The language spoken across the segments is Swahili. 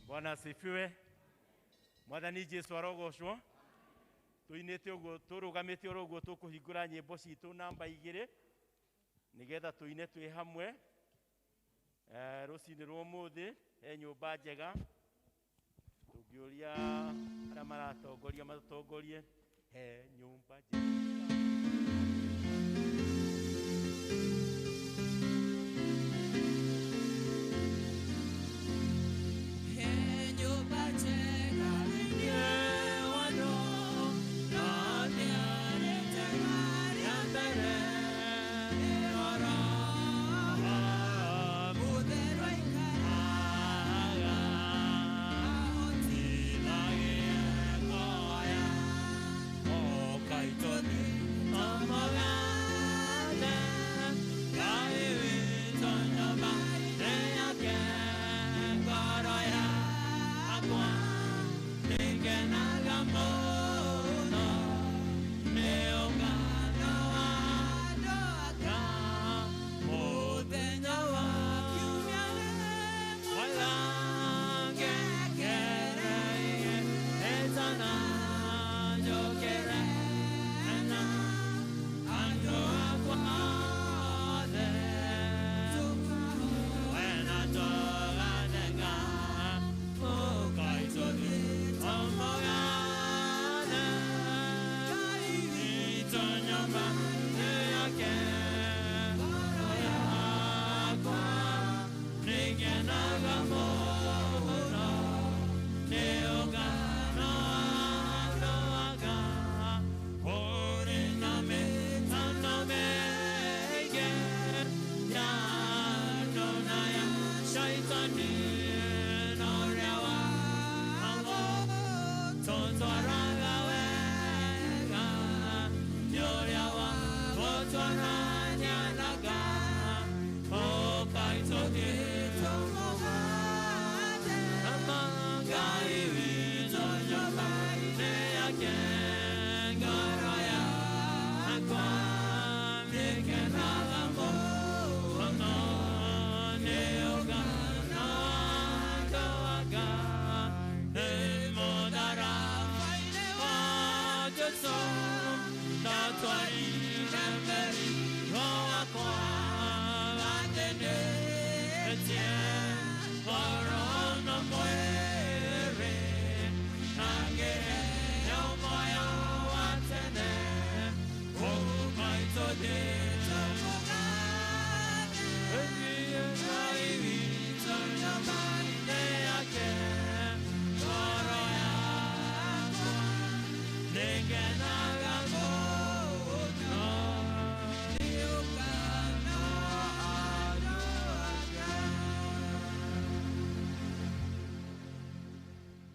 Bwana asifiwe. Mwathani Jesu arogocwo. Tuinete uguo turugamite uguo tukuhingura nyimbo citu namba 2 nigetha tuine twi hamwe rucini rwa muthi nyumba njega tungiuria aria maratongoria matutongorie nyumba njega. Nyumba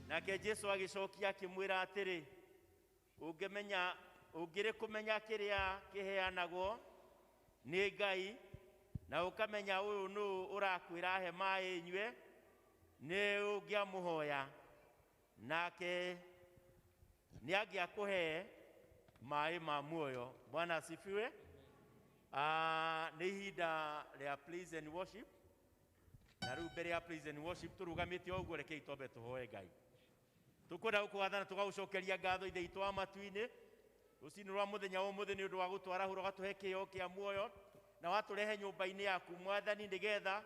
Nake Jesu agicokia akimwira atiri ungemenya ungire kumenya kiria kiheanagwo ni Ngai na ukamenya uyu nu urakwira he mai nywe ni ungiamuhoya nake ni agiakuhe mai ma muoyo. Bwana asifiwe. Ni hinda ria praise and worship na riu mbere ya praise and worship turugamite oguo reke itombe tuhoe Ngai. Tukwenda gukwathana tugagucokeria ngatho ithe itu amatu-ini rucini rwa muthenya umuthi ni undu wa gutwara huro gatuhe kio kia muoyo na waturehe nyumba-ini yaku Mwathani nigetha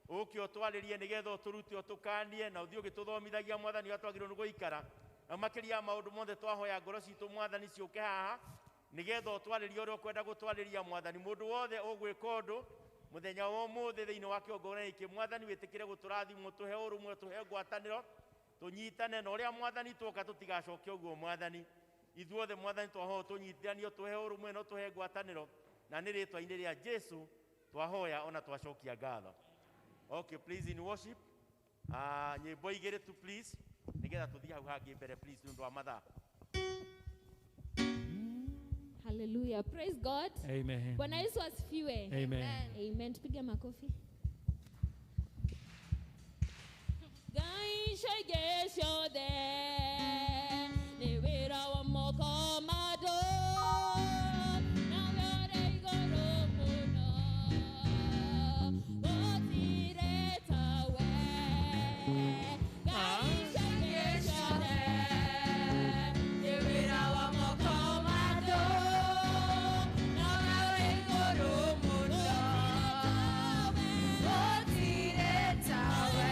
uke utwaririe nigetha uturute utukanie na uthii ugituthomithagia Mwathani atwagirwo ni guikara na makiria maundu mothe twahoya ngoro citu Mwathani ciuke haha nigetha utwaririe uria ukwenda gutwariria Mwathani. Mundu wothe ugwika undu muthenya wa umuthi thiini wa kiongorano giki Mwathani witikire guturathimwo tuhe urumwe tuhe ngwataniro tunyitane na uria Mwathani tuka tutigacoke uguo Mwathani ithuothe Mwathani twahoya tunyitithanio tuhe urumwe no tuhe ngwataniro na ni ritwa-ini ria Jesu twahoya ona twacokia ngatho. Okay, please in worship nyimbo igiri tu please nigetha tuthie hau hangi mbere please nundu wa mathaa. Hallelujah, praise God. Amen. Bwana Yesu asifiwe. Amen. Amen. Tupige makofi. Gai shegesho de ne wera wa mokomado na wera igoro muno otire tawe gai shegesho de ne wera wa mokomado na wera igoro muno otire tawe.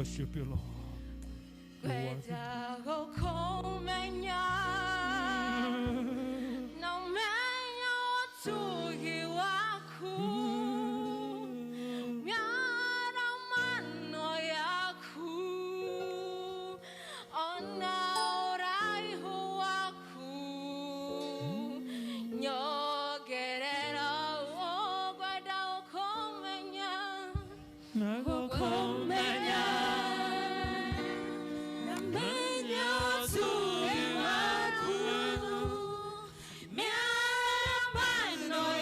Worship you, Lord. No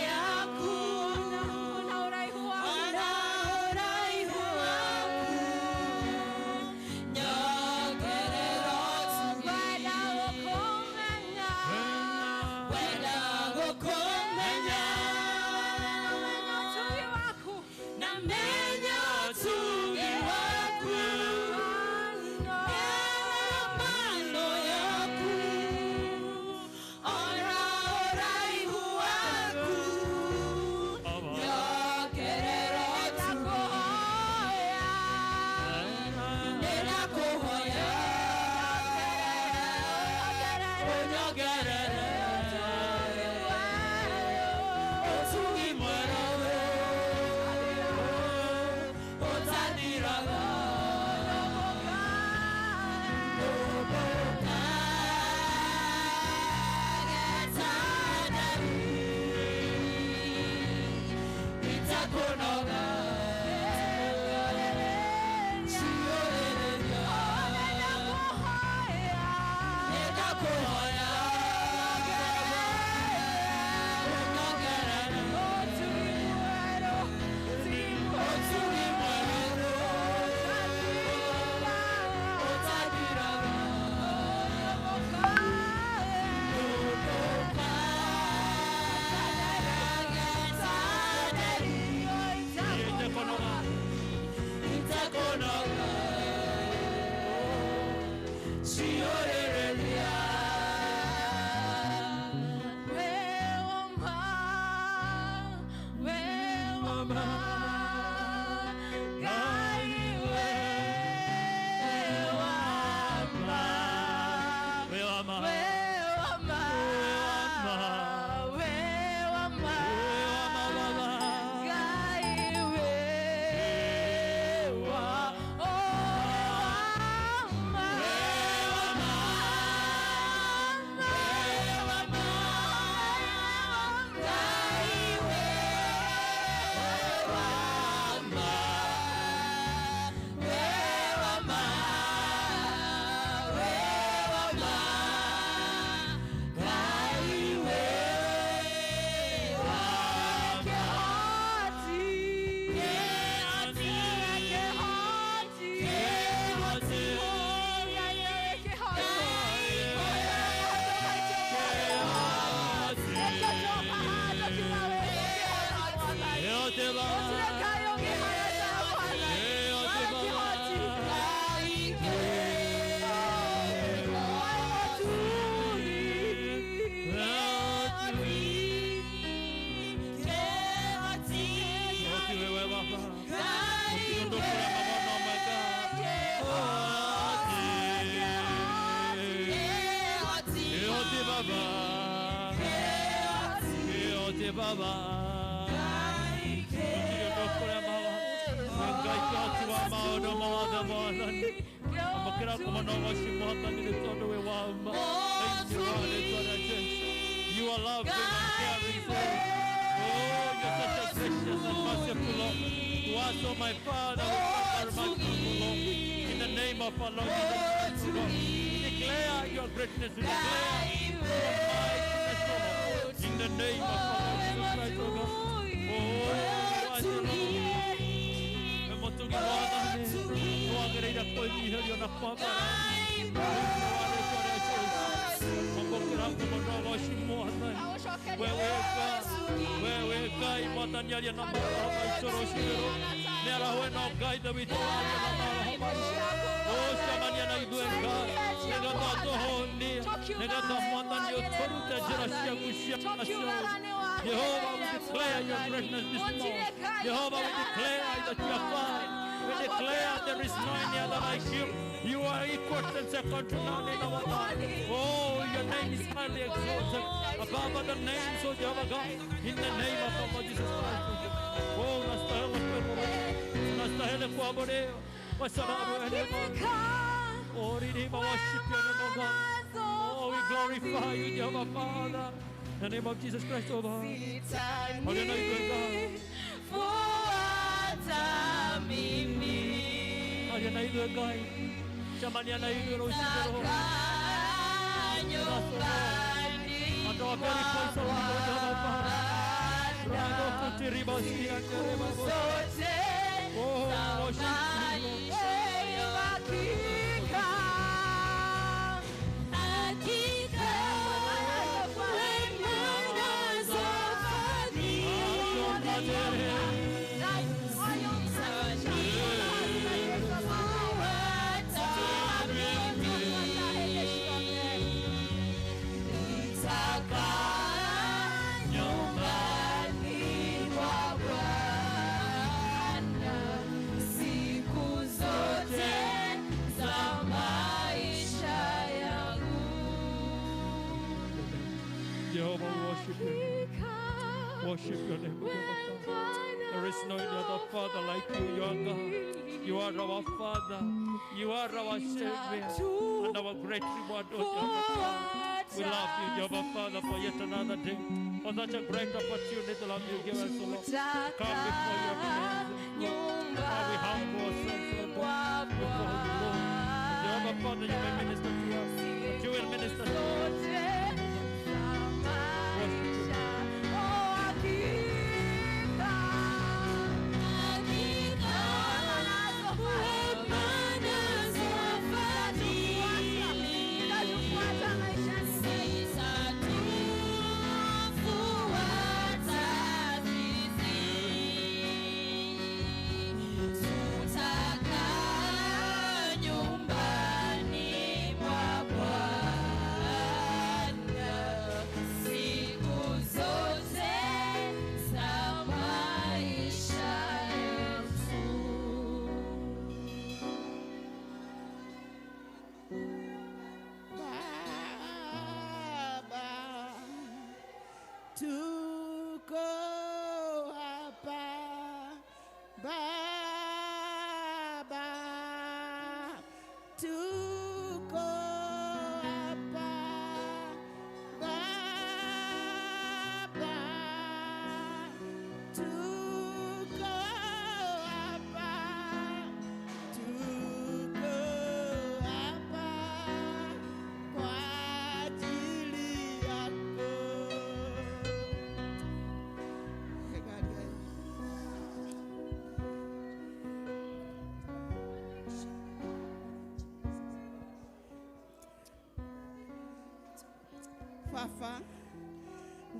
You are loving and caring for us. Oh, you're such a gracious and merciful Lord. To us, oh my Father, we are merciful Lord. In the name of our Lord Jesus Christ, Lord, we declare your greatness, we declare your mightiness, O Lord. In the name of our Lord Jesus Christ, O God. Oh, I say, Lord, Motungi Wadane, Wagereira Koihirio na Kwamara, wewe kai matanyari na mahaba isoroshiro nera wena kai da vitwari na mahaba o shamania na iduenga nega tato honi nega tamatani otoru tajirashia kushia Jehovah, we declare your greatness this morning. Jehovah, we declare that you are fine. We declare there is no any other like you. You are equal and second to none in our life. Oh, your name is highly exalted above other names, oh Jehovah God. In the name of our Lord Jesus Christ. Oh, nastahili kuabudiwa kwa sababu wewe ni Oh, we worship your name, oh God. Oh, we glorify you, Jehovah Father. In the name of Jesus Christ, oh God. Hallelujah, God. Jamani anaidu roshiro. Ando very close to God. Rado kutiriba si anjere sote. Oh, worship you. Worship your name, Father. There is no any other Father like you. You are God. You are our Father. You are our Savior and our great reward, oh Jehovah Father. We love you, Jehovah Father, for yet another day. For such a great opportunity, Lord, you give us, oh Lord. Come before your presence, Lord. We humble ourselves, oh God, before you, Lord. Jehovah Father, you may minister to us, but you will minister to us. tuko hapa Baba, tuko hapa Baba, tuko hapa, tuko hapa kwa ajili yako. Baba,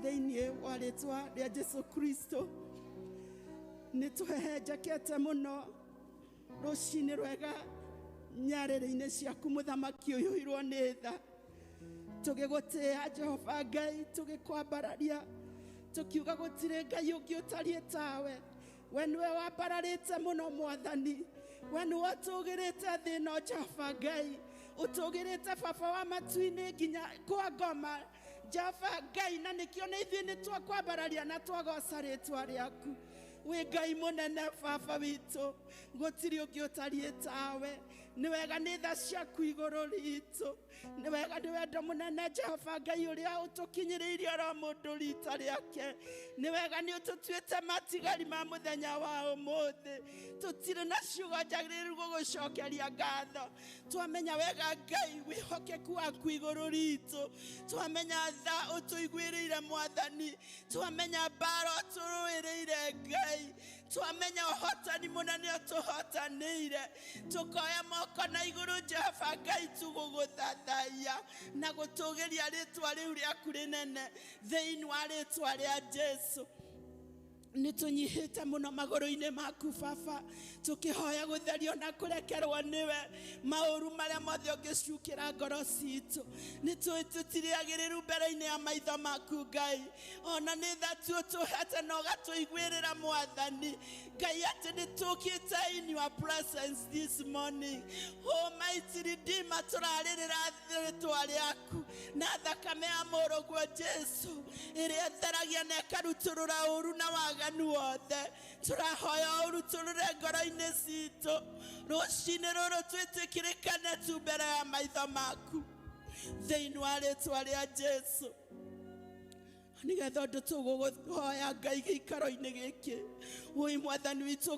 thĩinĩ wa rĩĩtwa rĩa Jesũ Kristo, nĩ tũhehenjakĩte mũno rũcinĩ rwega nyarĩrĩ-inĩ ciaku mũthamaki ũihũirwo nĩ tha, tũgĩgũtĩĩa Jehova Ngai, tũgĩkwambararia tũkiuga gũtirĩ Ngai ũngĩ ũtariĩ tawe. We nĩwe wambararĩte mũno Mwathani, we nĩwe ũtũgĩrĩte thĩ ĩno Jehova Ngai, ũtũgĩrĩte baba wa matu-inĩ nginya kwa ngoma Jehova Ngai, na nĩkĩo nĩ ithuĩ nĩ twakwambararia na twagoca rĩĩtwa rĩaku. Wĩ Ngai mũnene baba witũ, gũtirĩ ũngĩ ũtariĩ tawe. Nĩ wega nĩ tha ciaku igũrũ ritũ, nĩ wega nĩ wendo mũnene Jehova Ngai ũrĩa ũtũkinyĩrĩirie oro mũndũ rita rĩake. Nĩ wega nĩ ũtũtuĩte matigari ma mũthenya wa ũmũthĩ, tũtirĩ na ciugo njagĩrĩru gũgũcokeria ngatho. Twamenya wega Ngai wĩhokeku waku igũrũ ritũ, twamenya tha ũtũiguĩrĩire Mwathani, twamenya mbara ũtũrũĩrĩire Ngai, twamenya ũhotani mũnene ũtũhotanĩire. Tũkoya moko na igũrũ Jehova Ngai tũgũgũthathaiya na gũtũgĩria rĩĩtwa rĩu rĩaku rĩnene thĩinĩ wa rĩĩtwa rĩa Jesũ. Nĩ tũnyihĩte mũno magũrũ-inĩ maku baba, tũkĩhoya gũtherio na kũrekerwo nĩwe maũru marĩa mothe ũngĩcukĩra ngoro citũ. Nĩ tũĩ tũtirĩagĩrĩru mbere-inĩ ya maitho maku Ngai, ona nĩ tha tũtũhete na ũgatũiguĩrĩra Mwathani Ngai, atĩ nĩ tũkĩte in your presence this morning. Almighty Redeemer, tũrarĩrĩra rĩĩtwa rĩaku na thakame ya mũrũguo Jesũ ĩrĩa ĩtheragia na ĩkarutũrũra ũru na waganu wothe. Tũrahoya ũrutũrũre ngoro-inĩ citũ rũcinĩ rũrũ, twĩtĩkĩrĩkane tu mbere ya maitho maku thĩinĩ wa rĩĩtwa rĩa Jesũ. Nĩgetha ũndũ tũgũgũhoya Ngai gĩikaro-inĩ gĩkĩ, wĩ Mwathani witũ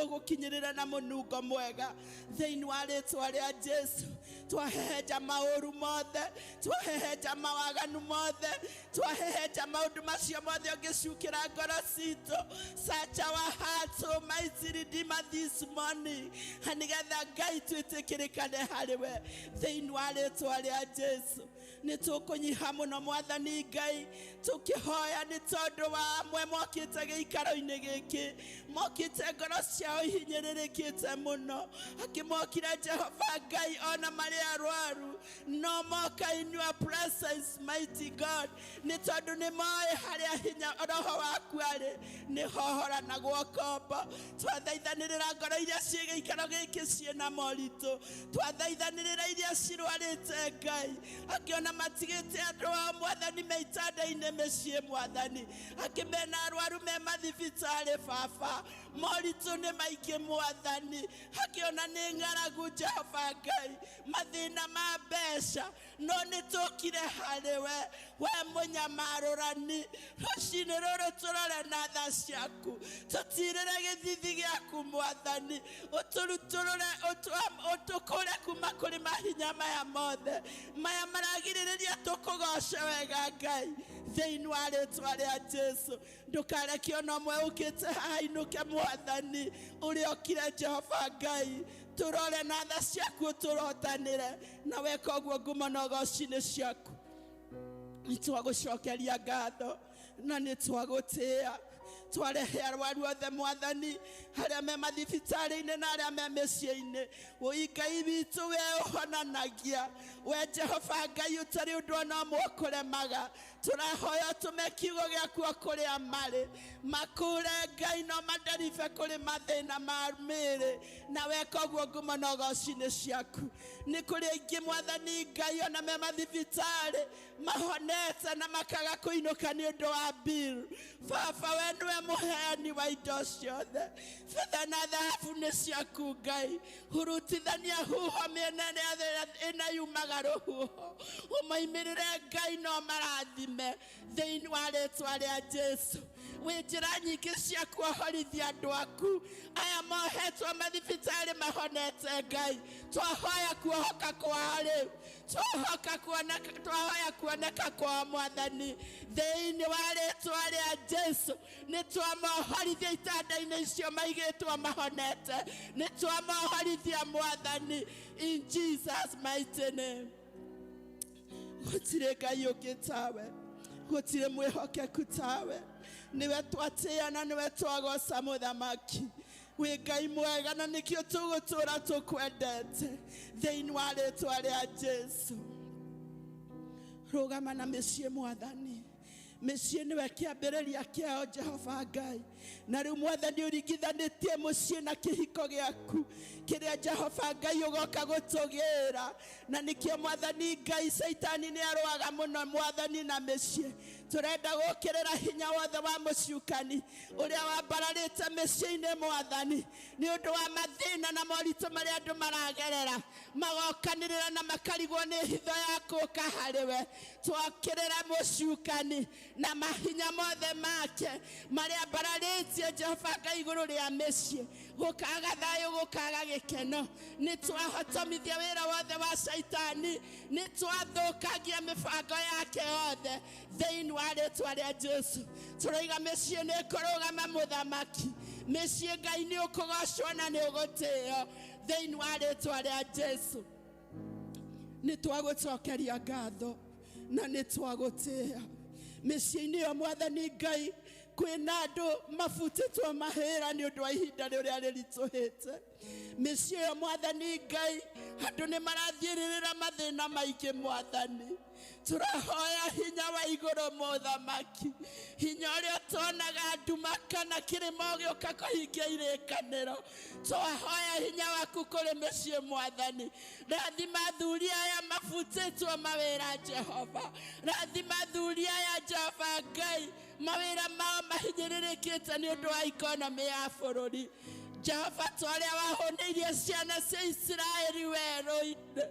ũgũkinyĩrĩra na mũnungo mwega thĩinĩ wa rĩĩtwa rĩa Jesũ. Twahehenja maũru mothe, twahehenja mawaganu mothe, twahehenja maũndũ macio mothe ũngĩcukĩra ngoro citũ. Search our hearts, Almighty Redeemer, this morning, nĩgetha Ngai twĩtĩkĩrĩkane harĩ we thĩinĩ wa rĩĩtwa rĩa Jesũ. Nĩ tũkũnyiha mũno Mwathani Ngai, tũkĩhoya nĩ tondũ wa amwe mokĩte gĩikaro-inĩ gĩkĩ, mokĩte ngoro ciao ihinyĩrĩrĩkĩte mũno, akĩmokire Jehova Ngai ona marĩ arwaru, no moka in your presence, mighty God, nĩ tondũ nĩ moĩ harĩa hinya roho waku arĩ nĩ hohoranagwo kombo. Twathaithanĩrĩra ngoro iria ciĩ gĩikaro gĩkĩ ciĩna moritũ, twathaithanĩrĩra iria cirwarĩte Ngai, akĩona matigĩte andũ ao Mwathani me itanda-inĩ mĩciĩ Mwathani, akĩmena arwaru me mathibitarĩ baba, moritũ nĩ maingĩ Mwathani, akĩona nĩ ng'aragu Jehova Ngai, mathĩna ma mbeca, no nĩ tũkire harĩ we mũnyamarũrani. Rũcinĩ rũrũ tũrore na tha ciaku, tũtirĩre gĩthithi gĩaku Mwathani, ũtũrutũrũre ũtũkũre kuma kũrĩ mahinya maya mothe maya maragirĩrĩria tũkũgoce wega Ngai thĩinĩ wa rĩĩtwa rĩa Jesũ. Ndũkareke ona ũmwe ũkĩte haha ainũke Mwathani ũrĩa ũkire Jehova Ngai, tũrore na tha ciaku ũtũrotanĩre na weka ũguo ngumo na ũgoci-inĩ ciaku. Nĩ twagũcokeria ngatho na nĩ twagũtĩĩa, twarehe arwaru othe mwathani haria me mathibitarĩ-inĩ na arĩa me mĩciĩ-inĩ. Wĩ Ngai witũ we ũhonanagia, we Jehova Ngai ũtarĩ ũndũ ona ũmwe ũkũremaga. Tũrahoya ũtũme kiugo gĩaku kũrĩa marĩ, makũre Ngai no mandaribe kũrĩ mathĩna ma mĩĩrĩ, na weka ũguo ngumo na ũgooci-inĩ ciaku. Nĩ kũrĩ aingĩ mwathani Ngai ona me mathibitarĩ mahonete na makaga kũinũka nĩ ũndũ wa bill. Baba we nĩwe mũheani wa indo ciothe, betha na thahabu nĩ ciaku Ngai. Hurutithania huho mĩena yothe ĩna yumaga rũhuho, ũmoimĩrĩre Ngai no marathime thĩinĩ wa rĩĩtwa rĩa Jesũ. Wĩ njĩra nyingĩ cia kuohorithia andũ aku aya mohetwo mathibitarĩ mahonete Ngai. Twahoya kuohoka kwao rĩu, twahoya kuoneka kwao mwathani thĩinĩ wa rĩĩtwa rĩa Jesũ. Nĩ twamohorithia itanda-inĩ icio maigĩtwo mahonete, nĩ twamohorithia mwathani in Jesus mighty name. Gũtirĩ Ngai ũngĩ tawe, gũtirĩ mwĩhokeku tawe. Niwe twatĩĩa na niwe twagoca mũthamaki. Wĩ Ngai mwega na nĩkĩo tũgũtũũra tũkwendete thĩinĩ wa rĩĩtwa rĩa Jesũ. Rũgama na mĩciĩ mwathani, mĩciĩ nĩwe kĩambĩrĩria kĩao Jehova Ngai, na rĩu mwathani ũringithanĩtie mũciĩ na kĩhiko gĩaku kĩrĩa Jehova Ngai ũgoka gũtũgĩra. Na nĩkĩo mwathani Ngai Saitani nĩ arũaga mũno mwathani na mĩciĩ. Tũrenda gũkĩrĩra hinya wothe wa mũciukani ũrĩa wambararĩte mĩciĩ-inĩ mwathani nĩ ũndũ wa mathĩna na moritũ marĩa andũ maragerera, magokanĩrĩra na makarigwo nĩ hitho ya kũũka harĩwe. Twokĩrĩra mũciukani na mahinya mothe make marĩa ambararĩtie Jehova Ngai igũrũ rĩa mĩciĩ. Gũkaga thayũ, gũkaga gĩkeno. Nĩ twahotomithia wĩra wothe wa Saitani, nĩ twathũkangia mĩbango yake yothe thĩinĩ wa rĩĩtwa rĩa Jesũ. Tũroiga mĩciĩ nĩ ĩkũrũgama mũthamaki, mĩciĩ Ngai nĩ ũkũgocwo na nĩ ũgũtĩĩo thĩinĩ wa rĩĩtwa rĩa Jesũ. Nĩ twagũcokeria ngatho na nĩ twagũtĩĩa. Mĩciĩ-inĩ ĩyo mwathani Ngai kwĩna andũ mabutĩtwo mahĩra nĩ ũndũ wa ihinda rĩrĩa rĩritũhĩte. Mĩciĩ ĩyo mwathani Ngai andũ nĩ marathiĩrĩra mathĩna maingĩ mwathani. Tũrahoya hinya wa igũrũ mũthamaki, hinya ũrĩa ũtonaga nduma kana kĩrĩma ũgĩũka kũhingia irĩkanĩro. Twahoya hinya waku kũrĩ mĩciĩ mwathani. Rathima athuri aya mabutĩtwo mawĩra Jehova, rathima athuri aya Jehova Ngai mawĩra mao mahinyĩrĩrĩkĩte nĩ ũndũ wa ikonomi ya bũrũri. Jehova ta ũrĩa wahũnĩirie ciana cia Isiraeli werũ-inĩ,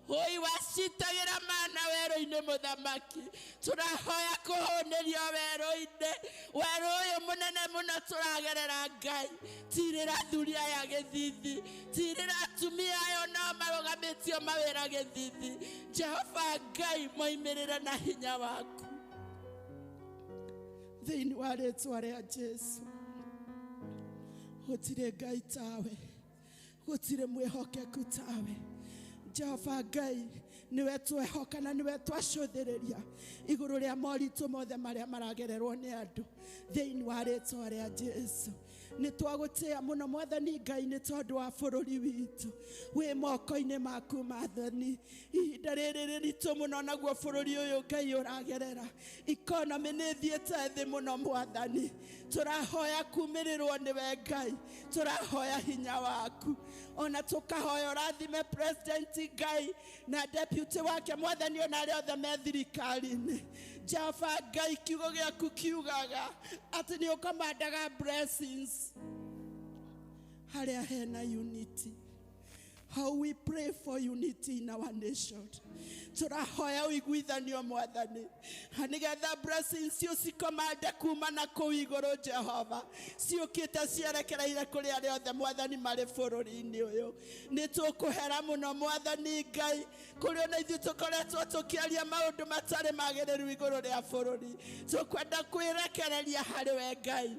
hoi wacitagĩra mana werũ-inĩ mũthamaki. Tũrahoya kũhũnĩrio werũ-inĩ, werũ ũyũ mũnene mũno tũragerera Ngai. Tirĩra athuri aya gĩthithi, tirĩra atumia aya nao marũgamĩtio mawĩra gĩthithi. Jehova Ngai moimĩrĩre na hinya waku thĩinĩ wa rĩĩtwa rĩa Jesũ. Gũtirĩ Ngai tawe, gũtirĩ mwĩhokeku tawe. Jehova Ngai niwe twehoka na niwe twacũthĩrĩria igũrũ rĩa moritũ mothe marĩa maragererwo nĩ andũ thĩinĩ wa rĩĩtwa rĩa Jesũ. Nĩ twagũtĩĩa mũno mwathani Ngai nĩ tondũ wa bũrũri witũ wĩ moko-inĩ maku mwathani. Ihinda rĩrĩ rĩritũ mũno naguo bũrũri ũyũ Ngai ũragerera, ikonomi nĩ thiĩte thĩ mũno mwathani. Tũrahoya kumĩrĩrwo nĩwe Ngai, tũrahoya hinya waku. Ona tũkahoya ũrathime president Ngai na deputy wake mwathani ona arĩa othe me thirikari-inĩ. Jehova Ngai kiugo gĩaku kiugaga atĩ nĩ ũkomandaga blessings harĩa hena unity. How we pray for unity in our nation. Tũrahoya ũiguithanio mwathani, nĩgetha blessings icio cikomande kuma na kũu igũrũ Jehova, ciũkĩte cierekereire kũrĩ arĩa othe mwathani marĩ bũrũri-inĩ ũyũ. Nĩ tũkũhera mũno mwathani Ngai kũrĩ ona ithuĩ tũkoretwo tũkĩaria maũndũ matarĩ magĩrĩru igũrũ rĩa bũrũri. Tũkwenda kwĩrekereria harĩ we Ngai,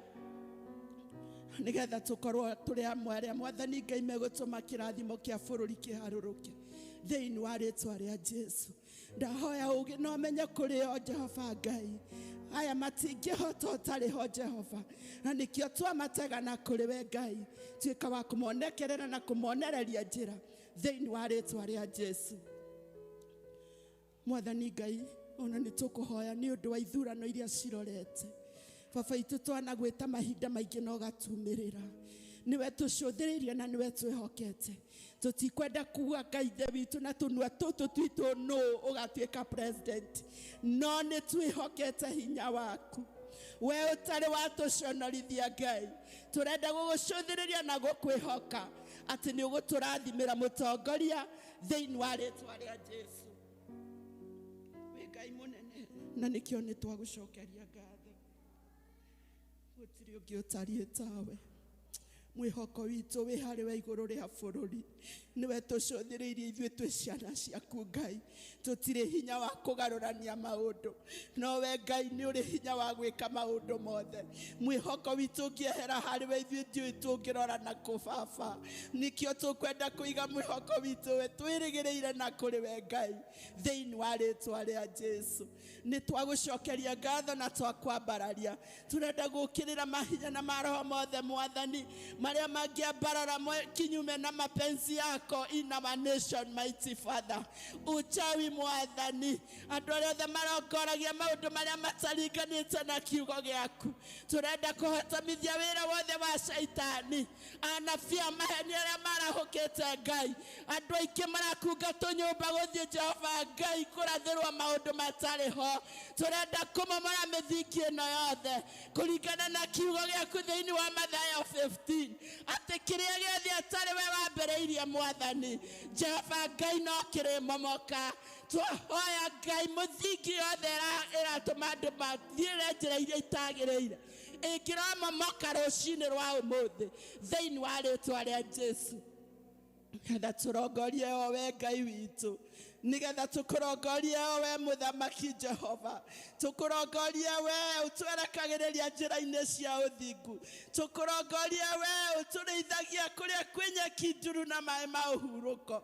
nĩgetha tũkorwo tũrĩ amwe arĩa mwathani Ngai megũtũma kĩrathimo kĩa bũrũri kĩharũrũke thĩinĩ wa rĩĩtwa rĩa Jesũ. ndahoya uge no menye kuri o Jehova Ngai aya matingĩhota ũtarĩ ho Jehova na nĩkĩo twamatega na kũrĩ we Ngai tuĩka wa kũmonekerera na kũmonereria njĩra thĩinĩ wa rĩĩtwa rĩa Jesu. Mwathani Ngai ona nĩ tũkũhoya nĩ ũndũ wa ithurano iria cirorete baba itũ twanagwĩta mahinda maingĩ na ũgatumĩrĩra niwe tũcũthĩrĩirie na niwe twĩhokete tũtikwenda kuga Ngai ithe witũ na tũnua tũtũ twitũ no ũgatuĩka president no nĩ twĩhokete hinya waku we ũtarĩ watũconorithia Ngai tũrenda gũgũcũthĩrĩria na gũkwĩhoka atĩ nĩ ũgũtũrathimĩra mũtongoria thĩinĩ wa rĩĩtwa rĩa Jesu. Wĩ Ngai mũnene na nĩkĩo nĩ twagũcokeria ngatho gũtirĩ ũngĩ ũtariĩ tawe mwĩhoko witũ wĩ harĩ we igũrũ rĩa bũrũri niwe tũcũthĩrĩirie ithuĩ twĩ ciana ciaku Ngai tũtirĩ hinya wa kũgarũrania maũndũ no we Ngai nĩ ũrĩ hinya wa gwĩka maũndũ mothe mwĩhoko witũ ũngĩehera harĩ we ithuĩ ndiũĩ tũngĩrora na kũ baba nĩkĩo tũkwenda kũiga mwĩhoko witũ we twĩrĩgĩrĩire na kũrĩ we Ngai thĩinĩ wa rĩĩtwa rĩa Jesu. Nĩ twagũcokeria ngatho na twakwambararia tũrenda gũkĩrĩra mahinya na maroho mothe Mwathani marĩa mangĩambarara kinyume na mapenzi yako in our nation mighty Father. Uchawi Mwathani andũ arĩa othe marongoragia maũndũ marĩa mataringanĩte na kiugo gĩaku tũrenda kũhotomithia wĩra wothe wa Shaitani anabii a maheni arĩa marahũkĩte Ngai andũ aingĩ marakunga tũnyũmba gũthiĩ Jehova Ngai kũrathĩrwo maũndũ matarĩ ho tũrenda kũmomora mĩthingi ĩno yothe kũringana na kiugo gĩaku thĩinĩ wa Mathayo 15 atĩ kĩrĩa gĩothe atarĩ we wambĩrĩirie Mwathani Jehova Ngai no kĩrĩmomoka twahoya Ngai mũthingi yothe ĩratũma andũ mathiĩre njĩra iria itagĩrĩire ĩngĩromomoka rũcinĩ rwa ũmũthĩ thĩinĩ wa rĩĩtwa rĩa Jesu nĩgetha tũrongorie o we Ngai witũ nĩgetha tũkũrongorie o we mũthamaki Jehova tũkũrongorie we ũtwerekagĩrĩria njĩra-inĩ cia ũthingu tũkũrongorie we ũtũrĩithagia kũrĩa kwĩ nyeki nduru na maĩ ma ũhurũko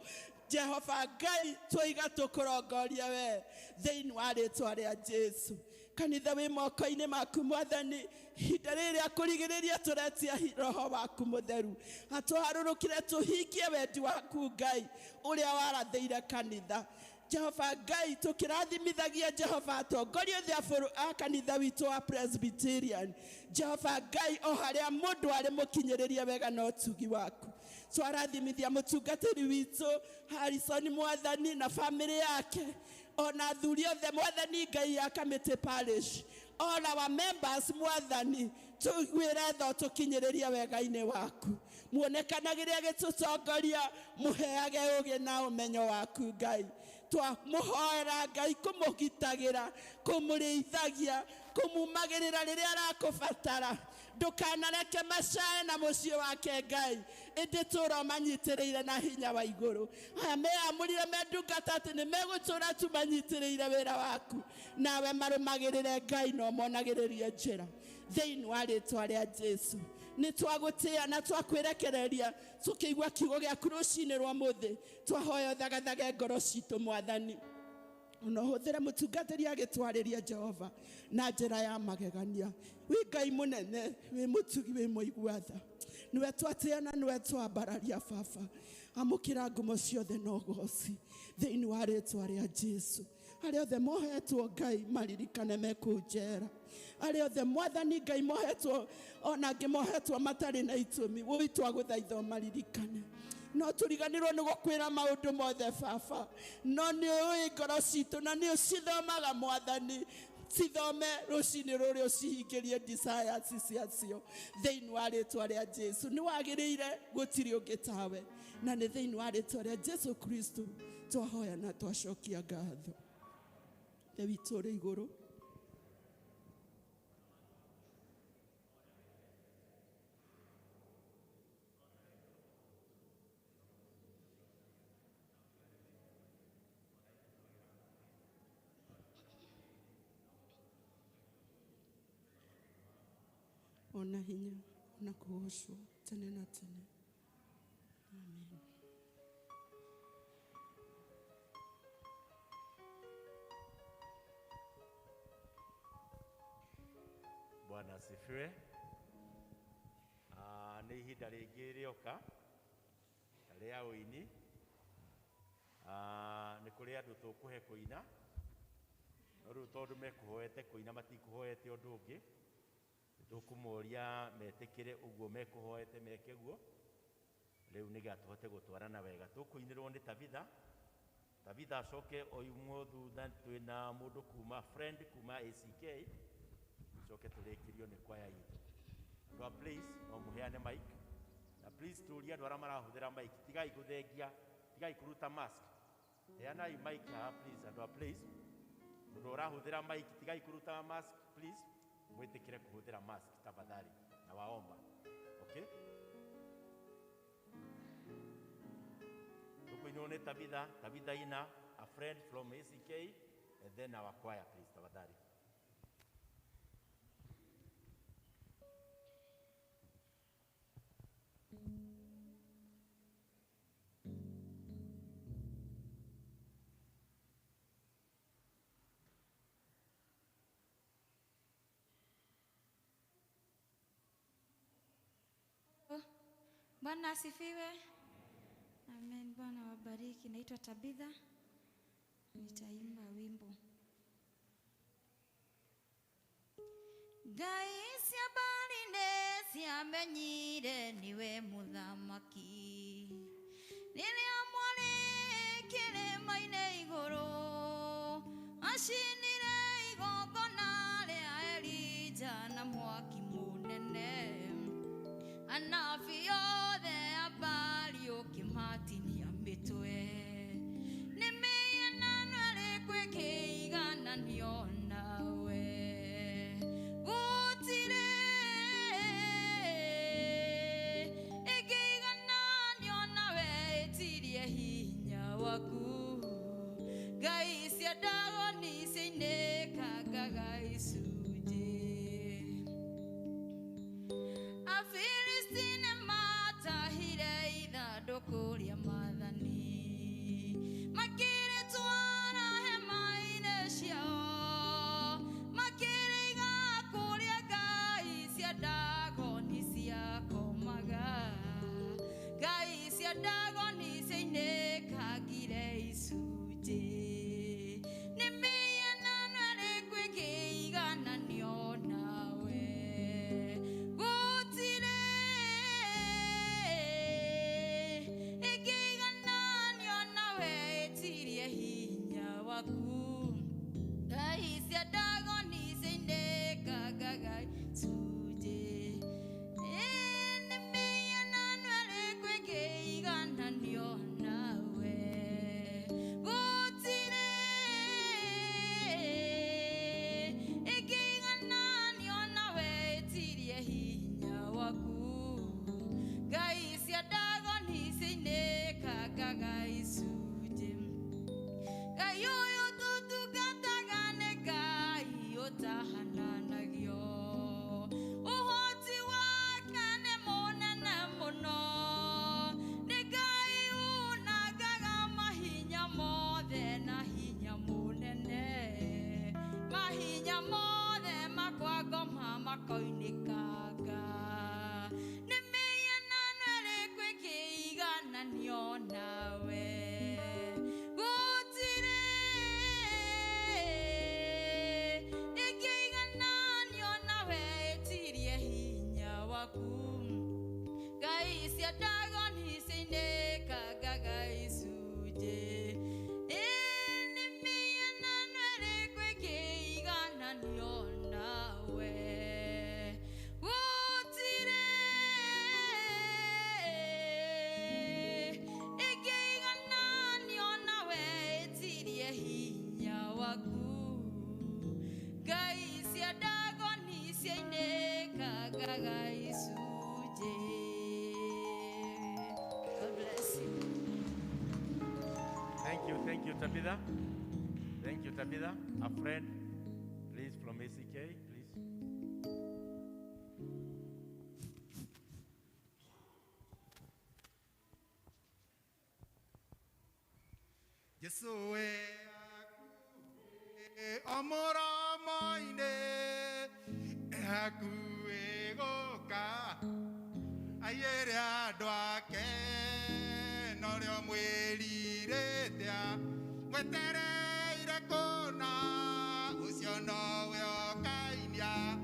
Jehova Ngai tũiga tũkũrongorie we thĩinĩ wa rĩĩtwa rĩa Jesu. Kanitha wĩ moko-inĩ maku Mwathani ihinda rĩrĩa kũrigĩrĩria tũretia roho waku mũtheru atũharũrũkire tũhingie wendi waku Ngai ũrĩa warathĩire kanitha Jehova Ngai tũkĩrathimithagia Jehova atongoria othe a kanitha witũ wa Presbyterian Jehova Ngai o harĩa mũndũ arĩ mũkinyĩrĩrie wega na ũtugi waku twarathimithia mũtungatĩri witũ Harrison Mwathani na famĩlĩ yake ona athuri othe Mwathani Ngai ya Kamĩtĩ Parish all our members Mwathani tũgwĩre tho tũkinyĩrĩrie wega-inĩ waku muonekanagĩria gĩtũtongoria mũheage ũgĩ na ũmenyo waku Ngai twamũhoera Ngai kũmũgitagĩra kũmũrĩithagia kũmumagĩrĩra rĩrĩa arakũbatara ndũkanareke macae na mũciĩ wake Ngai ĩndĩ tũra manyitĩrĩire na hinya wa igũrũ aya meamũrire mendungata atĩ nĩ megũtũra tu manyitĩrĩire wĩra waku nawe marũmagĩrĩre Ngai na ũmonagĩrĩrie njĩra thĩinĩ wa rĩĩtwa rĩa Jesu. Nĩ twagũtĩa na twakwĩrekereria tũkĩigua kiugo gĩaku rũcinĩ rwa mũthĩ twahoya thagathage ngoro citũ Mwathani ona ũhũthĩre mũtungatĩri agĩtwarĩria Jehova na njĩra ya magegania wĩ Ngai mũnene wĩ mũtugi wĩ mũigua-tha niwe twatĩa na niwe twambararia baba amũkĩra ngumo ciothe na ũgooci thĩinĩ wa rĩĩtwa rĩa Jesu. Arĩa othe mohetwo Ngai maririkane mekũu njera arĩa othe Mwathani Ngai mohetwo ona angĩ mohetwo matarĩ na itũmi wĩ twagũthaitha maririkane no tũriganĩrwo nĩ gũkwĩra maũndũ mothe baba no nĩ ũĩ ngoro citũ na nĩ ũcithomaga Mwathani cithome rũcinĩ rũrĩa ũcihingĩrie desires ciacio thĩinĩ wa rĩĩtwa rĩa Jesu. Nĩ wagĩrĩire gũtirĩ ũngĩ tawe na nĩ thĩinĩ wa rĩĩtwa rĩa Jesu Kristo twahoya na twacokia ngatho Ithe witũ ũrĩ igũrũ ona hinya na kũgocwo tene na tene. Amen. Bwana asifiwe. Nĩ ihinda rĩngĩ rĩoka rĩa ũini. Nĩ kũrĩ andũ tũkũhe kũina, no rĩu tondũ mekũhoete kũina matikũhoete ũndũ ũngĩ, tũkũmoria metĩkĩre ũguo mekũhoete meke guo. Rĩu nĩgetha tũhote gũtwarana wega, tũkũinĩrwo nĩ Tabitha. Tabitha acoke oyumwo thutha twĩna mũndũ kuma friend kuma ACK, coke tũrĩkĩrio nĩ kwaya itũ. Andũ a please no mũheane mic, na please tũũria andũ arĩa marahũthĩra mic, tigai gũthengia, tigai kũruta mask. Heanai mic haha please, andũ a please. Mũndũ ũrahũthĩra mic tigai kũruta mask please, mwĩtĩkĩre kũhũthĩra mask tafadhali na waomba. Okay? Tũkũinwo nĩ Tabitha, Tabitha Ina, a friend from ACK, and then our choir please tafadhali. Bwana asifiwe. Amen. Bwana wabariki. Naitwa Tabitha. Nitaimba wimbo. Ngai ciambarine ciamenyire niwe muthamaki. Rĩrĩa mwarĩ kĩrĩma-inĩ igũrũ, acinire igongona rĩa Elija na mwaki mũnene. Anabii othe a Baali ũkĩmatinia mĩtwe. Nĩ mĩhianano ĩrĩkũ ĩkĩigananio nawe? Gũtirĩ ĩkĩigananio nawe, ĩtirie hinya waku. Ngai cia Dagoni ciainĩkangaga icunjĩ. Afilisti nĩmatahire ithandũkũ rĩa Mwathani, makĩrĩtwara hema-inĩ ciao, makĩrĩiga kũrĩa ngai cia Dagoni ciakomaga. Ngai cia Dagoni ciainĩkangire icunjĩ. Nĩ mĩhianano ĩrĩkũ ĩkĩigananio nawe? Gũtirĩ ĩkĩigananio nawe, ĩtirie hinya waku. Ngai cia Dagoni ciainĩkangaga icunjĩ. Nĩ mĩhianano ĩrĩkũ ĩkĩigananio nawe? Gũtirĩ ĩkĩigananio nawe, ĩtirie hinya waku. Ngai cia Dagoni ciainĩkangaga icunjĩ. Ngai ũyũ tũtungataga nĩ Ngai ũtahananagio. Ũhoti wake nĩ mũnene mũno. Nĩ Ngai unangaga mahinya mothe na hinya mũnene. Mahinya mothe makwangoma makoinĩkanga. Nĩ mĩhianano ĩrĩkũ ĩkĩigananio nawe? Gũtirĩ ĩkĩigananio nawe, ĩtirie hinya waku. Ngai cia Dagoni ciainĩkangaga icunjĩ. Nĩ mĩhianano ĩrĩkũ ĩkĩigananio nawe? Gũtirĩ ĩkĩigananio nawe, ĩtirie hinya waku. Ngai cia Dagoni ciainĩkangaga icunjĩ. God bless you. Thank you Tabitha. Thank you Tabitha. A friend please from ACK please. Yesu we amora maine Nihakuegoka Ayere adwake Norio mweliretea Wetereire kona Usiono weokainia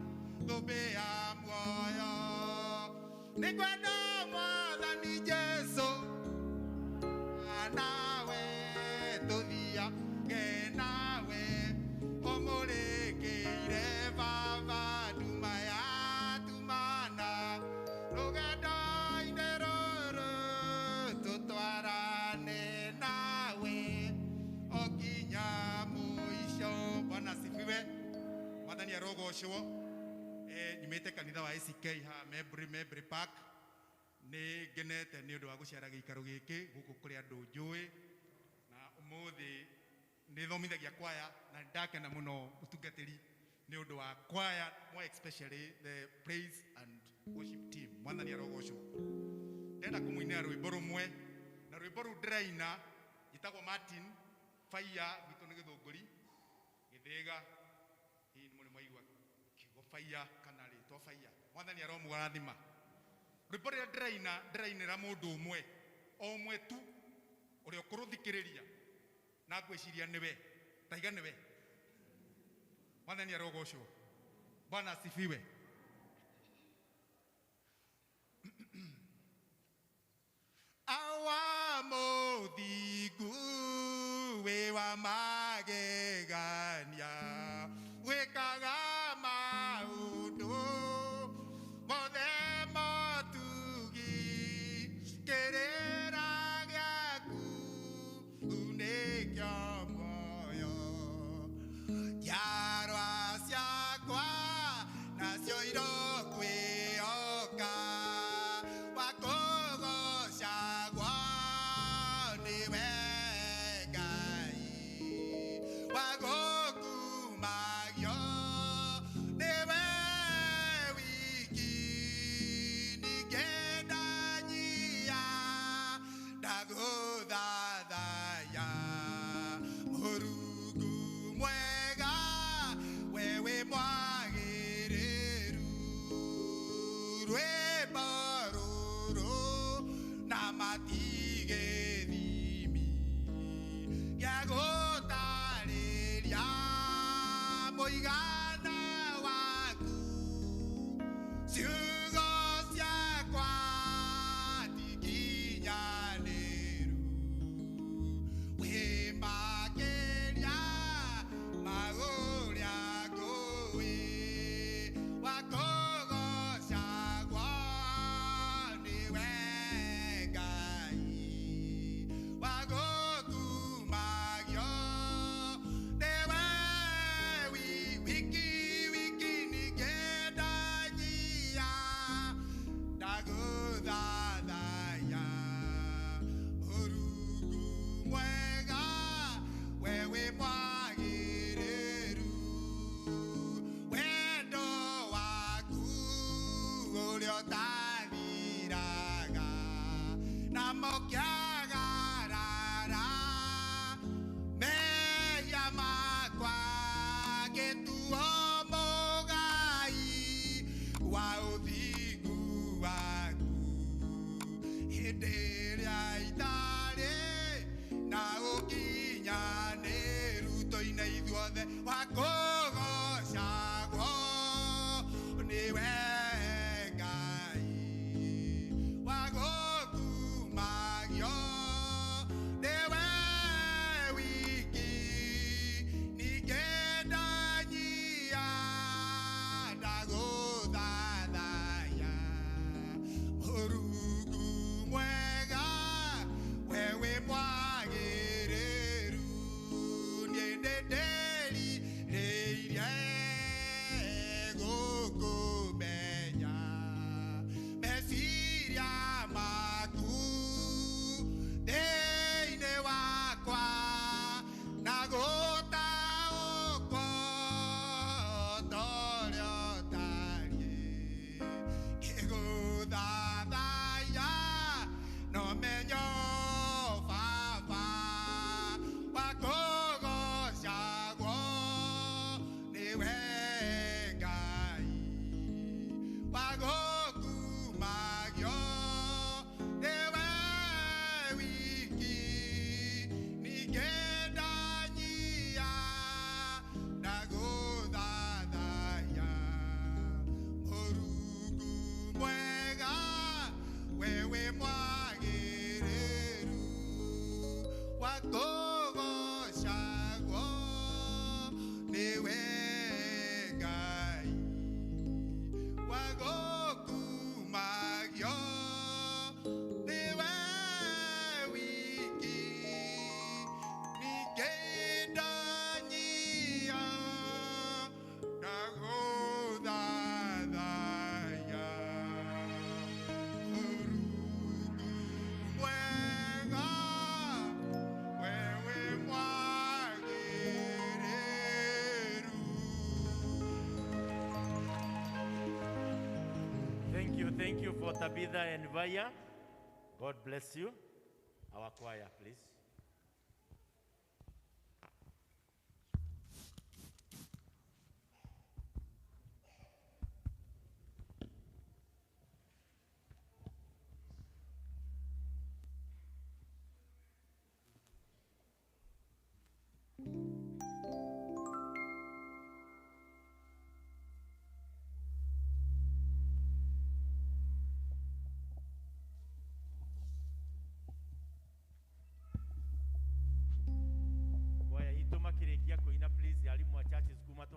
Tubea mwoyo Nikwenda mwathani Jesu Nawe tuthia Genawe Omurekeire Baba Duma ya tumana Rugendo-inĩ rũrũ Tũtwarane nawe Okinya mũico Bwana asifiwe Mwathani arogocwo Nyumĩte kanitha wa ACK ha Membry Park Nĩ ngenete nĩ ũndũ wa gũcera gĩikaro gĩkĩ gũkũ kũrĩ andũ njũĩ na ũmũthĩ nĩ thomithagia kwaya na ndakena mũno ũtungatĩri nĩ ũndũ wa kwaya more especially the praise and worship team Mwathani arogocwo ndenda kũmũinĩra rwĩmbo rũmwe na rwĩmbo rũu ndĩraina gĩtagwo Martin Fire gwitũ nĩ Gĩthũngũri Gĩthĩga hihi nĩ mũrĩ mwaigua kiugo Fire kana rĩtwa Fire Mwathani aromũgarathima rwĩmbo rũrĩa ndĩrainĩra mũndũ ũmwe o ũmwe tu ũrĩa ũkũrũthikĩrĩria na ngwĩciria nĩwe taiga nĩwe Mwathani arogocwo Bwana asifiwe Awa mũthingu wĩ wa magegania wĩkaga maũndũ mothe motugi kĩrĩra gĩaku nĩkĩo muoyo njiarwa ciakwa nacio irokwĩhoka wakũgocagwo nĩwe Ngai wagũkumagio nĩwe wiki ningĩ ndanyia ndagũthathaya Mũrungu mwega we wĩ mwagĩrĩru rwĩmbo rũrũ na matigĩthimi gĩa gũtarĩria mũigana waku ciugo ciakwa tikinyanĩru wĩ makĩria ma ũrĩa ngũĩ wakũgocagwo nĩwe Ngai wagũkumagio nĩwe wiki ningĩ ndanyia ndagũthathaya Mũrungu mwega we wĩ mwagĩrĩru wendo waku ũrĩa ũtathiraga na mũkĩagarara mehia makwa gĩtuo mũgai wa ũthingu waku hĩndĩ ĩrĩa itarĩ na ũkinyanĩru tũine ithuothe wakũgocagwo nĩwe Ngai wagũkumagio nĩwe wiki ningĩ ndanyia ndagũthathaya Mũrungu mwega we wĩ mwagĩrĩru niĩ nĩ ndĩrirĩria Thank you for Tabitha and Vaya. God bless you. Our choir, please.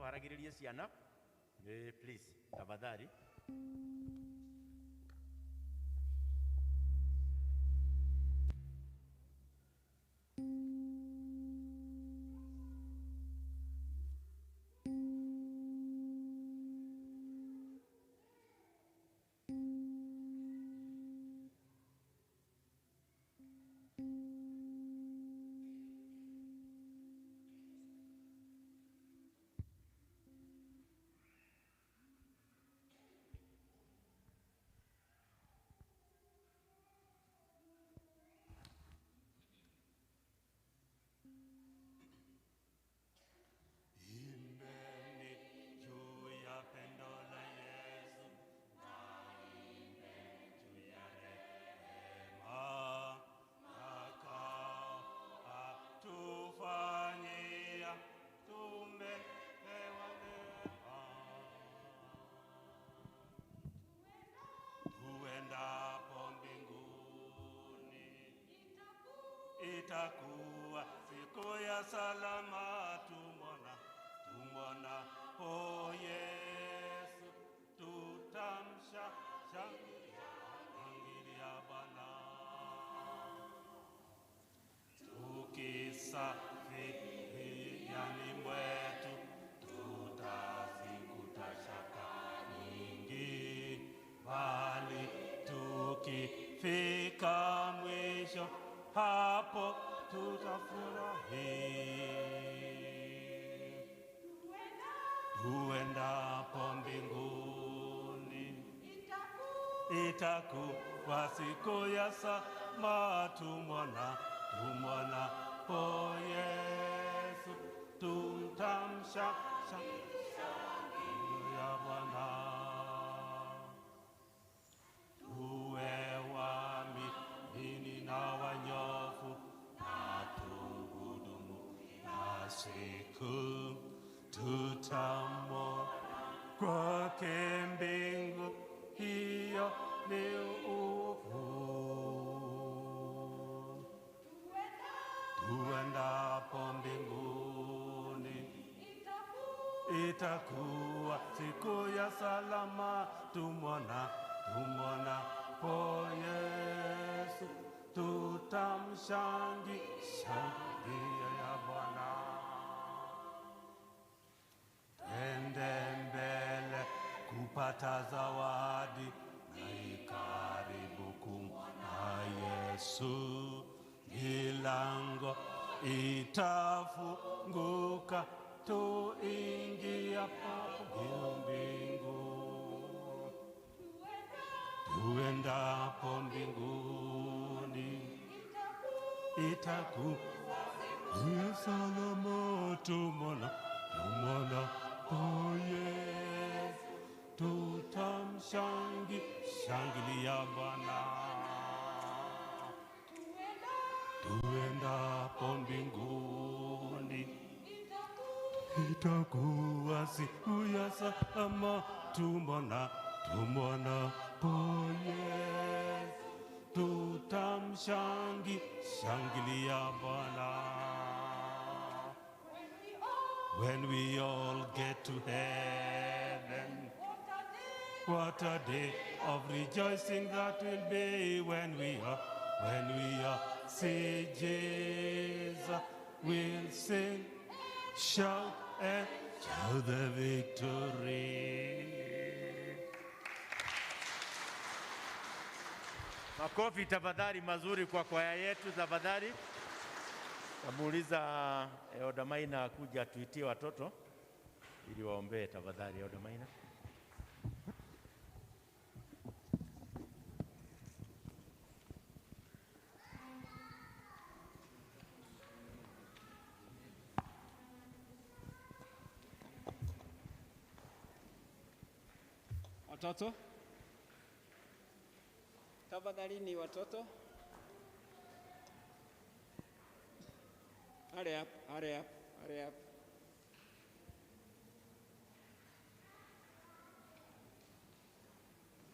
Haragiriria ciana. Please, tafadhali. Itakuwa siku ya salama, tumwona o Yesu, tutamshangilia Bwana, tukisafiriani mwetu, tutazikuta shaka nyingi, bali tukifika mwisho hapo tutafurahi. Tuendapo mbinguni, itakuwa siku ya salama, tumwona po Yesu, tutamshangilia Bwana. Tuwe waamini na wanyofu, na tuhudumu na siku tutamwona kwake mbingu, hiyo ni uhuru. Tuendapo mbinguni, itakuwa siku ya salama, tumwona po Yesu, tutamshangilia Bwana. Twende mbele kupata zawadi, na ikaribu kumwona Yesu, milango itafunguka, tuingiapo mbingu. Tuendapo mbinguni, itakuwa salama, tumwona po Yesu, tutamshangilia Bwana. Tuendapo mbinguni, itakuwa siku ya salama, tumwonapo Yesu, tutamshangilia Bwana. When we all get to heaven, what a day of rejoicing that will be when we are see Jesus, we'll sing, shout and shout the victory. Makofi tafadhali mazuri kwa kwaya yetu tafadhali. Namuuliza Eodamaina kuja tuitie watoto ili waombee tafadhali. Eodamaina. Watoto, tafadhali ni watoto. Hurry up, hurry up, hurry up.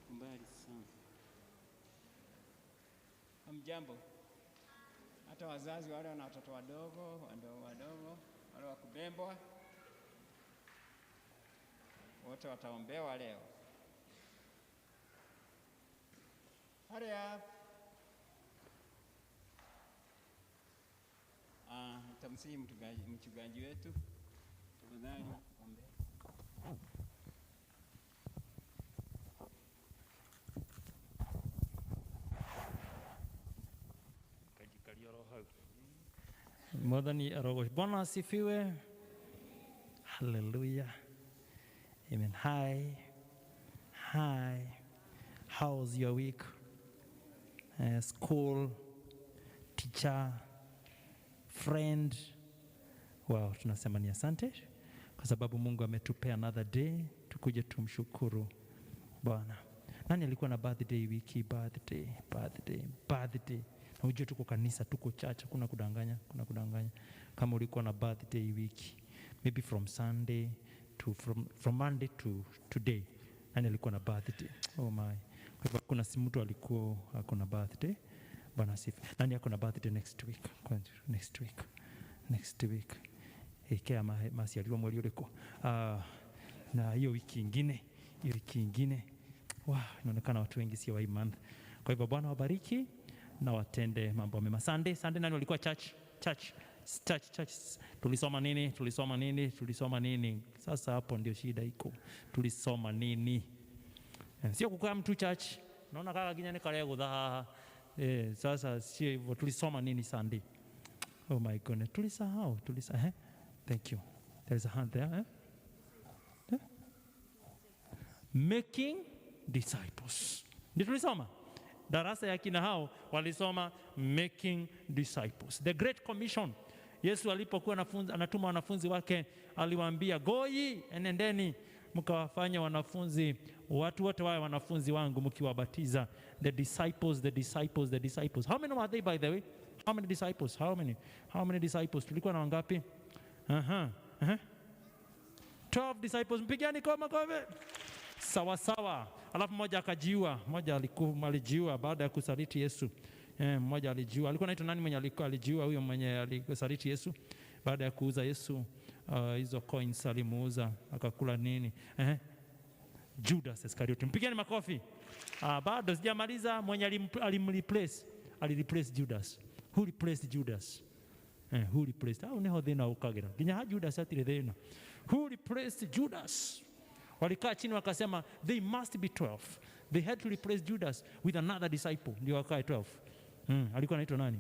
Mbali sana. Hamjambo. Hata wazazi wale wana watoto wadogo, wale wa kubembwa, wote wataombewa leo. Hurry up. Tamsihi mchungaji wetu. Tafadhali ombe. Mwathani arogoshwe. Bwana asifiwe. Hallelujah. Amen. Hi. How was your week? School, teacher, friend. Wow, tunasema ni asante kwa sababu Mungu ametupea another day tukuje tumshukuru Bwana. Nani alikuwa na birthday wiki? Birthday. Na ujue tuko kanisa, tuko church, kuna kudanganya. Kama ulikuwa na birthday wiki, maybe from Sunday to from Monday to today. Nani alikuwa na birthday? Oh my. Kwa hivyo kuna si mtu alikuwa akona birthday. Bwana asifiwe. Nani ako na birthday next week? Kea masi aliwa mweli uliko. Na hiyo wiki ingine. Wow, inaonekana watu wengi sio wa hii month. Kwa hivyo Bwana wabariki na watende mambo mema. Sunday nani walikuwa church. Tulisoma nini? Sasa hapo ndio shida iko. Tulisoma nini? Sio kukaa mtu church. Naona kaka ginyane kale gutha. Sasa sio hivyo. Tulisoma nini Sunday? Oh my goodness. Tulisahau. Thank you. There is a hand there. Making disciples. Ndio tulisoma. Darasa ya kina hao walisoma making disciples. The Great Commission. Yesu alipokuwa anatuma wanafunzi wake aliwaambia, go ye, enendeni mkawafanya wanafunzi, watu wote wawe wanafunzi wangu mkiwabatiza. The disciples. How many were they, by the way? How many disciples? Tulikuwa na wangapi? 12 disciples. Mpigani kwa makofi. Sawa. Alafu mmoja akajiua. Alijiua baada ya kusaliti Yesu. Mmoja alijiua. Alikuwa anaitwa nani mwenye alijiua? Huyo mwenye alisaliti Yesu baada ya kuuza Yesu hizo coins alimuuza akakula nini? Judas Iscariot. Mpigeni makofi. Bado sijamaliza. Mwenye alireplace Judas. Who replaced Judas? Who replaced? Uneho thina ukagira. Ginya Judas atire thina. Who replaced Judas? Walikaa chini wakasema they must be 12. They had to replace Judas with another disciple. Ndio wakae 12. Alikuwa anaitwa nani?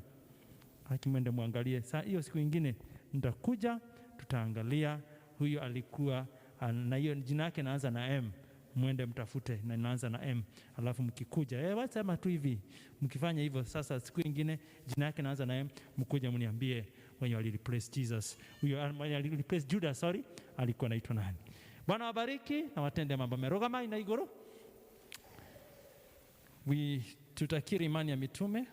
Akimwende muangalie. Saa hiyo siku nyingine nitakuja tutaangalia huyo alikuwa na hiyo jina yake naanza na M. Mwende mtafute na inaanza na M. Alafu mkikuja wasema tu hivi. Mkifanya hivyo sasa siku nyingine jina yake naanza na M, mkuja mniambie when you replace Jesus. Huyo when you replace Judas, alikuwa anaitwa nani? Bwana wabariki na watende mambo mema. Rogama na igoro. Tutakiri imani ya mitume.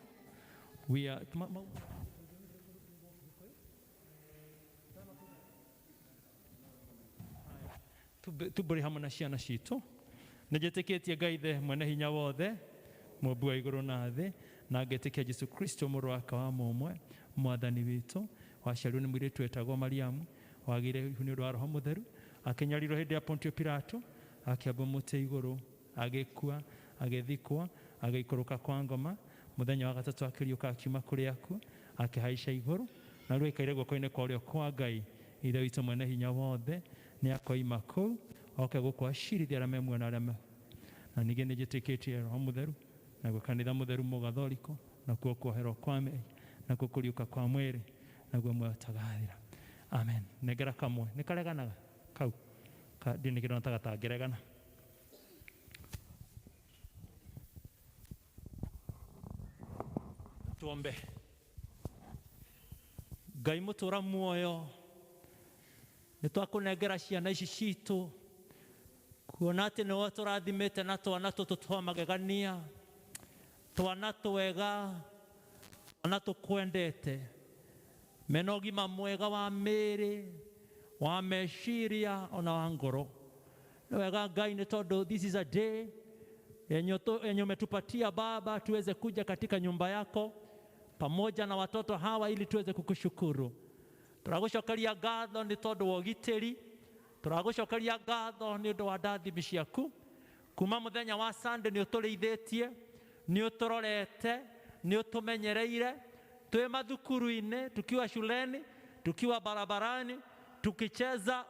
Tuburi hamwe na ciana citũ nĩnjĩtĩkĩtie Ngai the mwene hinya wothe mũmbi wa igũrũ na thĩ na ngĩtĩkia Jesu Kristo mũrũ wake wa mũmwe mwathani witũ waciarirwo nĩ mũirĩtu wetagwo Mariamu wagĩire ihu nĩ ũndũ wa Roho Mũtheru akĩnyarirwo hĩndĩ ya Pontio Pilato akĩambwo mũtĩ igũrũ agĩkua agĩthikwo agĩikũrũka kwa ngoma mũthenya wa gatatũ akĩriũka akiuma kũrĩ akuũ akĩhaica igũrũ na rĩu aikaire guoko-inĩ kwa ũrĩo kwa Ngai ithe witũ mwene hinya wothe nĩ akoima kũu oke gũkwacirithia arĩa memuona arĩa na ningĩ nĩnjĩtĩkĩtie Roho Mũtheru naguo kanitha mũtheru mũgathoriko nakuo kuoherwo kwa mĩri nakuo kũriũka kwa mwĩrĩ naguo muoyo ũtagathira. Amen. Nengera kamwe nĩ kareganaga kau ndĩ nĩkĩrona ta gatangĩregana. Tuombe. Ngai mũtũra muoyo nĩtwakũnengera ciana ici citũ kuona atĩ nĩwe tũrathimĩte na twana tũtũ twa magegania twana twega twana tũkwendete mena ũgima mwega wa mĩĩrĩ wa meciria ona wa ngoro. Nĩ wega Ngai nĩ tondũ this is a day yenye umetupatia Baba tuweze kuja katika nyumba yako pamoja na watoto hawa ili tuweze kukushukuru. Turagucokeria ngatho nĩ tondũ wa ũgitĩri, turagucokeria ngatho nĩ ũndũ wa ndathimi ciaku. Kuma mũthenya wa Sunday nĩ ũtũrĩithĩtie, nĩ ũtũrorete, nĩ ũtũmenyereire, twĩ mathukuru-inĩ, tukiwa shuleni, tukiwa barabarani, tukicheza,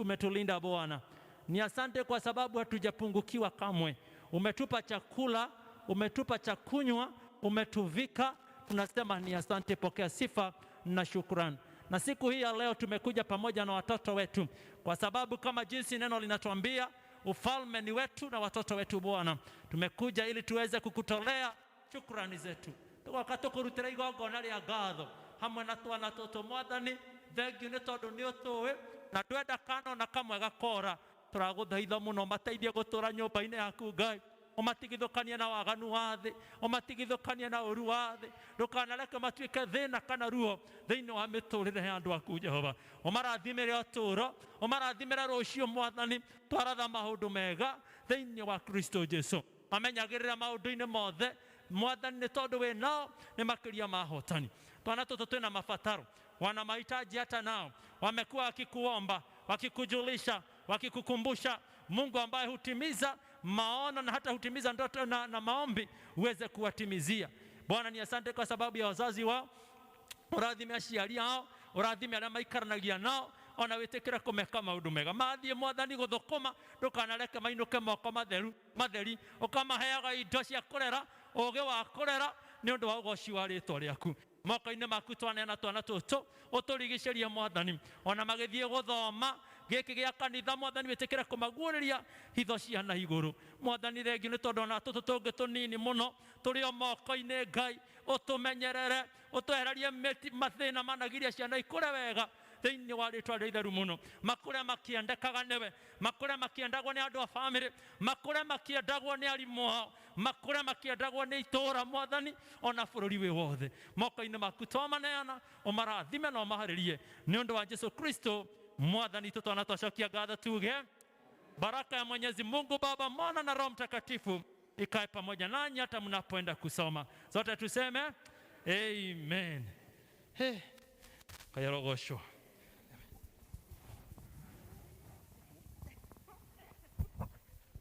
umetulinda Bwana. Ni asante kwa sababu hatujapungukiwa kamwe. Umetupa chakula, umetupa cha kunywa, umetuvika. Tunasema ni asante, pokea sifa na shukrani. Na siku hii ya leo tumekuja pamoja na watoto wetu kwa sababu kama jinsi neno linatuambia ufalme ni wetu na watoto wetu Bwana. Tumekuja ili tuweze kukutolea shukrani zetu. Tukakatũkũrutĩra igongona rĩa ngatho hamwe na twana tũtũ Mwathani, thengiũ nĩ tondũ nĩ ũtũĩ na ndwenda kana na kamwe gakora. Turagũthaitha mũno mateithie gũtũra nyũmba-inĩ yaku Ngai, umatigithũkanie na waganu wa thĩ, umatigithũkanie na ũru wa thĩ, ndũkanareke matuĩke thĩna kana ruo thĩinĩ wa mĩtũrĩre ya andũ aku Jehova. Ũmarathimĩre ũtũũro, ũmarathimĩre rũciũ Mwathani, twaratha maũndũ mega thĩinĩ wa Kristo Jesu. Mamenyagĩrĩra maũndũ-inĩ mothe Mwathani, nĩ tondũ we nao nĩ makĩria mahotani. Twana tũtũ twĩna mabataro, wana mahitaji hata nao wamekuwa wakikuomba, wakikujulisha, wakikukumbusha. Mungu ambaye hutimiza maono na hata hutimiza ndoto na maombi uweze kuwatimizia. Bwana ni asante kwa sababu ya wazazi wao, ũrathime aciari ao, ũrathime arĩa maikaranagia nao, ona wĩtĩkĩre kũmeka maũndũ mega. Mathiĩ Mwathani gũthũkũma, ndũkanareke mainũke moko matheri, ũkamaheaga indo cia kũrera, ũũgĩ wa kũrera nĩ ũndũ wa ũgoci wa rĩĩtwa rĩaku. Moko-inĩ maku twaneana twana tũtũ, ũtũrigicĩrie Mwathani, ona magĩthiĩ gũthoma gĩkĩ gĩa kanitha Mwathani, wĩtĩkĩre kũmaguũrĩria hitho cia na igũrũ. Mwathani thengiũ nĩ tondũ ona tũtũ tũngĩ tũnini mũno tũrĩ o moko-inĩ Ngai, ũtũmenyerere, ũtwehererie mathĩna managiria ciana ikũre wega thĩinĩ wa rĩĩtwa rĩa itheru mũno. Makũre makĩendekaga nĩwe, makũre makĩendagwo nĩ andũ a bamĩrĩ, makũre makĩendagwo nĩ arimũ ao, makũre makĩendagwo nĩ itũũra Mwathani, ona bũrũri wĩ wothe. Moko-inĩ maku twamaneana, ũmarathime na ũmaharĩrie nĩ ũndũ wa Jesu Kristo Mwathani. Twana twacokia ngatho tuge baraka ya Mwenyezi Mungu Baba, Mwana na Roho Mtakatifu ikae pamoja nanyi hata mnapoenda kusoma. Zote tuseme amen. Kayarogosho.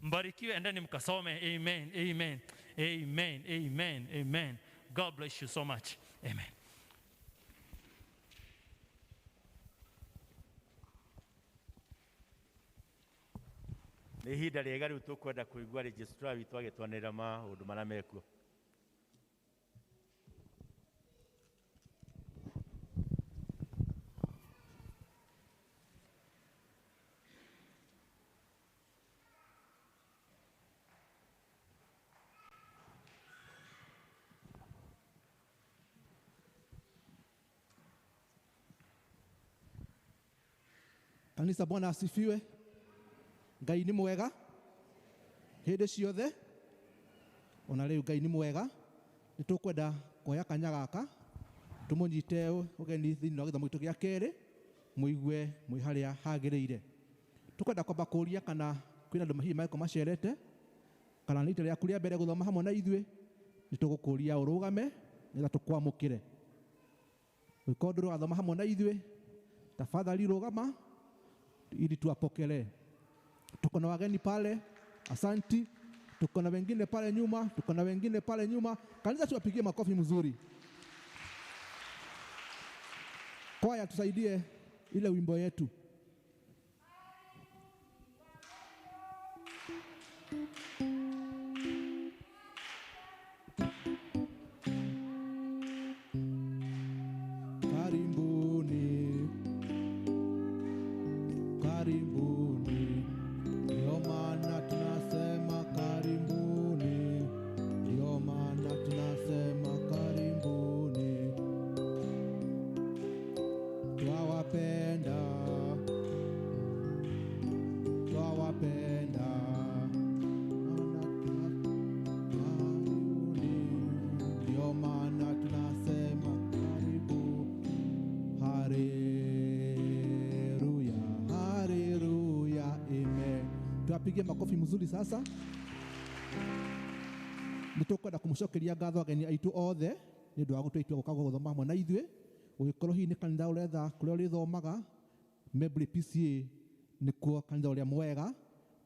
Mbarikiwe, endeni mkasome. Amen, amen, amen, amen, amen. God bless you so much. Amen. Nĩ ihinda rĩega rĩu tũkwenda kũigua registrar witũ agĩtwanĩrĩra maũndũ marĩa mekuo. Kanisa, Bwana asifiwe. Ngai nĩ mwega hĩndĩ ciothe. Ona rĩu Ngai nĩ mwega. Nĩ tũkwenda kuoya kanya gaka tũmũnyite ũgeni thĩinĩ wa gĩthomo gitũ gĩa kerĩ, mũigue mwĩ harĩa hagĩrĩire. Tũkwenda kwamba kũria kana kwĩna andũ hihi magĩkorwo macerete kana nĩ rita rĩaku rĩa mbere gũthoma hamwe na ithuĩ. Nĩ tũgũkũria ũrũgame nĩgetha tũkwamũkĩre. Ũngĩkorwo ndũrĩ wathoma hamwe na ithuĩ, tafadhali rũgama ili tuwapokelee. Tuko na wageni pale, asanti. Tuko na wengine pale nyuma, tuko na wengine pale nyuma. Kanisa tuwapigie makofi mzuri. Kwaya tusaidie ile wimbo yetu. Karibuni, karibuni, ndio maana tunasema karibuni, ndio maana tunasema karibuni. Twawapenda, twawapenda, ndio maana tunasema karibu. Haleluya, haleluya, amen. Tuwapigie makofi mzuri sasa. Nĩtũkwenda kũmũcokeria ngatho ageni aitũ othe nĩ ũndũ wa gũtũitua gũka gũthoma hamwe na ithuĩ. Ũgĩkorwo hihi nĩ kanitha ũretha kũrĩa ũrĩthomaga, Mebury PCA nĩkuo kanitha ũrĩa mwega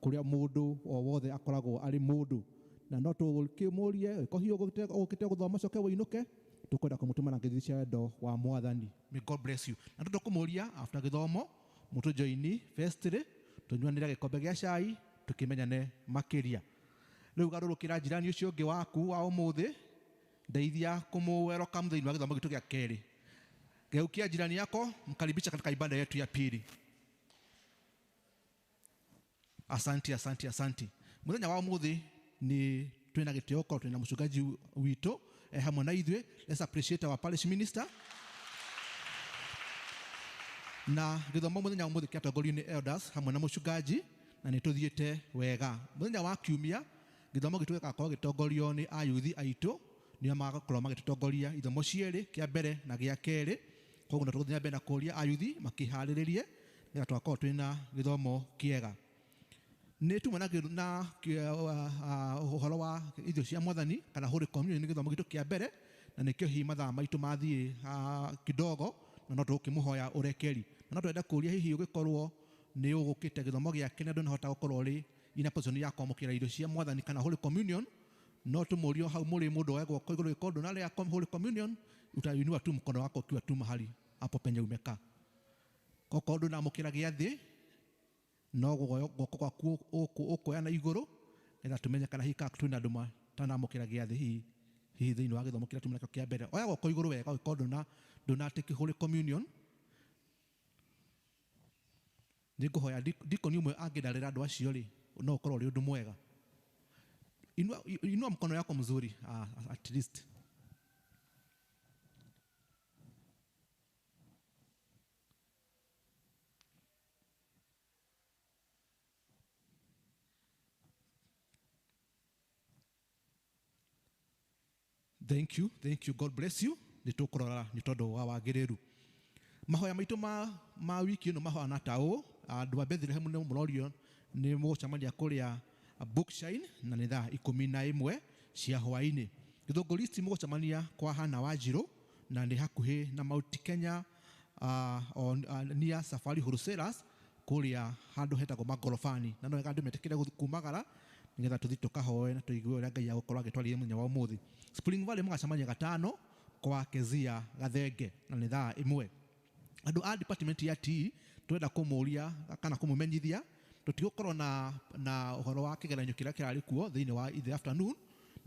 kũrĩa mũndũ o wothe akoragwo arĩ mũndũ. Na no tũkĩmũrie ũgĩkorwo hihi ũgũkĩte gũthoma coke wĩinũke, tũkwenda kũmũtũma na ngeithi cia wendo wa Mwathani. May God bless you. Na tũkũmũria after gĩthomo mũtũjoini firstly tũnyuanĩre gĩkombe gĩa cai tũkĩmenyane makĩria. Rĩu garũrũkĩra njirani ũcio ũngĩ waku wa ũmũthĩ, ndeithia kũmũ-welcome thĩinĩ wa gĩthomo gitũ gĩa kerĩ. Geukia jirani yako, mkaribisha katika ibada yetu ya pili. Asanti, asanti, asanti. Mũthenya wa ũmũthĩ ni twina gĩtĩo kwa twina mũchungaji witũ hamwe na ithuĩ. Let's appreciate our parish minister. Na gĩthomo mũthenya wa ũmũthĩ kĩatongorio nĩ elders hamwe na mũchungaji na nĩ tũthiĩte wega. Mũthenya wa kiumia gĩthomo gitũ gĩgakorwo gĩtongorio nĩ ayuthi aitũ, nĩo magakorwo magĩtũtongoria ithomo cierĩ, kĩa mbere na gĩa kerĩ. Koguo tũgũthiĩ mbere na kũria ayuthi makĩharĩrĩrie nĩgetha tũgakorwo twĩna gĩthomo kĩega. Nĩ tumwe na ũhoro wa irio cia Mwathani kana Holy Communion nĩ gĩthomo gitũ kĩa mbere, na nĩkĩo hihi mathaa maitũ mathiĩ kidogo, na no tũkĩmũhoya ũrekeri. Na no twende kũria hihi ũgĩkorwo nĩ ũgũkĩte gĩthomo gĩake na ndũnahota gũkorwo ũrĩ ina position ya kwamũkĩra irio cia Mwathani kana Holy Communion, no tũmũrio hau mũrĩ mũndũ wa guoko igũrũ gĩkorwo ndũnarĩa Holy Communion, utainua tu mkono wako ukiwa tu mahali hapo penye umekaa. Koko ndũnamũkĩra gĩathĩ, no guoko gwaku ũkuoya na igũrũ nĩgetha tũmenye kana hihi twĩna andũ matanamũkĩra gĩathĩ hihi thĩinĩ wa gĩthomo kĩrĩa tumĩ nakĩo kĩa mbere. Oya guoko igũrũ wega ũngĩkorwo ndũnatĩki Holy Communion. Nĩngũhoya dikoni ũmwe angĩndarĩra andũ acio rĩ, no ũkorwo ũrĩ ũndũ mwega. Inua mkono yako mzuri at least. Thank you, God bless you. Nĩtũkũrora nĩ tondũ wa wagĩrĩru. Mahoya maitũ ma wiki ĩno mahana ta ũũ. Andũ a Bethlehem nĩ mũrorio nĩ mũgũcemania kũrĩa Bookshine na nĩ thaa 11 cia hwaĩ-inĩ. Gĩthũngũristi mũgũcemania kwa Hana Wanjirũ na nĩ hakuhĩ na Mount Kenya near Safari Wholesalers kũrĩa handũ hetagwo Magorofani. Na no wega andũ metĩkĩre kumagara nĩgetha tũthiĩ tũkahoe na tũigue ũrĩa Ngai agũkorwo agĩtwarĩria mũthenya wa ũmũthĩ. Spring Valley mũgacemania gatano kwa Kezia Gathenge na nĩ thaa 1. Andũ a department ya TE twenda kũmũria kana kũmũmenyithia tũtigũkorwo na ũhoro wa kĩgeranio kĩrĩa kĩrarĩ kuo thĩinĩ wa the afternoon,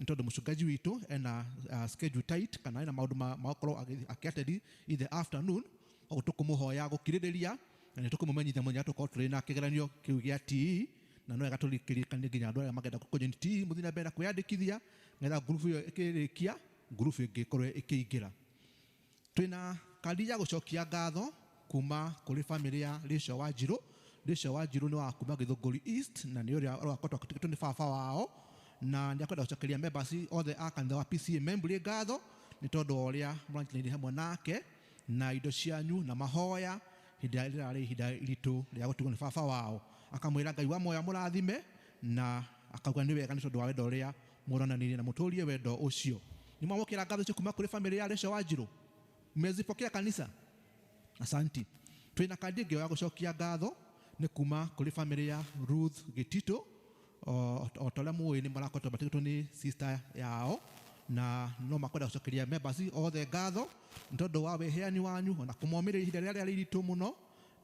nĩ tondũ mũchungaji witũ ena schedule tight kana ena maũndũ magũkorwo akĩattend in the afternoon. Ũguo tũkũmũhoya gũkirĩrĩria na nĩ tũkũmũmenyithia mũthenya tũkorwo tũrĩ na kĩgeranio kĩu gĩa TE, na no wega tũrĩkĩrĩkanie nginya andũ arĩa magenda kũjoin TE mũthenya na mbere na kwĩyandĩkithia nĩgetha ngurubu ĩyo ĩkĩrĩkia ngurubu ĩngĩ ĩkorwo ĩkĩingĩra. Twĩna kandi ya gũcokia ngatho kuma kũrĩ family ya Rachel Wanjirũ Rachel Wanjiru ni wa kuma Githunguri East na ni uria wakotwa kutikitwo ni baba wao na ni akwenda gucokeria members othe a kanitha wa PCA membri ngatho ni tondu uria mũranyitanĩire hamwe nake na indo cianyu na mahoya hinda iritu ria gutigwo ni baba wao akamwira Ngai wa moya mũrathime na akauga ni wega ni tondu wa wendo uria mũronanirie na mũtũrie wendo ucio. Ni mwamũkĩra ngatho icio kuma kũrĩ family ya Rachel Wanjiru mmezipokea kanisa. Asanti. Twina kandi ĩngĩ ya gũcokia ngatho nĩ kuma kũrĩ family ya Ruth Gitito o ta ũrĩa mũĩ nĩ marakoretwo matigĩtwo nĩ sister yao na no makwenda gũcokeria members othe ngatho nĩ tondũ wa weheani wanyu ona kũmomĩrĩria ihinda rĩrĩa rĩarĩ iritũ mũno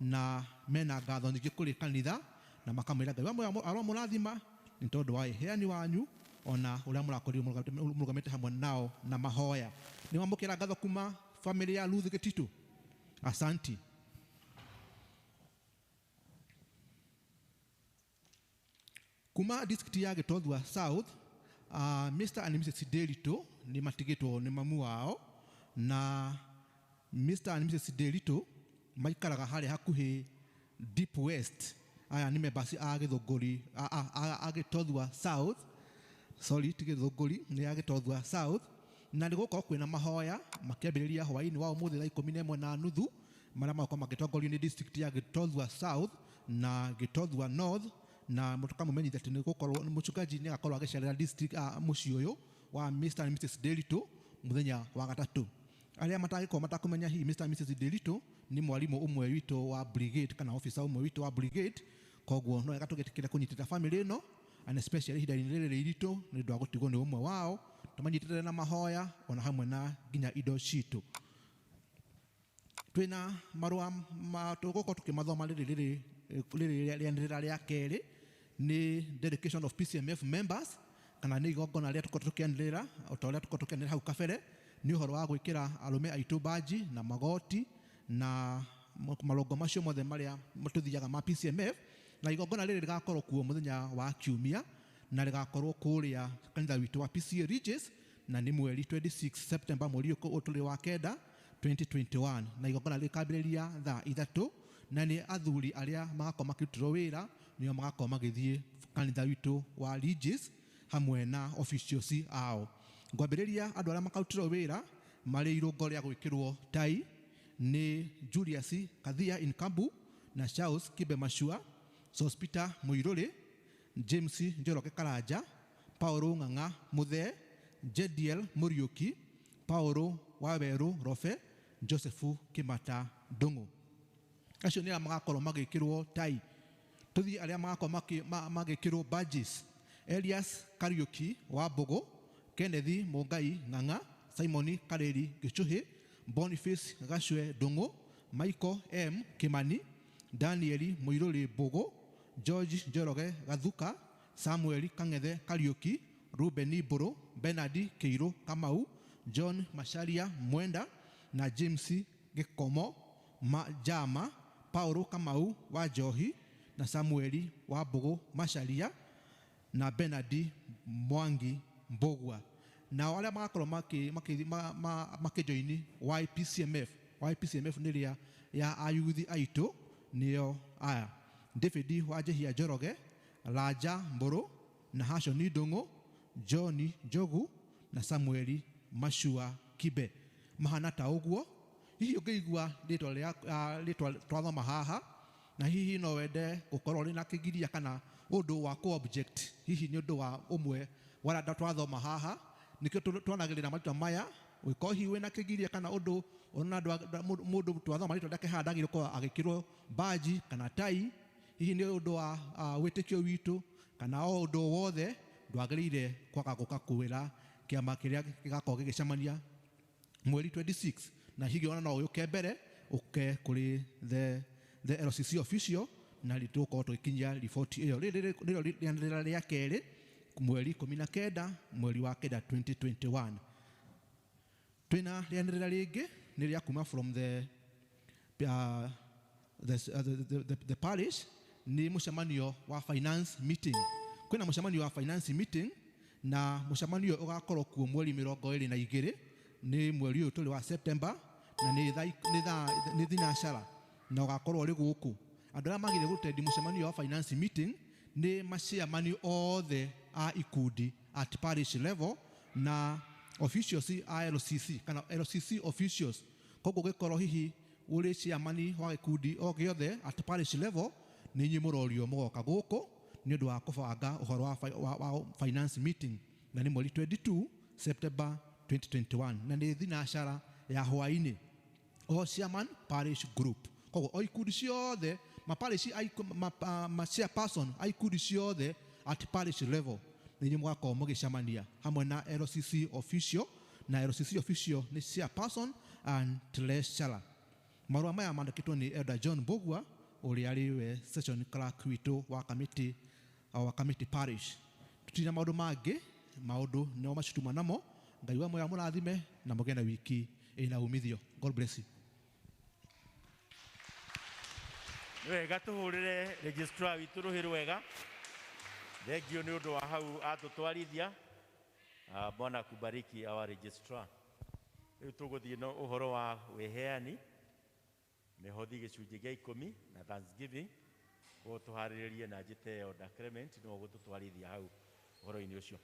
na mena ngatho nyingĩ kũrĩ kanitha na makamwĩra Ngai wa moya aramũrathima nĩ tondũ wa weheani wanyu ona ũrĩa mũrakorirwo mũrũgamĩte hamwe nao na mahoya. Nĩ mwamũkĩra ngatho kuma family ya Ruth Gitito. Asanti. Kuma district ya Gĩtothua South, Mr. and Mrs. Delito ni matigĩtwo nĩ mamu wao na Mr. and Mrs. Delito maikaraga harĩa hakuhĩ Deep West. Aya nĩ members a Gĩthũngũri a Gĩtothua South. Sorry, ti Gĩthũngũri nĩ a Gĩtothua South. Na nĩ gũkorwo kwĩna mahoya makĩambĩrĩria hwaĩ-inĩ wa ũmũthĩ thaa 11:30 marĩa makorwo magĩtongorio nĩ district ya Gĩtothua South na Gĩtothua North na mũtukamũmenyithia atĩ nĩ gũkorwo mũchungaji nĩ agakorwo agĩcerera district mũciĩ ũyũ wa Mr. and Mrs. Delito mũthenya wa gatatũ. Arĩa matagĩkorwo matakũmenya hihi Mr. and Mrs. Delito nĩ mwarimũ ũmwe witũ wa brigade kana officer ũmwe witũ wa brigade, koguo no wega tũgĩtĩkĩre kũnyitĩrĩra family ĩno and especially ihinda-inĩ rĩrĩ iritũ nĩ ũndũ wa gũtigwo nĩ ũmwe wao tũmanyitĩrĩre na mahoya ona hamwe na nginya indo citũ. Twĩna marũa tũgũkorwo tũkĩmathoma rĩrĩ rĩanĩrĩra rĩa kerĩ nĩ dedication of PCMF members kana nĩ igongona rĩrĩa tũkorwo tũkĩanĩrĩra o ta ũrĩa tũkorwo tũkĩanĩrĩra hau kabere nĩ ũhoro wa gwĩkĩra arũme aitũ baji na magoti na marũngo macio mothe marĩa tũthiaga ma PCMF na igongona rĩrĩ rĩgakorwo kuo mũthenya wa Kiumia na rĩgakorwo kũrĩa kanitha witũ wa PCA Regis na nĩ mweri 26 September mweri ũtũrĩ wa kenda 2021 na igongona rĩkambĩrĩria thaa 3 na nĩ athuri arĩa magakorwo makĩrutĩrwo wĩra nĩo magakorwo magĩthiĩ kanitha witũ wa Regis hamwe na officials ao. Ngwambĩrĩria andũ arĩa makarutĩrwo wĩra marĩ irũngo rĩa gwĩkĩrwo tai nĩ Julius Kathia Inkambu na Charles Kibe Mashua, Sospita Muiruri, James Njoroge Karanja, Paulo Ng'ang'a Muthe, Jediel Muriuki, Paulo Waweru Rofe, Joseph Kimata Ndung'u. Acio nĩ arĩa magakorwo magĩkĩrwo tai. Tũthiĩ arĩa magakorwo magĩkĩrwo badges: Elias Kariuki wa Mbogo, Kennedy Mũngai Ng'ang'a, Simon Kareri Gĩchũhĩ, Boniface Gacwe Ndung'u, Michael M Kimani, Daniel Muiruri Mbogo, George Njoroge Gathuka, Samuel Kang'ethe Kariuki, Ruben Mburu, Bernard Keiro Kamau, John Masharia Mwenda na James Gĩkomo Jama, Paulo Kamau wa Njohi na Samueli wa Mbogo Masharia na Bernard Mwangi Mbogwa. Na wale magakorwo makĩjoini YPCMF. YPCMF nĩ rĩa ya ayuthi aitũ nĩo aya: David Wanjihia Njoroge, Raja Mburu na Hashoni Ndung'u, John Njogu na Samueli Mashua Kibe. Mahana ta ũguo. Hihi ũngĩigua rĩtwa twathoma haha na hihi no wende gũkorwo rĩ na kĩgiria kana ũndũ wa object, hihi nĩ ũndũ wa ũmwe wa twathoma haha, nĩkĩo twanagĩrĩra matũa maya ũkorwo hihi wĩna kĩgiria kana ũndũ ona mũndũ twathoma rĩtwa rĩake haha ndagĩrĩirwo gũkorwo agĩkĩrwo baji kana tai, hihi nĩ ũndũ wa wĩtĩkio witũ kana o ũndũ wothe, ndwagĩrĩire kwaga gũka kwĩra kĩama kĩrĩa gĩgakorwo gĩgĩcemania mweri 26 na hihi ona no ũke mbere ũke kũrĩ the LCC official na rĩtũkorwo tũgĩkinyia riboti ĩyo. Rĩrĩ rĩanĩrĩra rĩa kerĩ mweri 19 mweri wa kenda 2021. Twĩna rĩanĩrĩra rĩngĩ nĩ rĩa kuma from the parish, nĩ mũcemanio wa finance meeting. Kwĩna mũcemanio wa finance meeting na mũcemanio ũgakorwo kuo mweri 22 nĩ mweri ũyũ tũrĩ wa September na nĩ thinacara na ũgakorwo rĩ gũkũ. andå arä a magire gå tendi må cemanio wa finance meeting nä maciamani othe a ikundi at parish level na officials a LCC kana LCC officials. Koguo gĩkorwo hihi ũrĩ ciamani wa gĩkundi o gĩothe at parish level nĩ inyuĩ mũrorio mũgoka gũkũ nĩ ũndũ wa kũbanga ũhoro wa finance meeting na nĩ mweri 22 September 2021 na nĩ thinacara ya hwainĩ o chairman parish group. Koguo o ikundi ciothe maparish ma chairperson a ikundi ciothe at parish level nĩ inyuĩ mũgakorwo mũgĩcemania hamwe na LCC official na LCC official nĩ chairperson and treasurer. Marũa maya mandĩkĩtwo nĩ Elder John Mbũgua ũrĩa arĩ we session clerk witũ wa committee parish. Tũtirĩ na maũndũ mangĩ, maũndũ nĩo macituma namo. Ngai wa moya mũrathime na mũgĩe na wiki ĩna umithio. God bless you. Wega tũhũrĩre registrar witũ rũhĩ rwega. Thengio nĩ ũndũ wa hau atũtwarithia. Bwana akubariki our registrar. Rĩu tũgũthiĩ na ũhoro wa wĩheani mĩhothi gĩcunjĩ gĩa 10 na Thanksgiving. Koguo tũharĩrĩrie na njĩta ĩyo Elder Clement nĩwe ũgũtũtwarithia hau ũhoro-inĩ ũcio.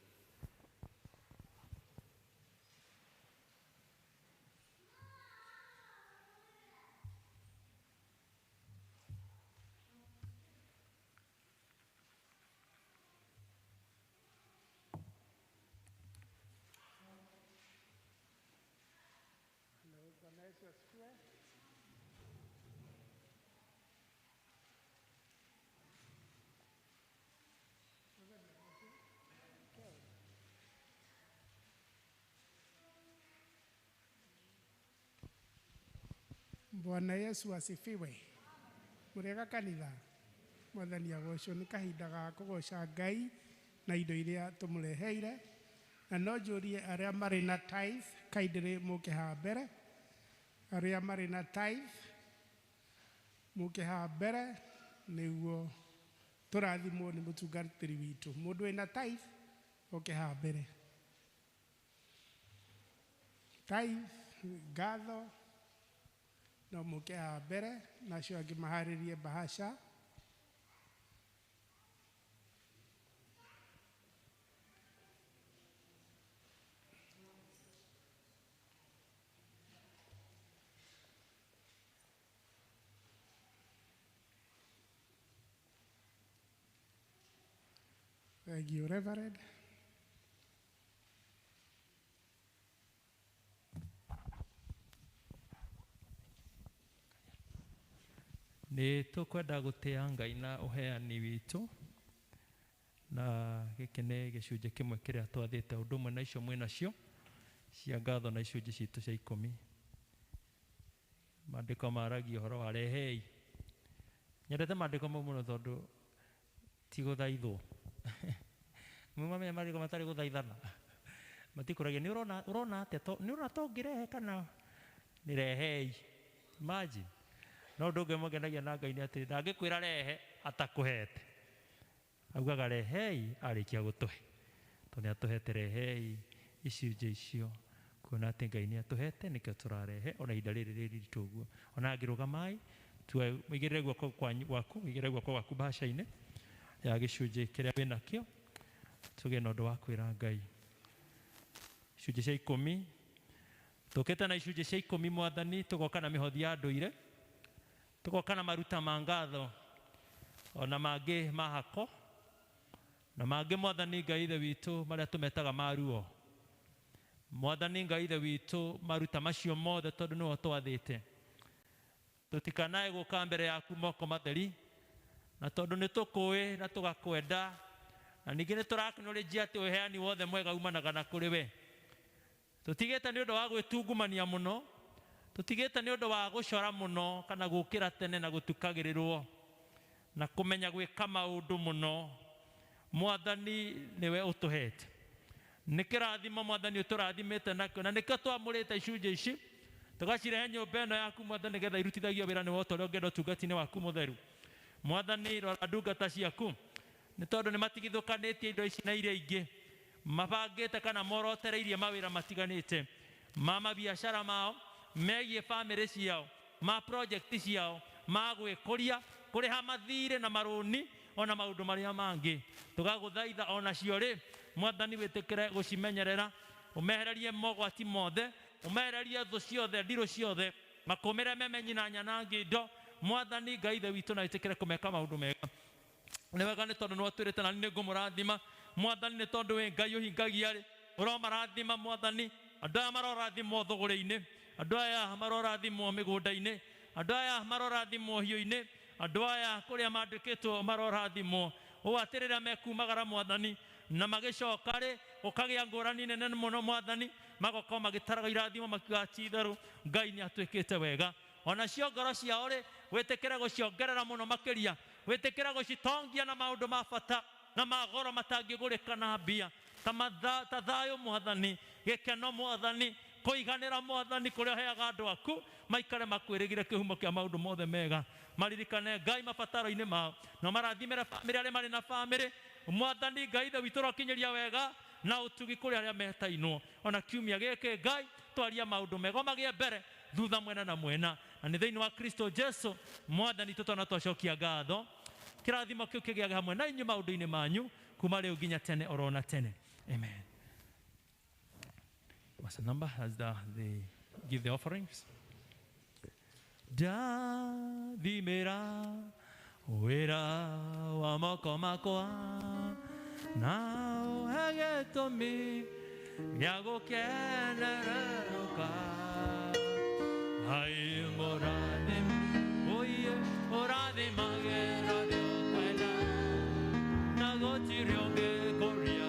Bwana Yesu asifiwe. Murega kanitha. Mwathani agocwo nĩ kahinda ga kũgoca Ngai na indo iria tũmũreheire. Na no njũrie arĩa marĩ na tithe kaindĩrĩ mũke haha mbere. Arĩa marĩ na tithe mũke haha mbere nĩguo tũrathimwo nĩ mũtungatĩri witũ. Mũndũ wĩna tithe oke haha mbere. Tithe ngatho no mũke haha mbere na acio angĩ maharĩrie bahasha. Thank you, Reverend. Nĩ tũkwenda gũtĩa Ngai na ũheani witũ na gĩkĩ nĩ gĩcunjĩ kĩmwe kĩrĩa twathĩte ũndũ ũmwe na icio mwĩnacio cia ngatho na icunjĩ citũ cia 10. Maandĩko maragia ũhoro wa rehei. Nyendete maandĩko mau mũno tondũ ti gũthaithwo. Mwĩmamenya maandĩko matarĩ gũthaithana. Matikũragia nĩ ũrona atĩa nĩ ũrona to ngĩrehe kana nĩ rehei. Imagine. No ndũngĩ mũgenagia na Ngai nĩ atĩ ndangĩkwĩra rehe atakũhete. Augaga rehei arĩkia gũtũhe. Tondũ nĩ atũhete rehei icunjĩ icio. Kuona atĩ Ngai nĩ atũhete nĩkĩo tũrarehe ona ihinda rĩrĩ rĩritũ ũguo. Ona angĩrũgamai mũigĩrĩre guoko gwaku, mũigĩrĩre guoko gwaku bahasha-inĩ ya gĩcunjĩ kĩrĩa wĩnakĩo. Tũgĩe na ũndũ wa kwĩra Ngai. Icunjĩ cia 10. Tũkĩte na icunjĩ cia 10 Mwathani, tũgoka na mĩhothi ya ndũire. Tũgoka na maruta ma ngatho ona mangĩ mahako na mangĩ Mwathani Ngai Ithe witũ marĩa tũmetaga maruo. Mwathani Ngai Ithe witũ maruta macio mothe tondũ nĩwe twathĩte. Tũtikanae gũka mbere yaku moko matheri na tondũ nĩ tũkũĩ na tũgakwenda na ningĩ nĩ tũrakĩnũrĩjia atĩ ũheani wothe mwega umanaga na kũrĩ we. Tũtigĩte nĩ ũndũ wa gwĩtungumania mũno. Tũtigĩte nĩ ũndũ wa gũcora mũno kana gũkĩra tene na gũtukagĩrĩrwo na kũmenya gwĩka maũndũ mũno. Mwathani nĩwe ũtũhete. Nĩ kĩrathimo Mwathani ũtũrathimĩte nakĩo na nĩkĩo twamũrĩte icunjĩ ici tũgacirehe nyũmba ĩno yaku Mwathani nĩgetha irutithagio wĩra nĩ wotũ ũrĩa ũngĩenda ũtungati-inĩ waku mũtheru. Mwathani rora ndungata ciaku nĩ tondũ nĩ matigithũkanĩtie indo ici na iria ingĩ. Mabangĩte kana morotereirie mawĩra matiganĩte ma mabiacara mao megiĩ bamĩrĩ ciao ma project ciao ma gwĩkũria kuriha mathire na maruni ona maundu maria mangi tugaguthaitha ona cio ri Mwathani witikire gucimenyerera umehererie mogwati mothe umehererie thu ciothe ndiru ciothe makumire memenyi na nyanangi ndo Mwathani Ngai ithe witũ na witikire kumeka maundu mega nĩ wega nĩ tondũ nĩ watwĩrĩte na nĩ ngũmũrathima Mwathani nĩ tondũ wĩ Ngai ũhingagia rĩ ũromarathima Mwathani andũ aya marorathimwo thũgũrĩ-inĩ andũ aya marorathimwo mĩgũnda-inĩ andũ aya marorathimwo hiũ-inĩ andũ aya kũrĩa mandĩkĩtwo marorathimwo ũũ atĩ rĩrĩa mekumagara Mwathani na magĩcoka rĩ ũkagĩa ngũrani nene mũno Mwathani magokorwo magĩtaraga irathimo makiuga ti itherũ Ngai nĩ atwĩkĩte wega ona cio ngoro ciao rĩ wĩtĩkĩre gũciongerera mũno makĩria wĩtĩkĩre gũcitongia na maũndũ ma bata na magoro matangĩgũrĩka na mbia ta thayũ Mwathani gĩkeno Mwathani kũiganĩra Mwathani kũrĩa ũheaga andũ aku maikare makwĩrĩgĩre kĩhumo kĩa maũndũ mothe mega maririkane Ngai mabataro-inĩ mao na marathimĩre bamĩrĩ arĩa marĩ na bamĩrĩ Mwathani Ngai ithe witũ rokinyĩria wega na ũtugi kũrĩ arĩa metainwo ona kiumia gĩkĩ Ngai twaria maũndũ mega magĩe mbere thutha mwena na mwena na nĩ thĩinĩ wa Kristo Jesu Mwathani tũtona twacokia ngatho kĩrathimo kĩu kĩgĩage hamwe na inyuĩ maũndũ-inĩ manyu kuma rĩu nginya tene orona tene amen. What's the number as they give the offerings? Dathimĩra wĩra wa moko makwa na ũhe gĩtũmi gĩa gũkenererũka hai mũrathime ũiye ũrathimagĩra rĩo kwenda na gũtirĩ ũngĩ kũria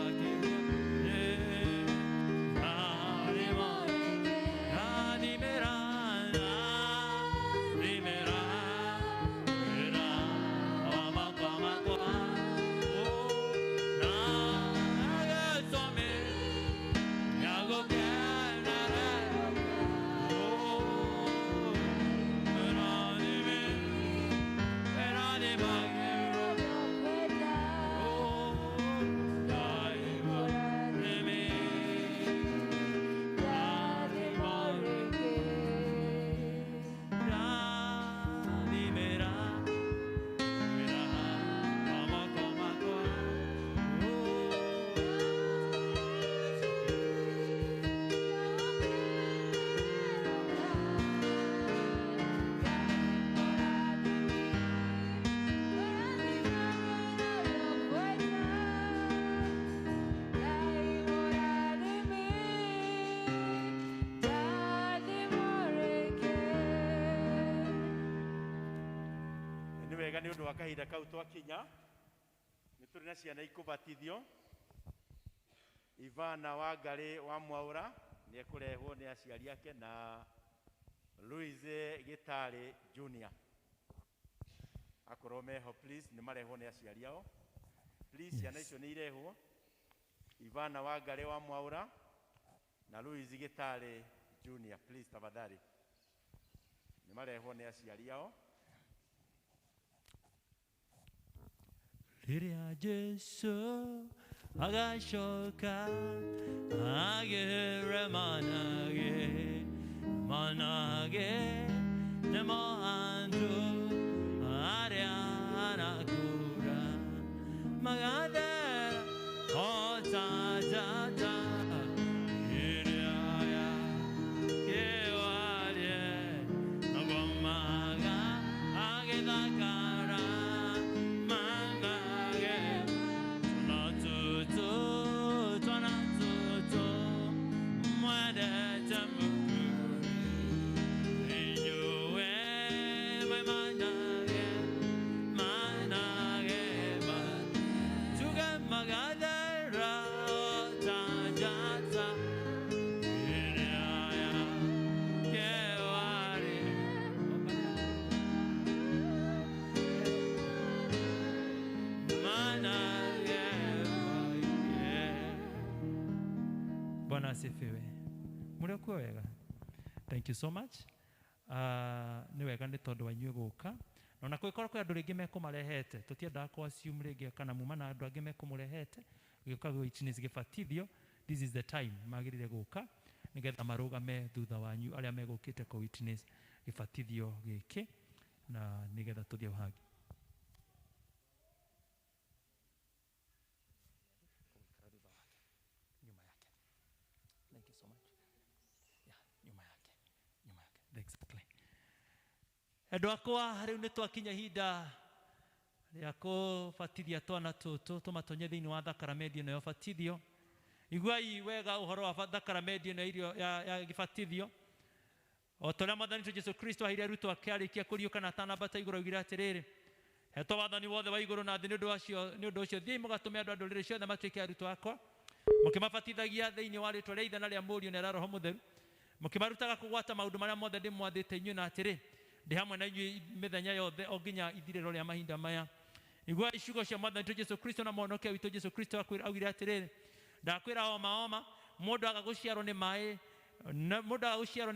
kĩrĩa nĩ ũndũ wa kahinda kau twakinya nĩ tũrĩ na ciana ikũbatithio Ivana Wangarĩ wa Mwaũra nĩ ekũrehwo nĩ aciari ake na Louise Gĩtarĩ Junior akorwo meho please nĩ marehwo nĩ aciari ao please ciana icio nĩ irehwo Ivana Wangarĩ wa Mwaũra na Louise Gĩtarĩ Junior please tafadhali nĩ marehwo nĩ aciari ao. Rĩrĩa Jesũ agacoka agĩre manage nĩmo andũ arĩa anakũra magathera otajata ĩrĩa yakĩwarie nagomaga agĩthakara Bwana asifiwe. Murekuwa wega. Thank you so much. Nĩ wega nĩ tondũ wa inyuĩ gũka. Na ona kũngĩkorwo kwĩ andũ rĩngĩ mekũmarehete, tũtiendaga kũ assume rĩngĩ kana muma na andũ angĩ mekũmũrehete, gĩũka witness gĩbatithio, this is the time magĩrĩire gũka nĩgetha marũgame thutha wanyu arĩa megũkĩte kũ witness gĩbatithio gĩkĩ na nĩgetha tũthiĩ ũhangi. Andũ akwa rĩu nĩ twakinya ihinda rĩa kũbatithia twana tũtũ tũmatonye thĩinĩ wa thakramenti ĩno ya ũbatithio. Iguai wega ũhoro wa thakramenti ĩno irio ya gĩbatithio. O ta ũrĩa Mwathani witũ Jesũ Kristo aheire arutwo ake arĩkia kũriũka na atanambata igũrũ oigire atĩrĩrĩ, hetwo wathani wothe wa igũrũ na thĩ nĩ ũndũ ũcio thiĩi mũgatũme andũ a ndũrĩrĩ ciothe matuĩke arutwo akwa, mũkĩmabatithagia thĩinĩ wa rĩĩtwa rĩa Ithe na rĩa Mũriũ na rĩa Roho Mũtheru, mũkĩmarutaga kũgwata maũndũ marĩa mothe ndĩmwathĩte inyuĩ, na atĩrĩ ndĩ hamwe na inyuĩ mĩthenya yothe o nginya ithirĩro rĩa mahinda maya. Igua iciugo cia Mwathani witũ Jesũ Kristo na Mwonokia witũ Jesũ Kristo augire atĩrĩrĩ, ndakwĩra oma mũndũ aga gũciarwo nĩ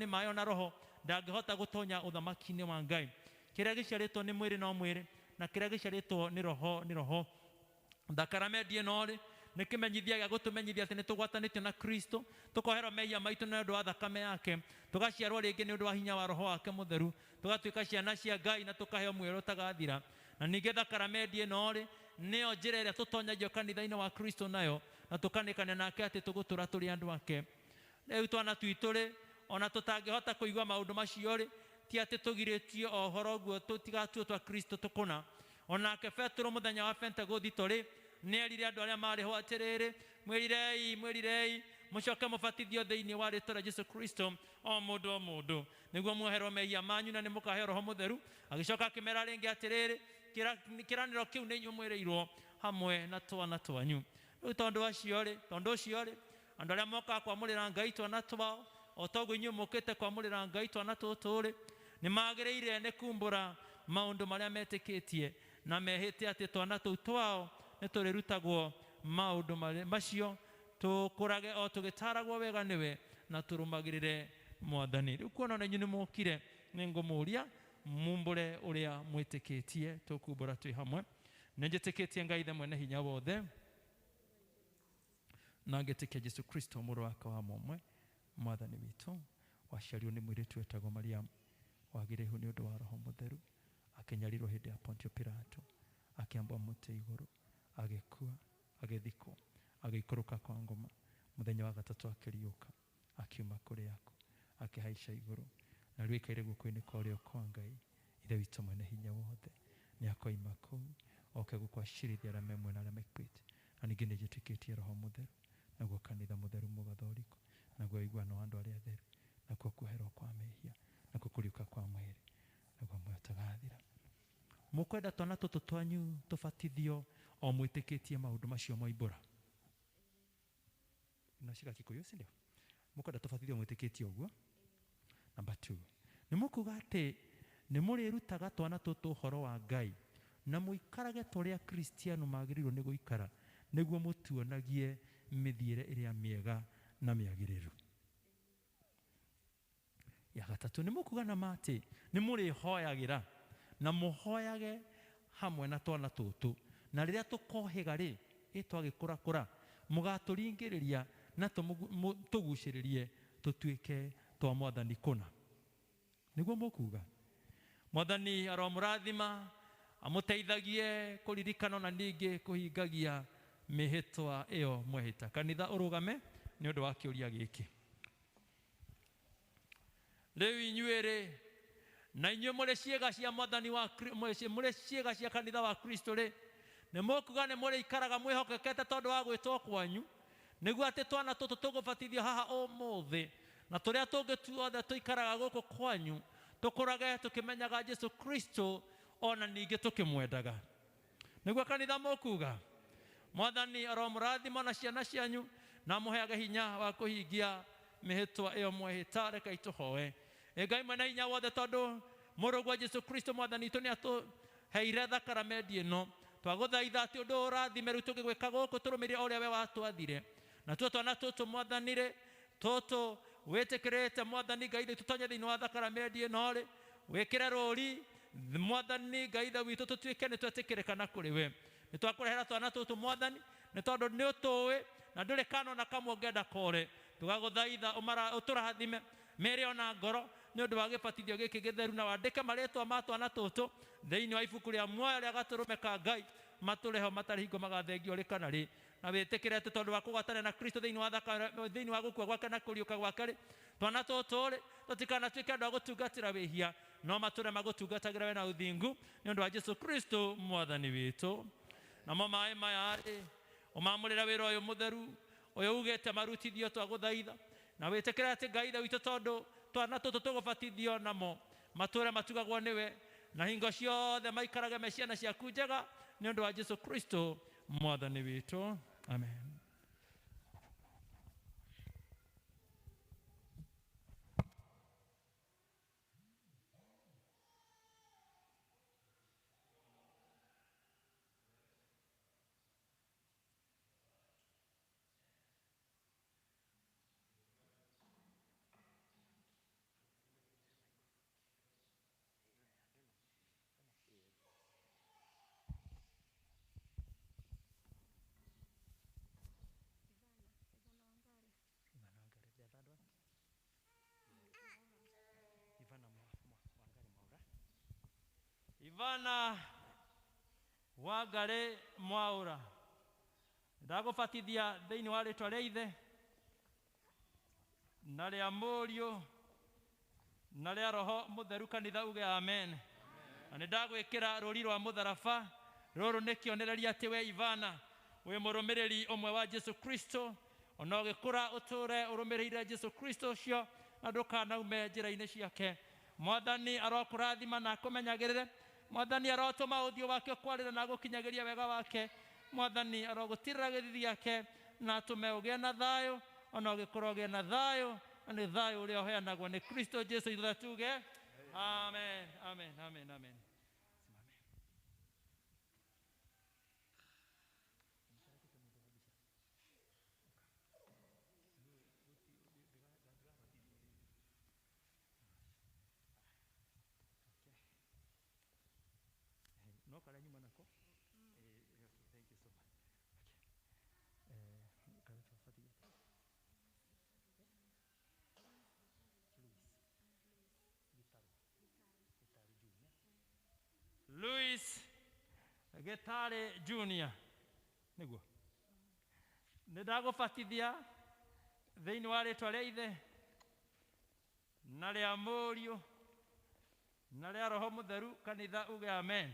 maaĩ ona roho ndangĩhota gũtonya ũthamaki-inĩ wa Ngai. Kĩrĩa gĩciarĩtwo nĩ mwĩrĩ no mwĩrĩ, na kĩrĩa gĩciarĩtwo nĩ roho nĩ roho. Thakramenti ĩno rĩ nĩ kĩmenyithia gĩa gũtũmenyithia atĩ nĩ tũgwatanĩtio na Kristo, tũkoherwo mehia maitũ nĩ ũndũ wa thakame yake, tũgaciarwo rĩngĩ nĩ ũndũ wa hinya wa roho wake mũtheru, tũgatuĩka ciana cia Ngai na tũkaheo muoyo ũtagathira. Na ningĩ thakramenti ĩno rĩ nĩyo njĩra ĩrĩa tũtonyagio kanitha-inĩ wa Kristo nayo, na tũkanĩkania nake atĩ tũgũtũra tũrĩ andũ ake. Rĩu twana twitũ rĩ ona tũtangĩhota kũigua maũndũ macio rĩ, ti atĩ tũgirĩtio o ũhoro ũguo tũtigatuo twa Kristo tũkũna. Onake Petero mũthenya wa Pentekothito rĩ nĩ erire andũ arĩa marĩ ho atĩrĩrĩ, mwĩrirei mũcoke mũbatithio thĩinĩ wa rĩĩtwa rĩa Jesũ Kristo o mũndũ nĩguo muoherwo mehia manyu na nĩ mũkaheo Roho Mũtheru. Agĩcoka akĩmera rĩngĩ atĩrĩrĩ, kĩranĩro kĩu nĩ inyuĩ mwĩrĩirwo hamwe na twana twanyu. Rĩu tondũ ũcio rĩ andũ arĩa mokaga kwamũrĩra Ngai twana twao, o toguo inyuĩ mũkĩte kwamũrĩra Ngai twana tũtũ rĩ, nĩ magĩrĩire nĩ kumbũra maũndũ marĩa metĩkĩtie na mehĩte atĩ twana tũu twao nĩ tũrĩrutagwo maũndũ macio, tũkũrage o tũgĩtaragwo wega nĩwe na tũrũmagĩrĩre Mwathani. Rĩu kuona na inyuĩ nĩ mũkire nĩ ngũmũria mumbũre ũrĩa mwĩtĩkĩtie, tũkumbũra twĩ hamwe. Nĩ njĩtĩkĩtie Ngai Ithe mwene hinya wothe, na ngĩtĩkia Jesũ Kristo mũrũ wake wa mũmwe Mwathani witũ, waciarirwo nĩ mũirĩtu wetagwo Mariamu, wagĩrĩirwo nĩ ũndũ wa Roho Mũtheru, akĩnyarirwo hĩndĩ ya Pontio Pilato, akĩambwo mũtĩ igũrũ, agĩkua, agĩthikwo, agĩikũrũka kwa ngoma, mũthenya wa gatatũ akĩriũka, akiuma kũrĩ aku, akĩhaica igũrũ, na rĩu aikaire guoko-inĩ kwa ũrĩo kwa Ngai Ithe witũ mwene hinya wothe. Nĩ akoima kũu oke gũkwacirithia arĩa me mwena arĩa maikuĩte, na ningĩ nĩ njĩtĩkĩtie Roho Mũtheru, naguo kanitha mũtheru mũgathoriko, naguo iguano wa andũ arĩa atheru, nakuo kuoherwo kwa mehia, nakuo kũriũka kwa mwĩrĩ, naguo muoyo ũtagathira. Mũkwenda twana tũtũ twanyu tũbatithio o mwĩtĩkĩtie maũndũ macio moimbũra? Nashika Kikuyu, si ndio? Mũkwenda tũbatithio mwĩtĩkĩtie ũguo? Number 2, nĩ mũkuga atĩ nĩ mũrĩrutaga twana tũtũ ũhoro wa Ngai na mũikarage tũrĩa Kristiano magĩrĩirwo nĩ gũikara, nĩguo mũtuonagie mĩthiĩre ĩrĩa mĩega na mĩagĩrĩru. Ya gatatũ, nĩ mũkuga na atĩ nĩ mũrĩhoyagĩra na mũhoyage hamwe na twana tũtũ, na rĩrĩa tũkohĩga rĩ twagĩkũrakũra mũgatũringĩrĩria na tũgucĩrĩrie tũtuĩke twa Mwathani kũna. Nĩguo mũkuga. Mwathani aromũrathima, amũteithagie kũririkana na ningĩ kũhingagia mĩhĩtwa ĩyo mwehĩta. Kanitha ũrũgame nĩ ũndũ wa kĩũria gĩkĩ. Rĩu inyuĩ rĩ, na inyuĩ mũrĩ ciĩga cia Mwathani mũrĩ ciĩga cia kanitha wa Kristo rĩ, nĩ mũkuga nĩ mũrĩikaraga mwĩhokekete tondũ wa gwĩtwo kwanyu, nĩguo atĩ twana tũtũ tũgũbatithio haha ũmũthĩ, na tũrĩa tũngĩ tuothe tũikaraga gũkũ kwanyu, tũkũrage tũkĩmenyaga Jesũ Kristo ona ningĩ tũkĩmwendaga. Nĩguo kanitha mũkuga. Mwathani aromũrathima na ciana cianyu na mũheage hinya wa kũhingia mĩhĩtwa ĩyo mwehĩta. Reka itũhoe. Ngai mwene hinya wothe, tondũ mũrũguo Jesũ Kristo Mwathani witũ nĩ atũheire thakramenti ĩno, twagũthaitha atĩ ũndũ ũrathime rĩu tũgĩgwĩka gũkũ tũrũmĩrĩre ũrĩa we watwathire, na tuo twana tũtũ Mwathani rĩ tũtũ wĩtĩkĩrĩte Mwathani Ngai itũ tũtonye thĩinĩ wa thakramenti ĩno rĩ, wĩkĩre rũri Mwathani Ngai ithe witũ tũtuĩke nĩ twetĩkĩrĩkana kũrĩ we. Nĩ twakũrehera twana tũtũ Mwathani, nĩ tondũ nĩ ũtũĩ na ndũrĩ kanona kamwe ũngĩenda kore. Tũgagũthaitha ũtũrathime mĩĩrĩ ona ngoro nĩ ũndũ wa gĩbatithio gĩkĩ gĩtheru, na wandĩke marĩĩtwa ma twana tũtũ thĩinĩ wa ibuku rĩa muoyo rĩa Gatũrũme ka Ngai, matũreho matarĩ hingo magathengio rĩ kana rĩ, na wĩtĩkĩre atĩ tondũ wa kũgwatanĩra na Kristo thĩinĩ wa gũkua gwake na kũriũka gwake twana tũtũ rĩ tũtikanatuĩke andũ a gũtungatĩra wĩhia no matũre magũtungatagĩra we na ũthingu nĩ ũndũ wa Jesu Kristo mwathani witũ. Namo maĩ maya rĩ ũmamũrĩra wĩra ũyũ mũtheru ũyũ ugĩte marutithio twagũthaitha na wĩtĩkĩre atĩ Ngai ithe witũ tondũ twana tũtũ tũgũbatithio namo matũre matugagwo nĩwe na hingo ciothe maikarage me ciana ciaku njega nĩ ũndũ wa Jesu Kristo mwathani witũ. Amen. Ivana Wangari Mwaura ndagũbatithia thĩinĩ wa rĩtwa rĩa Ithe na rĩa Mũriũ na rĩa Roho Mũtheru, kanitha uge amen. Na nĩ ndagwĩkĩra rũri rwa mũtharaba rũrũ nĩ kĩonereria atĩ we Ivana wĩ mũrũmĩrĩri ũmwe wa Jesu Kristo, ona ũgĩkũra ũtũre ũrũmĩrĩire Jesu Kristo ũcio na ndũkanaume njĩra-inĩ ciake. Mwathani arokũrathima na akũmenyagĩrĩre. Mwathani arotũma ũthiũ wake kwarĩra na gũkinyagĩria wega wake. Mwathani arogũtirĩra gĩthithi gĩake na atũme ũgĩe na thayũ, ona ũgĩkorwo ũgĩe na thayũ, na nĩ thayũ ũrĩa ũheanagwo nĩ Kristo Jesu ithuothe tuge amen, amen, amen, amen. No kala nyuma nako. Thank you so much. Kala tufuatie. Luis Gitari Junior. Niguo. Nĩndagũbatithia thĩinĩ wa rĩtwa rĩa Ithe na rĩa Mũriũ na rĩa Roho Mũtheru, kanitha uge amen.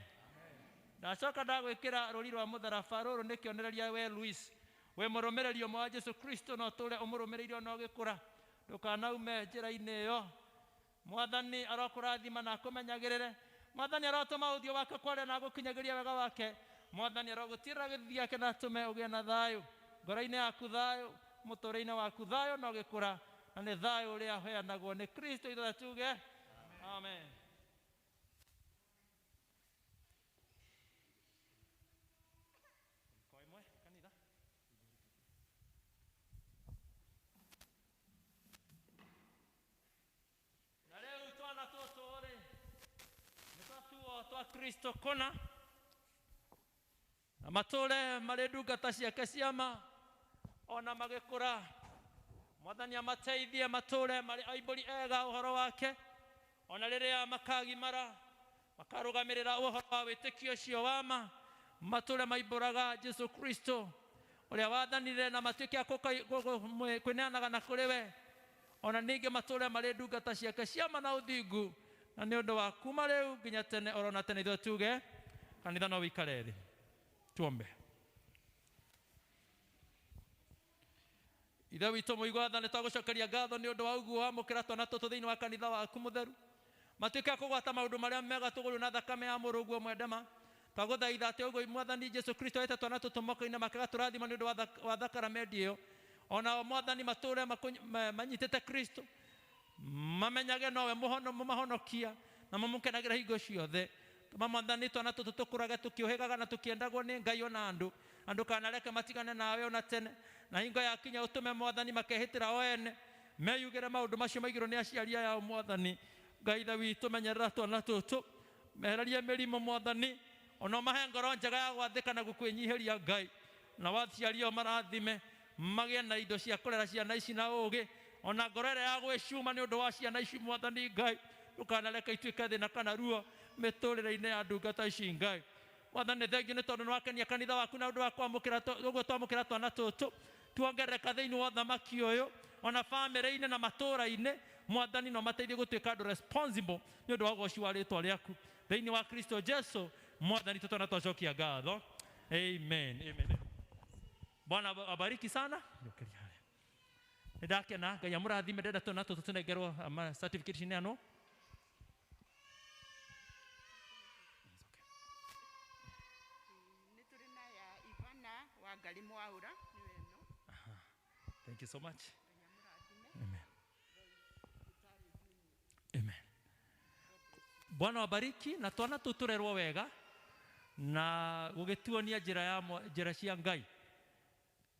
Ndacoka ndagwĩkĩra rũri rwa mũtharaba rũrũ nĩ kĩonereria we Luis we mũrũmĩrĩri ũmwe wa Jesu Kristo na ũtũre ũmũrũmĩrĩire ona ũgĩkũra ndũkanaume njĩra-inĩ ĩyo. Mwathani arokũrathima na akũmenyagĩrĩre. Mwathani arotũma ũthiũ wake kwarĩra na gũkinyagĩria wega wake. Mwathani arogũtirĩra gĩthithi gĩake na atũme ũgĩe na thayũ ngoro-inĩ yaku, thayũ mũtũũrĩre-inĩ waku, thayũ na ũgĩkũra, na nĩ thayũ ũrĩa ũheanagwo nĩ Kristo ithuothe tuge amen. Twa Kristo kona na matũre marĩ ndungata ciake ciama ona magĩkũra. Mwathani amateithie matũre marĩ aibũri ega ũhoro wake, ona rĩrĩa makagimara makarũgamĩrĩra ũhoro wa wĩtĩkio ũcio wa ma, matũre maimbũraga Jesu Kristo ũrĩa wathanire na matuĩke a kwĩneanaga na kũrĩ we, ona ningĩ matũre marĩ ndungata ciake ciama na ũthingu, na nĩ ũndũ wa kuma rĩu nginya tene orona tene ithuothe tuge kanitha no wĩikare thĩ tuombe. Ithe witũ mũigua tha nĩtwagũcokeria ngatho nĩ ũndũ wa ũguo wamũkĩra twana tũtũ thĩinĩ wa kanitha waku mũtheru, matuĩke a kũgwata maũndũ marĩa mega tũgũrũ na thakame ya mũrũguo mwendema. Twagũthaitha atĩ ũguo Mwathani Jesu Kristo ete twana tũtũ moko-inĩ make agatũrathima nĩ ũndũ wa thakramenti ĩyo. Ona Mwathani matũre manyitĩte Kristo, mamenyage nowe mũmahonokia na mamũkenagĩra hingo ciothe. Tũma Mwathani twana tũtũ tũkũrage tũkĩũhĩgaga na tũkĩendagwo nĩ Ngai ona andũ, na ndũkanareke matigane nawe ona tene, na hingo yakinya ũtũme Mwathani makehĩtĩra o ene meyugĩre maũndũ macio maigĩrwo nĩ aciari yao. Mwathani Ngai ithe witũ menyerera twana tũtũ, mehererie mĩrimũ Mwathani, ona mahe ngoro njega ya gwathĩka na gũkwĩnyihĩria Ngai, na waciari o marathime magĩe na indo cia kũrera ciana ici na ũũgĩ, ona ngoro ĩrĩa ya gwĩcuma nĩ ũndũ wa ciana ici. Mwathani Ngai ndũkanareke ituĩke thĩna kana ruo mĩtũrĩre-inĩ ya ndungata ici Ngai, Mwathani thengiũ nĩ tondũ nĩwakenia kanitha waku na ũndũ wa kwamũkĩra ũguo twamũkĩra twana tũtũ tuongerereka thĩinĩ wa ũthamaki ũyũ ona bamĩrĩ-inĩ na matũũra-inĩ. Mwathani no mateithie gũtuĩka andũ responsible nĩ ũndũ wa ũgoci wa rĩĩtwa rĩaku thĩinĩ wa Kristo Jesu. Mwathani tũtwana twacokia ngatho. Amen. Amen. Bwana abariki sana. Nĩndakena Ngai amũrathime. Ndenda twana tũtũ tũnengerwo certificate cineanwo. Thank you so much. Amen. Amen. Bwana wabariki na twana tũtũ tũrerwo wega na gũgĩtuonia njĩra cia Ngai.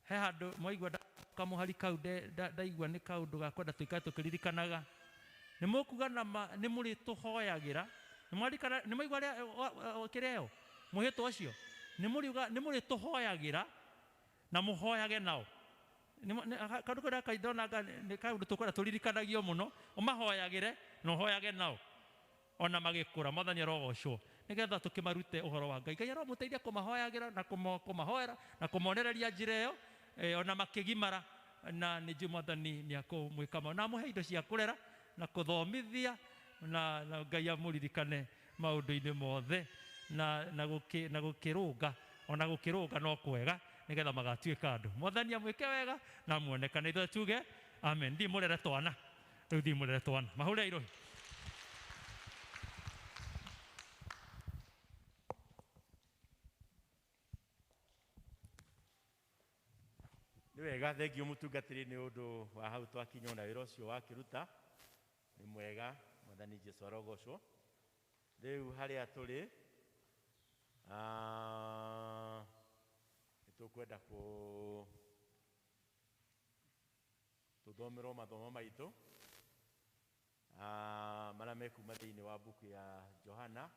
He handũ mwaigua kamũhari kau ndaigua nĩ kaũndũ gakwenda tũikare tũkĩririkanaga. Nĩ mũkuga nĩ mũrĩtũhoyagĩra. Nĩ mwaigua kĩreo mũhĩtwa ũcio. Nĩ mũrĩtũhoyagĩra na mũhoyage nao. Kaũndũ kũrĩa kaindona nĩ kaũndũ tũkwenda tũririkanagio mũno. Ũmahoyagĩre na ũhoyage nao ona magĩkũra. Mwathani arogocwo nĩgetha tũkĩmarute ũhoro wa Ngai. Ngai aromũteithia kũmahoyagĩra na kũmahoera na kũmonereria njĩra ĩyo ona makĩgimara. Na nĩ njũ Mwathani nĩakũmwĩka maũ na amũhe indo cia kũrera na kũthomithia na Ngai amũririkane maũndũ-inĩ mothe na gũkĩrũnga ona gũkĩrũnga no kwega nĩgetha magatuĩka andũ. Mwathani amwĩke wega na amuonekane. Ithuĩ tuge amen. Thiĩ mũrere twana. Rĩu thiĩ mũrere twana. Mahũre irũhi. Nĩ wega thengiũ mũtungatĩri nĩ ũndũ wa hau twakinya na wĩra ũcio wakĩruta. Nĩ mwega. Mwathani Jesũ arogocwo. Rĩu harĩa tũrĩ nĩtũkwenda tũthomerwo mathomo maitũ marĩa mekuma thĩinĩ wa buku ya Johana,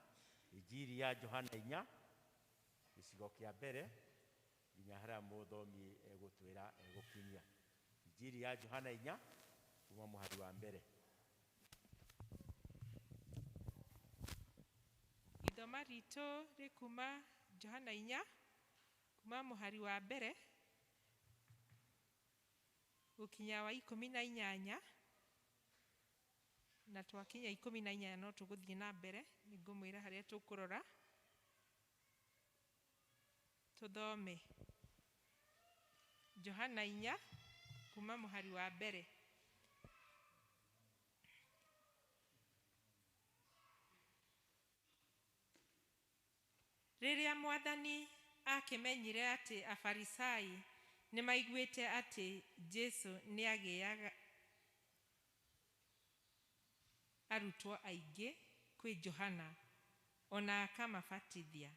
Injiri ya Johana 4 gĩcigo kĩa mbere nginya harĩa mũthomi egũtwĩra egũkinyia. Injiri ya Johana 4 kuma mũhari wa mbere. Ithoma ritũ rĩkuma Johana 4 kuma mũhari wa mbere gũkinya wa 18 na twakinya 18 no tũgũthiĩ na mbere. Nĩngũmwĩra harĩa tũkũrora. Tũthome Johana 4 kuma mũhari wa mbere. Rĩrĩa Mwathani akĩmenyire atĩ Afarisai nĩ maiguĩte atĩ Jesũ nĩ agĩaga arutwo aingĩ kwĩ Johana ona akamabatithia,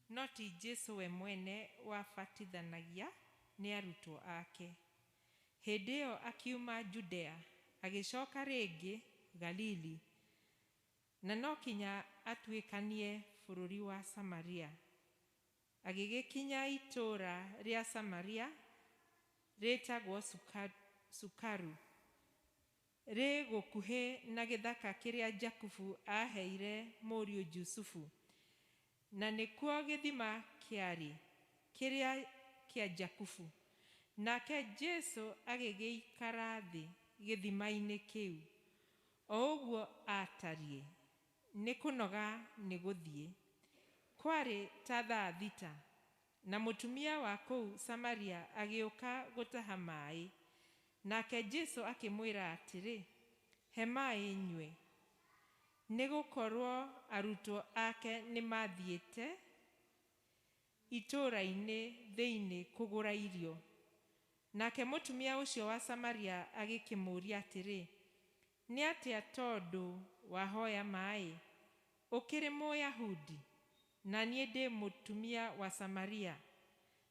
no ti Jesũ we mwene wabatithanagia nĩ arutwo ake. Hĩndĩ ĩyo akiuma Judea agĩcoka rĩngĩ Galili, na no kinya atuĩkanie bũrũri wa Samaria. Agĩgĩkinya itũũra rĩa Samaria rĩtagwo Sukaru, rĩ gũkuhĩ na gĩthaka kĩrĩa Jakubu aheire mũriũ Jusufu, na nĩkuo gĩthima kĩarĩ kĩrĩa kĩa Jakubu. Nake Jesũ agĩgĩikara thĩ gĩthima-inĩ kĩu. O ũguo atariĩ, nĩ kũnoga nĩ gũthiĩ. Kwarĩ ta thaa thita, na mũtumia wa kũu Samaria agĩũka gũtaha maĩ. Nake Jesũ akĩmwĩra atĩrĩ, he maĩ nyue, nĩ gũkorwo arutwo ake nĩ mathiĩte itũũra-inĩ thĩinĩ kũgũra irio. Nake mũtumia ũcio wa Samaria agĩkĩmũũria atĩrĩ, nĩ atĩa tondũ wahoya maĩ? Ũkĩrĩ Mũyahudi na niĩ ndĩ mũtumia wa Samaria.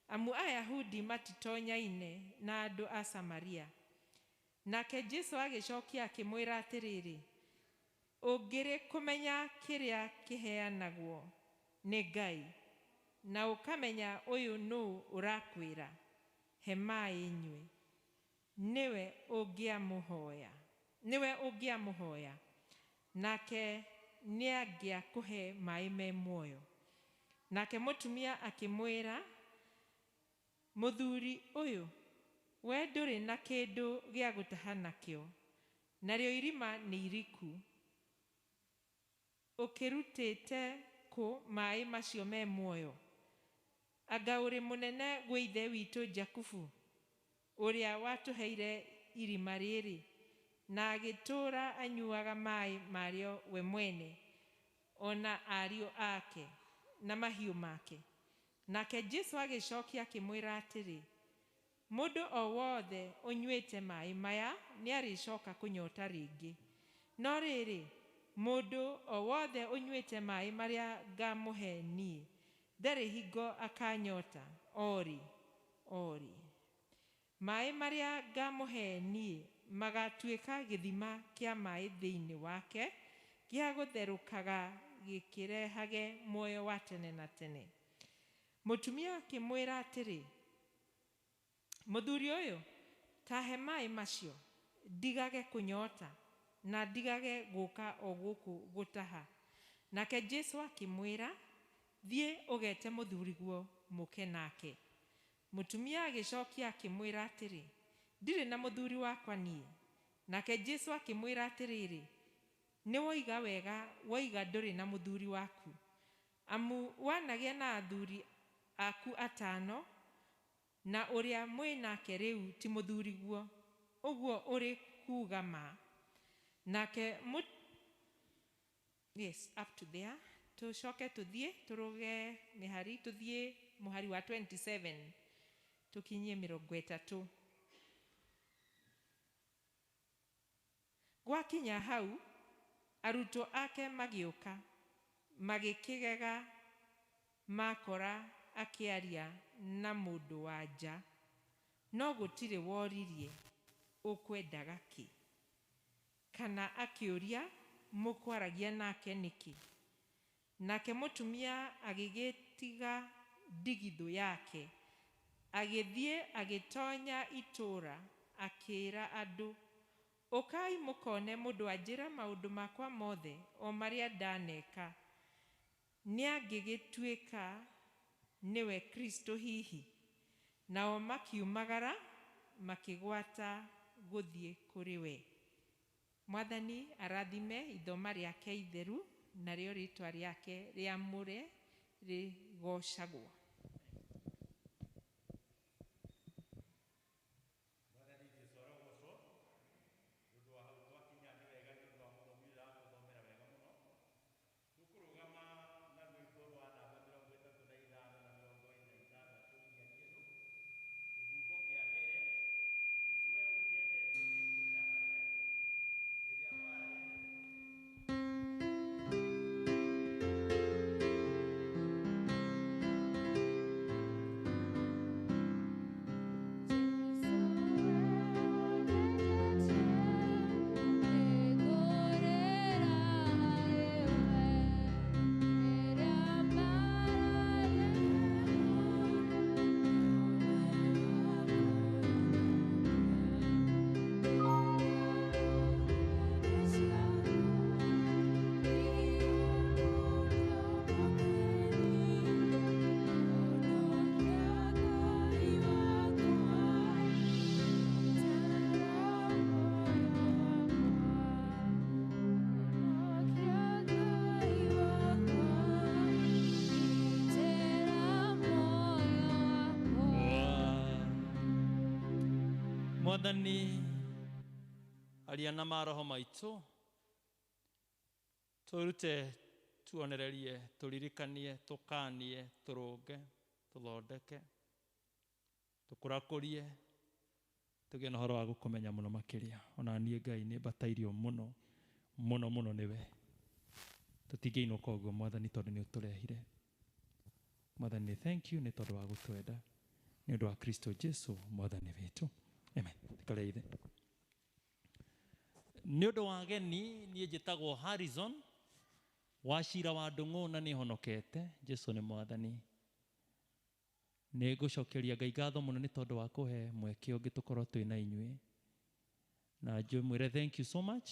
Amu Ayahudi matitonyaine na andũ a Samaria. Nake Jesũ agĩcokia akĩmwĩra atĩrĩrĩ, ũngĩrĩ kũmenya kĩrĩa kĩheanagwo nĩ Ngai, na ũkamenya ũyũ nũũ ũrakwĩra, he maĩ nyue, niwe ũngĩamũhoya, nake nĩangĩakũhe maĩ me muoyo. Nake mũtumia akĩmwĩra, mũthuri ũyũ, we ndũrĩ na kĩndũ gĩa gũtaha nakĩo, narĩo irima nĩ iriku. Ũkĩrutĩte kũ maĩ macio me muoyo? Anga ũrĩ mũnene gwĩ ithe witũ Jakubu, ũrĩa watũheire irima rĩrĩ, na agĩtũũra anyuaga maĩ marĩo we mwene, ona ariũ ake na mahiũ make. Nake Jesu agĩcokia akĩmwĩra atĩrĩ, mũndũ o wothe ũnyuĩte maĩ maya nĩarĩcoka kũnyota rĩngĩ, no rĩrĩ, mũndũ o wothe ũnyuĩte maĩ marĩa ngamũhe niĩ ndarĩ hingo akanyota ori. Maĩ marĩa ngamũhe niĩ magatuĩka gĩthima kĩa maĩ thĩinĩ wake, gĩa gũtherũkaga gĩkĩrehage muoyo wa tene na tene. Mũtumia akĩmwĩra atĩrĩ, mũthuri ũyũ, tahe maĩ macio, ndigage kũnyota na ndigage gũka o gũkũ gũtaha. Nake Jesu akĩmwĩra, thiĩ ũgete mũthuriguo mũke nake. Mũtumia agĩcokia akĩmwĩra atĩrĩ, ndirĩ na mũthuri wakwa niĩ. Nake Jesu akĩmwĩra atĩrĩrĩ, nĩ woiga wega woiga ndũrĩ na mũthuri waku, amu wanagĩa na athuri aku 5, na ũrĩa mwĩ nake rĩu ti mũthuriguo, ũguo ũrĩ kuuga ma. Nake yes, up to there. Tucoke tuthiĩ tũrũge mĩhari, tuthiĩ mũhari wa 27 tukinyie 30. Gwakinya hau, arutwo ake magĩũka, magĩkĩgega makora akĩaria na mũndũ wa nja, no gũtirĩ woririe ũkwendaga kĩ, kana akĩũria mũkwaragia nake nĩkĩ. Nake mũtumia agĩgĩtiga ndigithũ yake, agĩthiĩ agĩtonya itũũra, akĩĩra andũ, ũkai mũkone mũndũ anjĩra maũndũ makwa mothe o marĩa ndaneka. Nĩangĩgĩtuĩka nĩwe Kristo hihi? Nao makiumagara makĩgwata gũthiĩ kũrĩ we. Mwathani arathime ithoma rĩake itheru, narĩo rĩĩtwa rĩake rĩamũre rĩgocagwo. Mwathani aria na maroho maitũ, tũrute tuonererie, tũririkanie, tũkanie, tũrũnge, tũthondeke, tũkũrakũrie, tũgĩe na ũhoro wa gũkũmenya mũno makĩria. Ona niĩ Ngai nĩ mbatairio mũno mũno mũno nĩwe. Tũtingĩinũka ũguo Mwathani tondũ nĩ ũtũrehire. Mwathani, thank you nĩ tondũ wa gũtwenda, nĩ ũndũ wa Kristo Jesu Mwathani witũ. Amen. Tikale ithe. Nĩ ũndũ wa geni, niĩ njĩtagwo Harrison Wachira wa Ndung'u, na nĩ honokete. Jesu nĩ Mwathani. Nĩ ngũcokeria Ngai ngatho mũno nĩ tondũ wa kũhe mweke ũngĩ tũkorwo twĩ na inyuĩ, na njũmwĩre thank you so much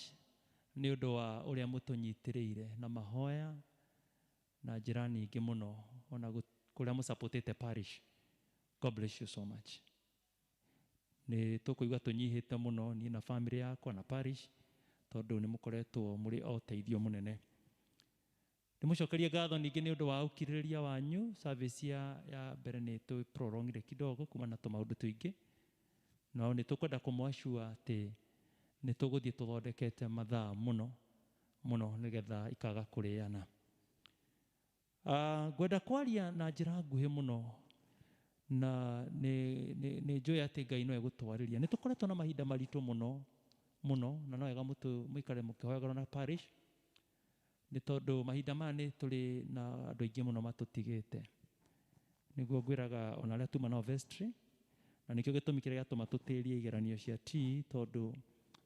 nĩ ũndũ wa ũrĩa mũtũnyitĩrĩire na mahoya na njĩra nyingĩ mũno ona kũrĩa mũsupportĩte parish. God bless you so much. Nĩ tũkũigua tũnyihĩte mũno niĩ na family yakwa na parish tondũ nĩ mũkoretwo mũrĩ o ũteithio mũnene. Nĩmũcokerie ngatho ningĩ nĩ ũndũ wa ũkirĩrĩria wanyu. Service ya mbere nĩ tũ prolongire kidogo kuma na tũmaũndũ tũingĩ, no nĩ tũkwenda kũmwashua atĩ nĩ tũgũthiĩ tũthondekete mathaa mũno nĩgetha ikaga kũrĩana. Ngwenda kwaria na njĩra nguhĩ mũno na nĩ njũĩ atĩ Ngai no egũtwarĩria. Nĩ tũkoretwo na mahinda maritũ mũno na no wega mũikare mũkĩhoyagĩrwo na parish nĩ tondũ mahinda maya nĩ tũrĩ na andũ aingĩ mũno matũtigĩte. Nĩguo ngwĩraga ona arĩa tuma nao vestry, na nĩkĩo gĩtũmi kĩrĩa gĩatũma tũtĩrie igeranio cia tea tondũ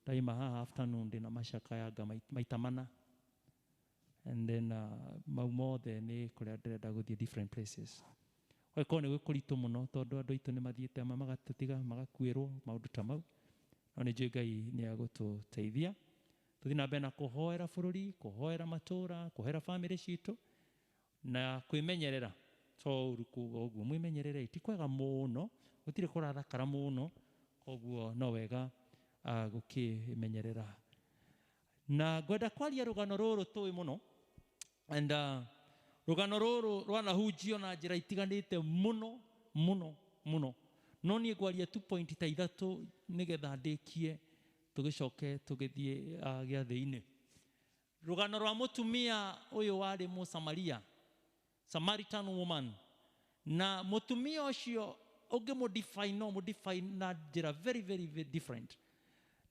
ndaima haha afternoon ndĩ na macakayanga maita mana, and then mau mothe nĩ kũrĩa ndĩrenda gũthiĩ different places. Gũkorwo nĩ gũkũritũ mũno tondũ andũ aitũ nĩ mathiĩte magatũtiga magakuĩrwo maũndũ ta mau, no nĩ njũĩ Ngai nĩ egũtũteithia tũthiĩ na mbere na kũhoera bũrũri, kũhoera matũũra, kũhoera family citũ na kwĩmenyerera. So ũru kuuga ũguo, mwĩmenyerere, ti kwega mũno, gũtirĩ kũrathakara mũno, koguo no wega gũkĩmenyerera. Na ngwenda kwaria rũgano rũrũ tũĩ mũno, and rũgano rũrũ rwanahunjio na njĩra itiganĩte mũno, no niĩ ngwaria tu point ta ithatũ nĩgetha ndĩkie tũgĩcoke tũgĩthiĩ gĩathĩ-inĩ. Rũgano rwa mũtumia ũyũ warĩ Mũsamaria, Samaritan woman, na mũtumia ũcio ũngĩmũdefine na njĩra very very very different,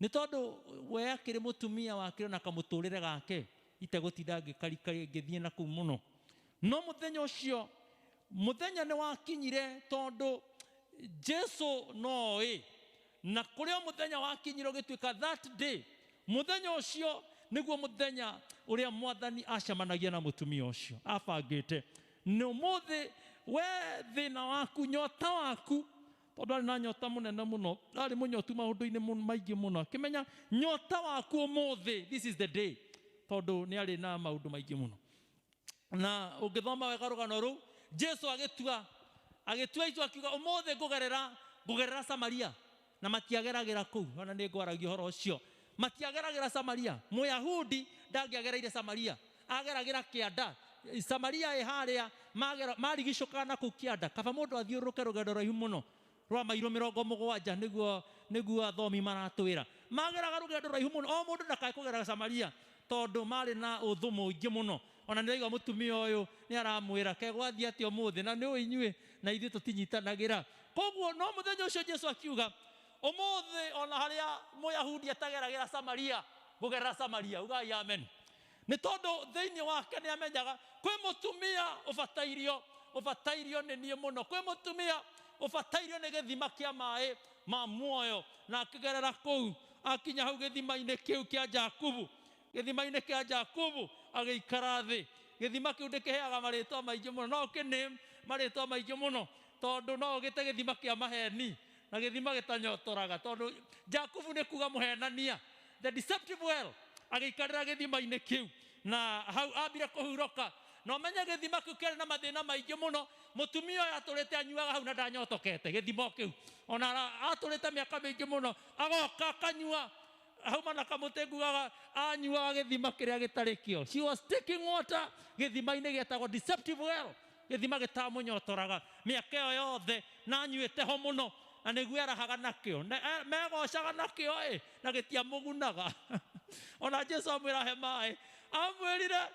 nĩ tondũ we akĩrĩ mũtumia wakĩrĩ na kamũtũrĩre gake itegũtinda ngĩthiĩ na kũu mũno. No mũthenya ũcio, mũthenya nĩ wakinyire tondũ Jesu noĩ, na kũrĩa mũthenya wakinyire ũgĩtuĩka that day, mũthenya ũcio nĩguo mũthenya ũrĩa Mwathani acemanagia na mũtumia ũcio abangĩte. Nĩ ũmũthĩ we thĩna waku, nyota waku, tondũ arĩ na nyota mũnene mũno, arĩ mũnyotu maũndũ-inĩ maingĩ mũno, akĩmenya nyota waku ũmũthĩ, this is the day, tondũ nĩ arĩ na maũndũ maingĩ mũno. Na ũngĩthoma wega rũgano rũu, Jesu agĩtua itua akiuga ũmũthĩ ngũgerera Samaria, na matiageragĩra kũu. Ona nĩ ngwaragia ũhoro ũcio, matiageragĩra Samaria. Mũyahudi ndangĩagereire Samaria, ageragĩra kĩanda. Samaria ĩ harĩa marigicũkaga na kũu kĩanda, kaba mũndũ athiũrũrũke rũgendo rũraihu mũno rwa mairo 70 nĩguo athomi maratwĩra. Mageraga rũgendo rũraihu mũno, o mũndũ ndakae kũgerera Samaria tondũ marĩ na ũthũ mũingĩ mũno. Ona nĩraigua mũtumia ũyũ nĩ aramwĩra kegwathiĩ atĩ ũmũthĩ, na nĩ inyuĩ na ithuĩ tũtinyitanagĩra. Koguo no mũthenya ũcio Jesu akiuga ũmũthĩ ona harĩa Mũyahudi atageragĩra Samaria, ngũgerera Samaria. Ugai amen. Nĩ tondũ thĩinĩ wake nĩ amenyaga kwĩ mũtumia ũbatairio nĩ niĩ mũno, kwĩ mũtumia ũbatairio nĩ gĩthima kĩa maĩ ma muoyo, na akĩgerera kũu akinya hau gĩthima-inĩ kĩu kĩa Jakubu, gĩthima-inĩ kĩa Jakubu agĩikara thĩ. Gĩthima kĩu ndĩkĩheaga marĩtwa maingĩ mũno, no ũkĩname marĩtwa maingĩ mũno tondũ no ũgĩte gĩthima kĩa maheni na gĩthima gĩtanyotoraga, tondũ Jakubu nĩ kuga mũhenania, the deceptive well. Agĩikarĩra gĩthima-inĩ kĩu na hau ambire kũhurũka. No menye gĩthima kĩu kĩarĩ na mathĩna maingĩ mũno. Mũtumia ũyũ atũrĩte anyuaga hau na ndanyotokete gĩthima kĩu, ona atũrĩte mĩaka mĩingĩ mũno, agoka akanyua hauma na kamũtĩ ngugaga anyuaga gĩthima kĩrĩa gĩtarĩ kĩo. She was taking water gĩthima-inĩ gĩetagwo deceptive well, gĩthima gĩtamũnyotoraga mĩaka ĩyo yothe, na anyuĩte ho mũno, na nĩguo erahaga nakĩo, megocaga nakĩo na gĩtiamũgunaga. Ona Jesu amwĩra he maĩ, amwĩrire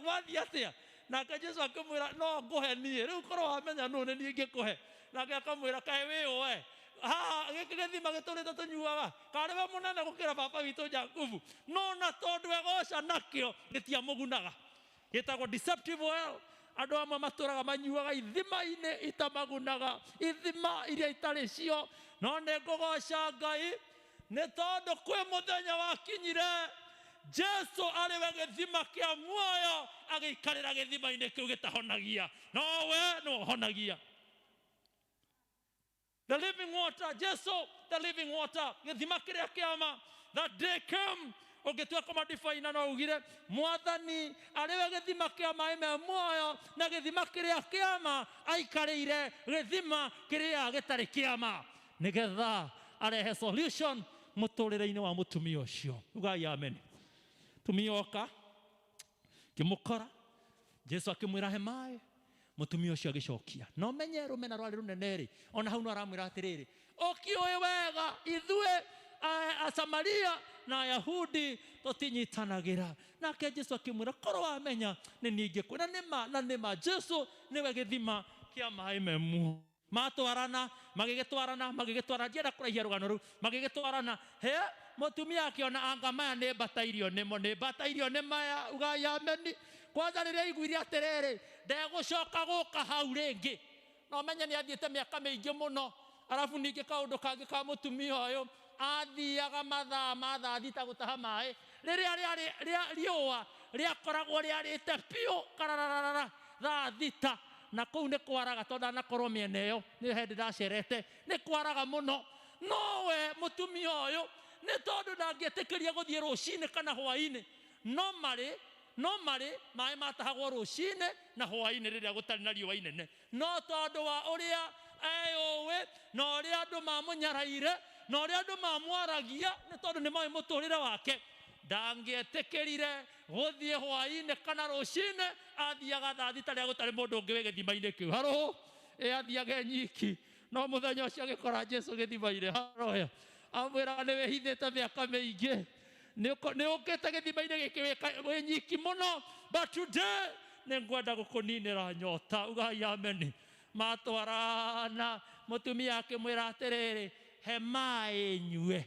wathiĩ atĩa, nake Jesu akĩmwĩra no ngũhe niĩ, rĩu korwo wamenya nũ nĩ niĩ ngĩkũhe. Nake akamwĩra kaĩ wĩũĩ haha gĩkĩ gĩthima gĩtũrĩte tũnyuaga, karĩ we mũnene gũkĩra baba witũ Jakubu, no na tondũ egoca nakĩo gĩtiamũgunaga. Gĩtagwo deceptive well. Andũ amwe matũraga manyuaga ithima-inĩ itamagunaga, ithima iria itarĩ cio. No nĩ ngũgoca Ngai nĩ tondũ kwĩ mũthenya wakinyire Jesu arĩ we gĩthima kĩa muoyo, agĩikarĩra gĩthima-inĩ kĩu gĩtahonagia, no we nĩ ũhonagia. The living water, Jesu the living water, gĩthima kĩrĩa kĩama. That day came ũngĩtua kũmodify no ugire mwathani arĩwe gĩthima kĩa maĩ me muoyo na gĩthima kĩrĩa kĩama aikarĩire gĩthima kĩrĩa gĩtarĩ kĩama nĩgetha arehe solution mũtũrĩre-inĩ wa mũtumia ũcio. Ugai amen. Tumia oka kĩmũkora Jesu akĩmwĩra he maĩ, mũtumia ũcio agĩcokia. No menye rũmena rwarĩ rũnene rĩ, ona hau no aramwĩra atĩrĩrĩ, ũkĩũĩ wega ithuĩ Asamaria na Ayahudi tũtinyitanagĩra. Nake Jesu akĩmwĩra korwo wamenya nĩ niĩ ingĩkwĩra na nĩma Jesu nĩwe gĩthima kĩa maĩ me muoyo. Matwarana magĩgĩtwarana ndienda kũraihia rũgano rũu, magĩgĩtwarana he mũtumia akĩona anga maya nĩ mbata irio nĩ maya. Ugai ameni. Kwanza rĩrĩa aiguire atĩrĩrĩ ndegũcoka gũka hau rĩngĩ, no menye nĩ athiĩte mĩaka mĩingĩ mũno. Arabu ningĩ kaũndũ kangĩ ka mũtumia ũyũ athiaga mathaa ma thaa thita gũtaha maĩ rĩrĩa riũa rĩakoragwo rĩarĩte piũ karararara thaa thita, na kũu nĩ kwaraga tondũ anakorwo mĩena ĩyo nĩ hĩndĩ ndacerete nĩ kwaraga mũno. Nowe mũtumia ũyũ nĩ tondũ ndangĩetĩkĩria gũthiĩ rũcinĩ kana hwainĩ, no marĩ maĩ matahagwo rũcinĩ na hwainĩ rĩrĩa gũtarĩ na riũa inene. No tondũ wa ũrĩa eyũĩ na ũrĩa andũ mamũnyaraire na ũrĩa andũ mamwaragia, nĩ tondũ nĩ moĩ mũtũrĩre wake, ndangĩetĩkĩrire gũthiĩ hwainĩ kana rũcinĩ, athiaga thaa thita rĩrĩa gũtarĩ mũndũ ũngĩ wĩ gĩthima-inĩ kĩu. Harũ athiage nyiki. No mũthenya ũcio agĩkora Jesu gĩthima-inĩ. Harũ amwĩraga nĩ wĩhithĩte mĩaka mĩingĩ, nĩ ũkĩte gĩthima-inĩ gĩkĩ wĩ nyiki mũno, but today nĩ ngwenda gũkũninĩra nyota. Ugai ameni. Matwarana mũtumia akĩmwĩra atĩrĩrĩ he maĩ nyue.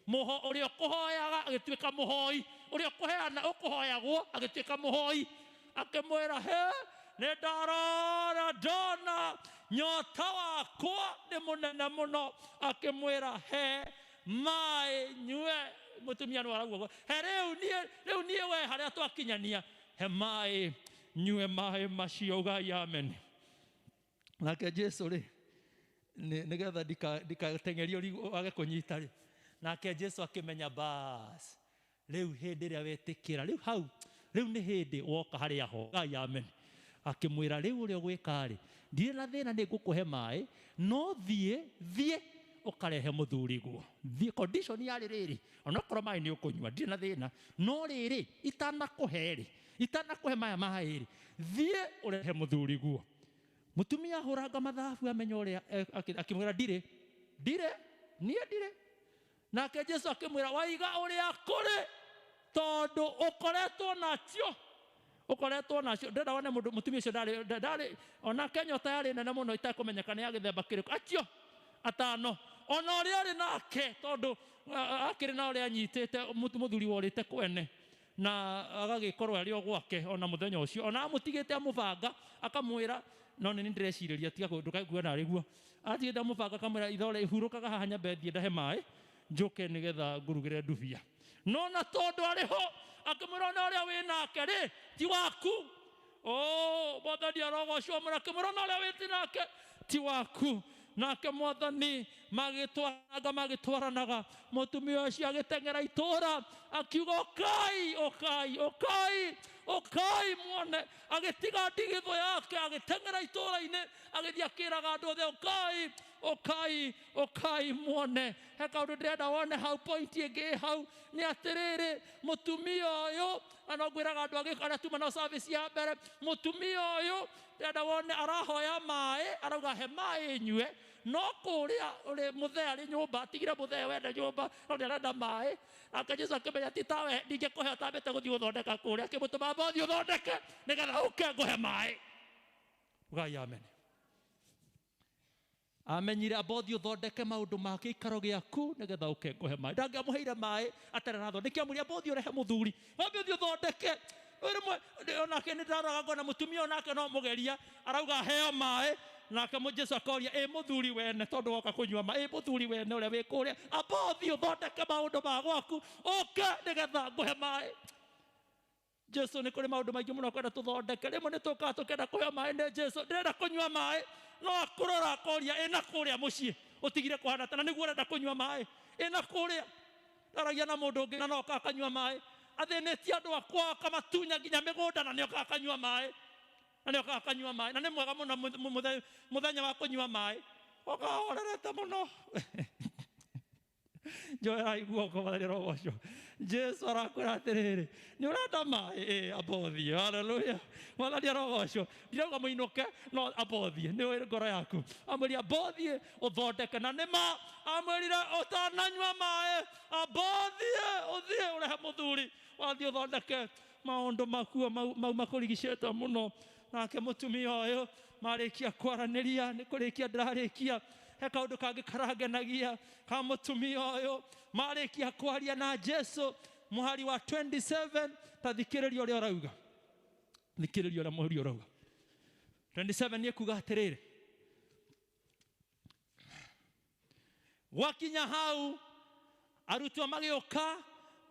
Mũho ũrĩa ũkũhoyaga agĩtuĩka mũhoi, ũrĩa ũkũheana ũkũhoyagwo agĩtuĩka mũhoi. Akĩmwĩra he nĩ ndarora ndona nyota wakwa nĩ mũnene mũno. Akĩmwĩra he maĩ nyue. Mũtumia nĩ araugua he rĩu niĩ we harĩa twakinyania he maĩ nyue maĩ macio. Ugai amen. Nake Jesu rĩ nĩgetha ndikateng'erio wage kũnyita rĩ, nake Jesu akĩmenya bas rĩu hĩndĩ ĩrĩa wetĩkĩra rĩu nĩ hĩndĩ woka harĩa ho. Ugai amen. Akĩmwĩra rĩu ũrĩa ũgwĩka rĩ ndirĩ na thĩna, nĩ ngũkũhe maĩ, no thiĩ ũkarehe mũthuriguo. Thiĩ. Condition yarĩ rĩrĩ, onokorwo maĩ nĩ ũkũnyua ndirĩ na thĩna, no rĩrĩ itanakũhe maya maĩ rĩ thiĩ ũrehe mũthuriguo. Mũtumia ahũranga mathabu amenya ũrĩa, akĩmwĩra ndirĩ. Nake Jesu akĩmwĩra waiga ũrĩa kũrĩ tondũ ũkoretwo nacio. Ndĩrenda wone mũtumia ũcio ndarĩ onake nyota yarĩ nene mũno itekũmenyeka nĩ ya gĩthemba kĩrĩkũ. Acio atano ona ũrĩa arĩ nake, tondũ akĩrĩ na ũrĩa anyitĩte mũthuri worĩte kwene na agagĩkorwo arĩ o gwake ona mũthenya ũcio, ona amũtigĩte amũbanga akamwĩra no nĩ ndĩrecirĩria tiga ndũkaiguana arĩguo. Atigĩte amũbanga akamwĩra ithore hurũkaga haha nyambe thiĩ ndahe maĩ njoke nĩgetha ngurugĩre ndubia. No na tondũ arĩ ho akĩmwĩra ona ũrĩa wĩ nake rĩ ti waku. Mwathani arogocwo mũno. Akĩmwĩra ona ũrĩa wĩ nake ti waku. Nake Mwathani magĩtwaranaga. Mũtumia ũcio agĩteng'era itũũra akiuga ũkai muone. Agĩtiga ndigithũ yake agĩteng'era itũũra-inĩ agĩthiĩ akĩraga andũ othe ũkai muone. He kaũndũ ndĩrenda wone hau, point ĩngĩ hau nĩ atĩrĩrĩ, mũtumia ũyũ no ngwĩraga andũ arĩa tuma na service ya mbere, mũtumia ũyũ ndĩrenda wone arahoya maĩ, arauga he maĩ nyue, no kũrĩa ũrĩ mũthee arĩ nyũmba atigire mũthee wende nyũmba no ndĩrenda maĩ. Nake Jesu akĩmenya ti tawe ndingĩkũhe ũtambĩte gũthiĩ gũthondeka kũrĩa, akĩmũtũma mbothi ũthondeke nĩgetha ũke ngũhe maĩ. Ugai amen. Amenyire mbothi ũthondeke maũndũ make ikaro gĩaku nĩgetha ũke ngũhe maĩ. Ndangĩamũheire maĩ atarĩ arathondeka, amwĩrire mbothi ũrehe mũthuri, mbothi ũthondeke. Onake nĩ ndaraga ngona mũtumia onake no mũgeria arauga heo maĩ. Nake Jesu akoria mũthuri wene tondũ woka kũnyua maĩ, mũthuri wene ũrĩa wĩ kũrĩa mbothi ũthondeke maũndũ ma gwaku ũke nĩgetha ngũhe maĩ. Jesu nĩ kũrĩ maũndũ maingĩ mũno kwenda tũthondeke. Rĩmwe nĩ tũkaga tũkenda kũheo maĩ nĩ Jesu, ndĩrenda kũnyua maĩ, no akũrora akoria ĩna kũrĩa mũciĩ ũtigire kũhana ta, na nĩguo ũrenda kũnyua maĩ ĩna kũrĩa. aragia na mundu ungi na no akanyua mai athenetie andu akwa akamatunya nginya migunda na nio akanyua mai na ni mwega muno muthenya wa kunyua mai okahorerete muno Joya iguoko matherero gocio Jesu arakwira atiriri ni urenda mai abothie haleluya mwathani arogocio ndirauga muinuke no abothie ni ngoro yaku amwiri abothie uthondeke na nima amwirire utananyua mai abothie uthie urehe muthuri wathie uthondeke maundu maku mau makurigicete muno nake mutumia uyu marikia kwaraniria ni kurikia ndirarikia he kaundu kangi karagenagia ka mutumia uyu marikia kwaria na Jesu muhari wa 27 tathikiriria uria urauga thikiriria uria muhari urauga 27 ni kuga atiriri wakinya hau arutwo magioka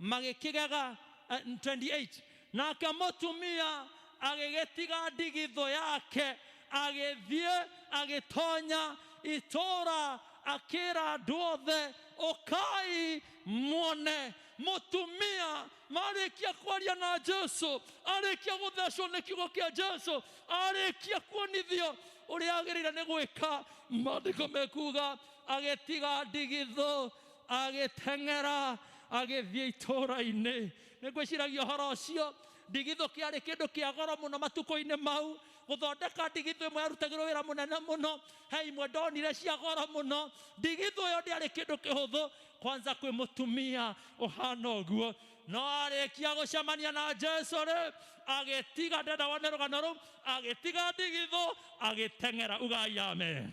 magikigega 28 nake mutumia agigetiga ndigitho yake agithie agitonya itora akira andu othe ukai muone mutumia marikia kwaria na Jesu arikia guthecwo ni kiugo kia Jesu arikia kuonithio uria agirire ni gwika maandiko mekuga agetiga ndigitho agiteng'era agithie itora-ini nigwiciragia horo ucio ndigitho kiari kindu kia goro muno matuko-ini mau guthondeka ndigitho imwe yarutagirwo wira munene muno he imwe ndonire cia goro muno ndigitho yo ndiari kindu kihuthu kwanza kwi mutumia uhana uguo no arikia gucemania na Jesu ri agitiga ndenda wone rugano ru agitiga ndigitho agiteng'era ugai amen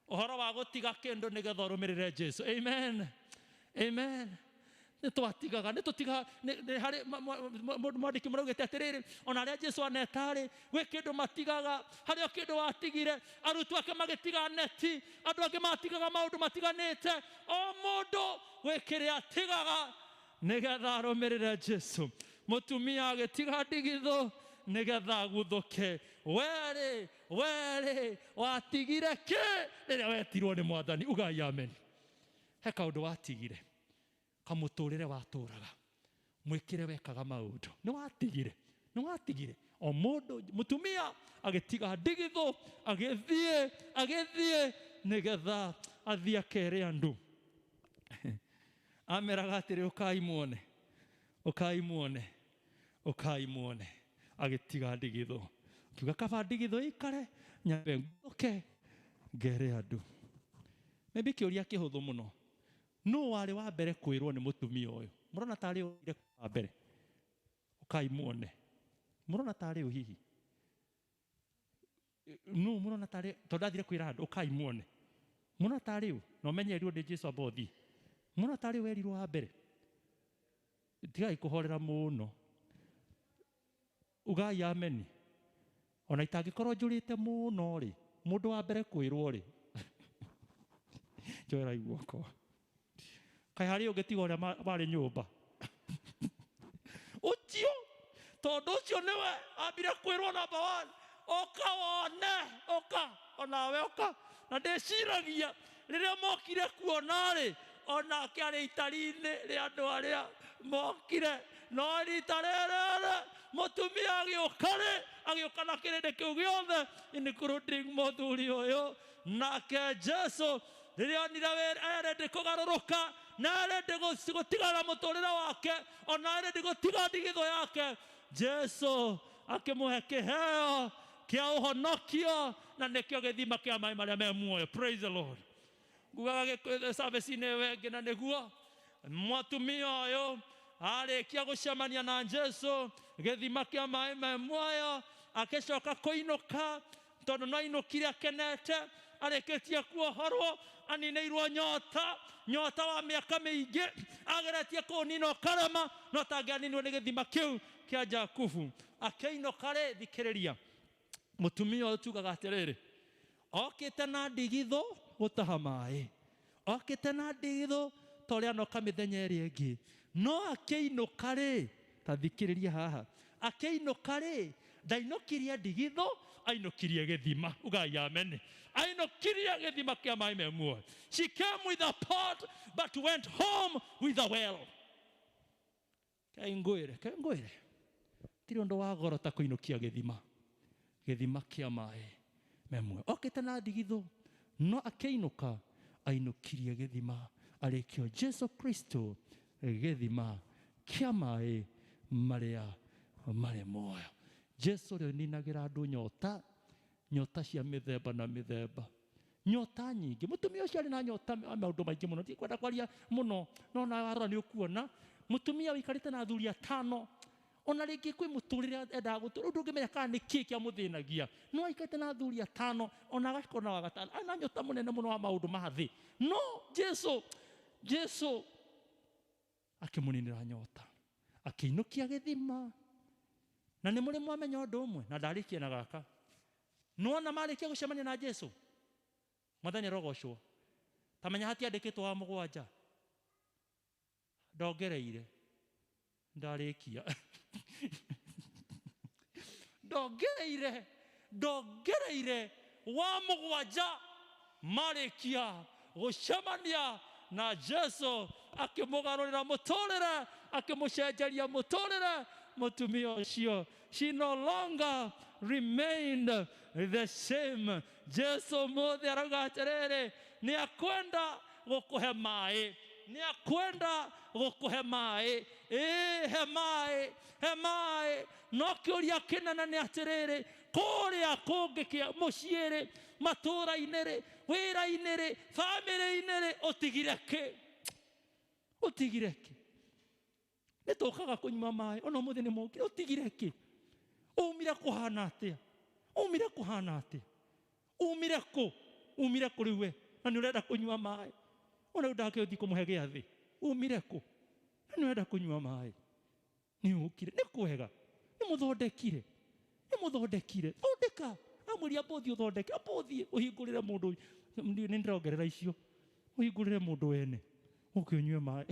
uhoro wa gutiga kindu nigetha urumirire Jesu amen amen nitwatigaga nitutiga hari mwandiki muraugite atiriri ona aria Jesu anetari gwi kindu matigaga hari kindu watigire arutwo ake magitiga neti andu angi matigaga maundu matiganite o mundu gwi kiria atigaga nigetha arumirire Jesu mutumia agitiga ndigitho nigetha guthuke weri watigire ki riria wetirwo ni Mwathani ugai amen he kaundu watigire kamuturire waturaga mwikire wekaga maundu ni watigire o mundu mutumia agitiga ndigitho agithie nigetha athia kere andu ameraga atiri ukai muone agitiga ndigitho kiuga kaba ndigitho ikare nyambe nguke ngere andu maybe kiuria kihuthu muno no wale wa mbere kwirwo ni mutumia uyu murona tari ure wa mbere ukai muone murona tari uhihi no murona tari todathire kwira andu ukai muone murona tari u no menyerirwo ni Jesu abothi murona tari werirwo wa mbere tigai kuhorera muno ugai amen ona itangikorwo njurite muno ri mundu wa mbere kwirwo ri joera iguoko kai hari ugetiga uria bari nyumba ucio tondu ucio niwe ambire kwirwo number 1 oka wone onawe oka na ndeciragia riria mokire kuonari ona kiari itari-ini ri andu aria mokire no ritarere mutumia agioka na kirindi kiu giothe including muthuri uyu nake Jesu riria onire erende kugaruruka na erende gutigara muturire wake ona erende gutiga ndigitho yake Jesu akimuhe kiheo kia uhonokio na nikio githima kia mai maria me muoyo praise the Lord ngugaga service ine wengi na niguo mutumia uyu arikia gucemania na Jesu githima kia mai me muoyo akicoka kuinuka tondu no inukire akenete areketie kuohorwo anineirwo nyota wa miaka mingi ageretie kunino karama no tangianinwo ni githima kiu kia Jakubu akiinoka ri thikiriria mutumia uyu tugaga atiriri okite na ndigitho gutaha mai okite na ndigitho toria no kamithenya eri ingi no akiinoka ri tathikiriria haha akiinoka ri ndainokirie ndigitho ainukirie githima. Ugai amen. Ainukirie githima kia mai me muoyo. She came with a pot but went home with a well. Kai ngoire. Tiri ndo wa goro ta kuinukia githima. Githima kia mai me muoyo. Okete na ndigithu no akeinuka ainukirie githima arikio Jesu Kristo githima kia mai maria mare muoyo. Jesu rio ninagira andu nyota cia mithemba na mithemba, nyota nyingi. Mutumia ucio ari na nyota maundu maingi muno, ti kwenda kwaria muno, no na arora ni ukuona mutumia wikarite na athuri 5, ona ringi kwi muturire enda gutura ndungimenya kana ni kiki amuthinagia, no aikarite na athuri 5 ona agakona wa gatano ana nyota munene muno wa maundu ma thi. No Jesu akimuninira nyota, akiinukia githima. Na ni muri mwamenya undu umwe, na ndarikie na gaka. Nuona marikia gucemania na Jesu Mwathani rogocwo, tamenya hatiandikitwo wa 7 ndongereire ndarikia ndongereire wa 7 marikia gucemania na Jesu, akimugarurira muturire, akimucenjeria muturire. Mutumia ucio, she no longer remained the same. Jesu mothe arauga atiriri, ni akwenda gukuhe mai, ni akwenda gukuhe mai. He mai. No kiuria kinene ni atiriri, kuria kungikia muciiri, matura-iniri, wira-iniri, family-iniri, utigire ki? Nitukaga kunywa mai, ona muthe ni moki, utigire ki? Umire kuhana atia? Umire ku riwe na ni urenda kunywa mai, ona ndake uthi kumuhe giathi. Umire ku na ni urenda kunywa mai? Ni ukire, ni kwega, ni muthondekire. Thondeka amuri abothi uthondeke, abothi uhingurire mundu. Ni ndirongerera icio, uhingurire mundu wene ukinywe mai.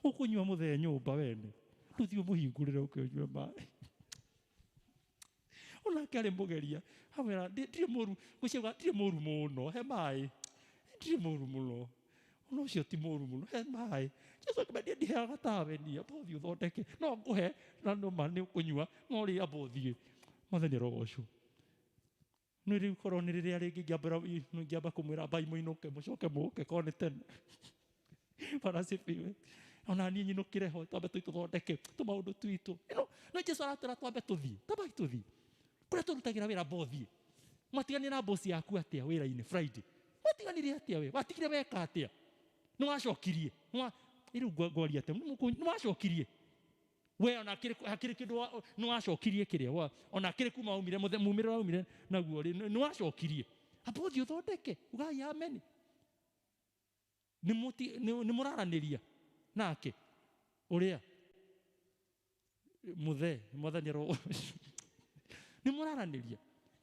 Ukunywa muthe nyumba wene, nduthi umuhingurire ukinywe mai. Ona kale mugeria hamera ndiri muru gucega ndiri muru muno, he mai ndiri muru muno, ona ucio ti muru muno, he mai. Jesu akimedia ndiheaga tawe ni abothi uthondeke, no nguhe na no mani ukunywa no ri abothi. Mwathani rogocwo, ni riu korwo ni riria ringi ngiamba kumwira bai muinuke mucoke muke kone tene parasifiwe. Ona ni nyinukire ho twambe tuthondeke tumaundu twitu. No Jesu aratwira twambe tuthii, tabai tuthii kuria turutagira wira bothi. Mwatigani na bosi yaku atia wira-ini Friday? Mwatiganire atia we? Watigire weka atia? No wacokirie iru ngwaria atia? No wacokirie we ona akiri kindu no wacokirie kiria ona akiri kuma umire mumire umire naguo no wacokirie abothi uthondeke. Ugai amen. Ni muraraniria nake uria muthe Mwathani ro ni muraraniria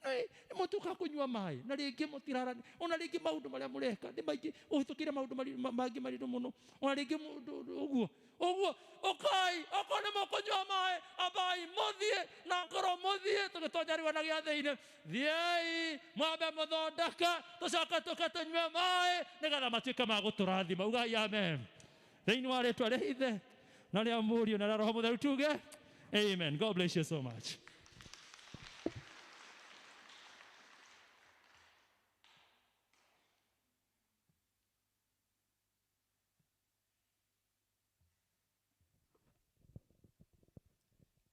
ni mutuka kunywa mai na ringi mutirarani. Ona ringi maundu maria mureka ni maingi, uhitukire maundu mangi maridu muno. Ona ringi uguo okai akone mukunywa mai abai muthie na ngoro muthie tugitonyariwa na giathi-ini thiai mwambe muthondeka tucoka tukatunywe mai nigetha matuike ma guturathima. Ugai amen. Thiini wa ritwa ria Ithe na ria Mũriũ na ria Roho Mũtheru tuge amen. God bless you so much.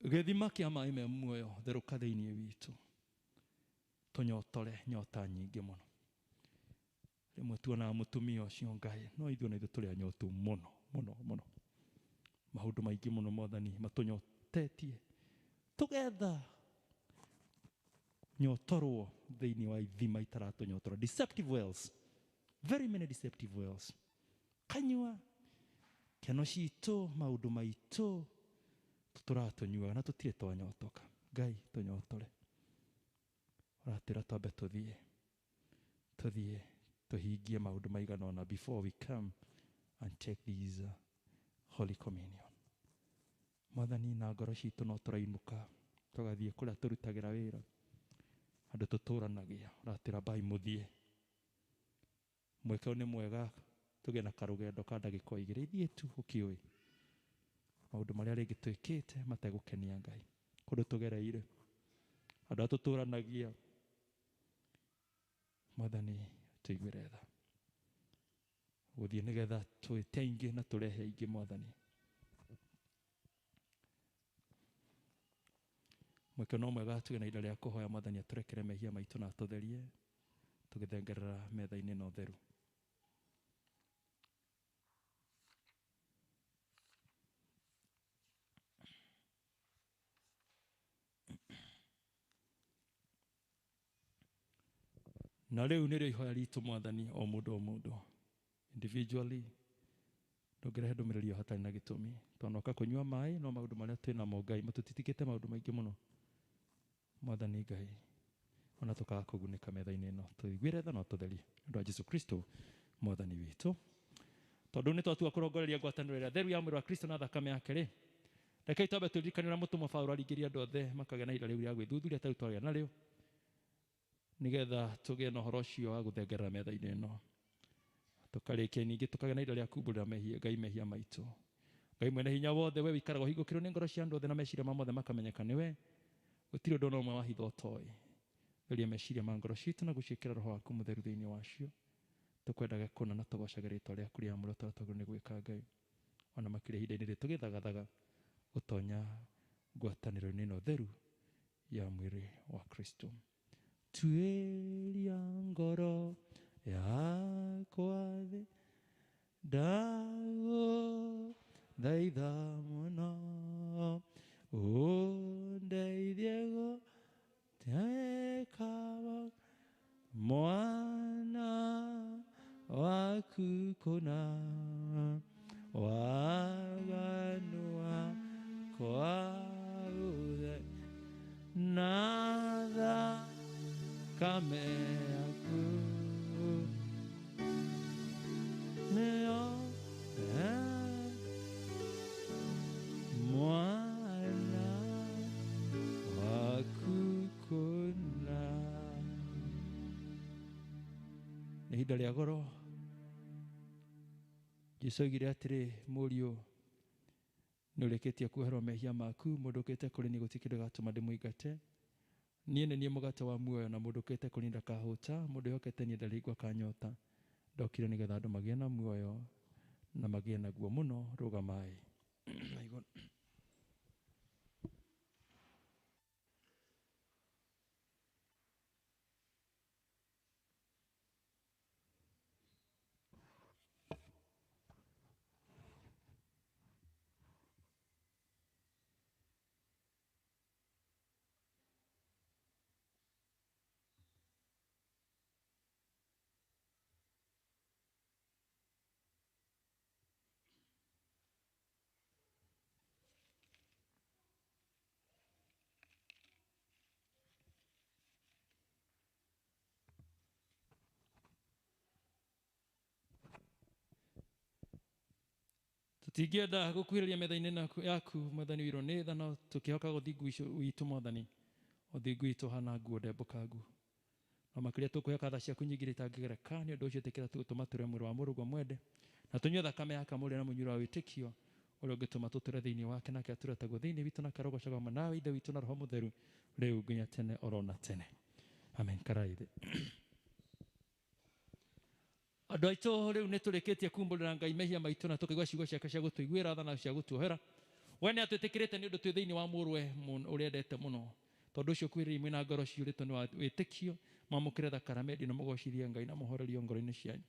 Githima kia mai me muoyo theruka thiini witu, tunyotore nyota nyingi muno. Rimwe tuonaga mutumia ucio Ngai, no ithuĩ na ithuĩ tũrĩ anyotu muno. Maundu maingi muno Mwathani matunyotetie, tugetha nyotorwo thiini wa ithima itaratunyotora. Deceptive wells, very many deceptive wells. Kanyua keno citu, maundu maitu turatunyua na tutire twanyotoka. Ngai tunyotore. Ratira twambe tuthie tuhingie maundu maigana ona before we come and take these Holy Communion. Mwathani na ngoro citu no turainuka tugathie kuria turutagira wira. andũ tũtũranagia ũratĩra bai mũthiĩ mweke nĩ mwega tũgĩe na karũgendo ka ndagĩka 2 ithiĩ tu ũkĩũĩ maũndũ marĩa rĩngĩ twĩkĩte mategũkenia Ngai kũndũ tũgereire andũ a tũtũranagia Mwathani tũiguĩre tha gũthiĩ nĩgetha twĩte aingĩ na tũrehe aingĩ Mwathani mweke no mwega tũgĩe na ihinda rĩa kũhoya Mwathani atũrekere mehia maitũ na atũtherie tũgĩthengerera metha-inĩ na ũtheru. Na rĩu nĩrĩo ihoya ritũ Mwathani o mũndũ individually ndũngĩrehe ndũmĩrĩri o hatarĩ na gĩtũmi tũnoka kũnyua maĩ no maũndũ marĩa twĩnamo Ngai matũtitikĩte maũndũ maingĩ mũno Mwathani Ngai ona tũkaga kũgunĩka metha-inĩ ĩno tũiguĩre tha na tũtherie ũndũ wa Jesu Kristo Mwathani witũ tondũ nĩ twatua kũrongoreria ngwatanĩro ĩrĩa theru ya mwĩrĩ wa Kristo na thakame yake rĩ rekei twambe tũririkane ũrĩa mũtũmwo Paũlũ aringĩria andũ othe makagĩa na ihinda rĩu rĩa gwĩthuthuria tarĩu twagĩa narĩo nĩgetha tũgĩe na ũhoro ũcio wa gũthengerera metha-inĩ ĩno tũkarĩkia ningĩ tũkagĩa na ihinda rĩa kumbũrĩra Ngai mehia maitũ Ngai mwene hinya wothe we wĩikaraga ũhingũkĩrwo nĩ ngoro cia andũ othe na meciria ma mothe makamenyeka nĩwe gũtirĩ ũndũ ona ũmwe wa hitho ũtoĩ theria meciria ma ngoro citũ na gũciĩkĩra roho waku mũtheru thĩinĩ wacio tũkwendaga kũna na tũgocage rĩtwa rĩaku rĩa mũro tondũ tũgĩrĩirwo nĩ gwĩka Ngai ona makĩria ihinda-inĩ rĩrĩ tũgĩthagathaga gũtonya ngwatanĩro-inĩ ĩno theru ya mwĩrĩ wa Kristo tuĩria ngoro yakwa thĩ ndagũthaitha mũno ũndeithie gũteka mwana waku kũna waganu wakwa ũthe na thakame yaku nĩyo mwana waku kũna. Nĩ ihinda rĩa goro Jesũ oigire atĩrĩ mũriũ nĩ ũrĩkĩtie kuoherwo mehia maku mũndũ ũkĩte kũrĩ niĩ gũtirĩ kĩndũ gĩgatũma ndĩmũingate niĩ nĩ niĩ mũgate wa muoyo na mũndũ ũkĩte kũrĩ niĩ ndakahũta mũndũ wĩhokete niĩ ndarĩigua kanyota ndokire nĩgetha andũ magĩe na muoyo na magĩe naguo mũno rũgamai. Tũtingĩenda gũkuhĩrĩria metha-inĩ yaku Mwathani witũ nĩ tha no tũkĩhoka ũthingu witũ Mwathani ũthingu witũ hana nguo ndembũkangu no makĩria tũkwĩhoka tha ciaku nyingĩ itangĩgereka nĩ ũndũ ũcio tĩkĩra tũgũtũma tũrĩ mwĩrĩ wa mũrũguo mwende na tũnyue thakame ya kamũrĩ na mũnyuĩro wa wĩtĩkio ũrĩa ũngĩtũma tũtũre thĩinĩ wake nake atũretaguo thĩinĩ witũ na karogocaga hamwe nawe ithe witũ na roho mũtheru rĩu nginya tene oro na tene amen. Karai thĩ. Andũ aitũ rĩu nĩ tũrĩkĩtie kumbũrĩra Ngai mehia maitũ na tũkaigua ciugo ciake cia gũtũiguĩra tha na cia gũtuohera we nĩ atwĩtĩkĩrĩte nĩ ũndũ twĩ thĩinĩ wa mũrũwe ũrĩa endete mũno tondũ ũcio kwĩrĩra imwe na ngoro ciũrĩtwo nĩ wa wĩtĩkio mwamũkĩre thakramedi na mũgocithie Ngai na mũhorerio ngoro-inĩ cianyu.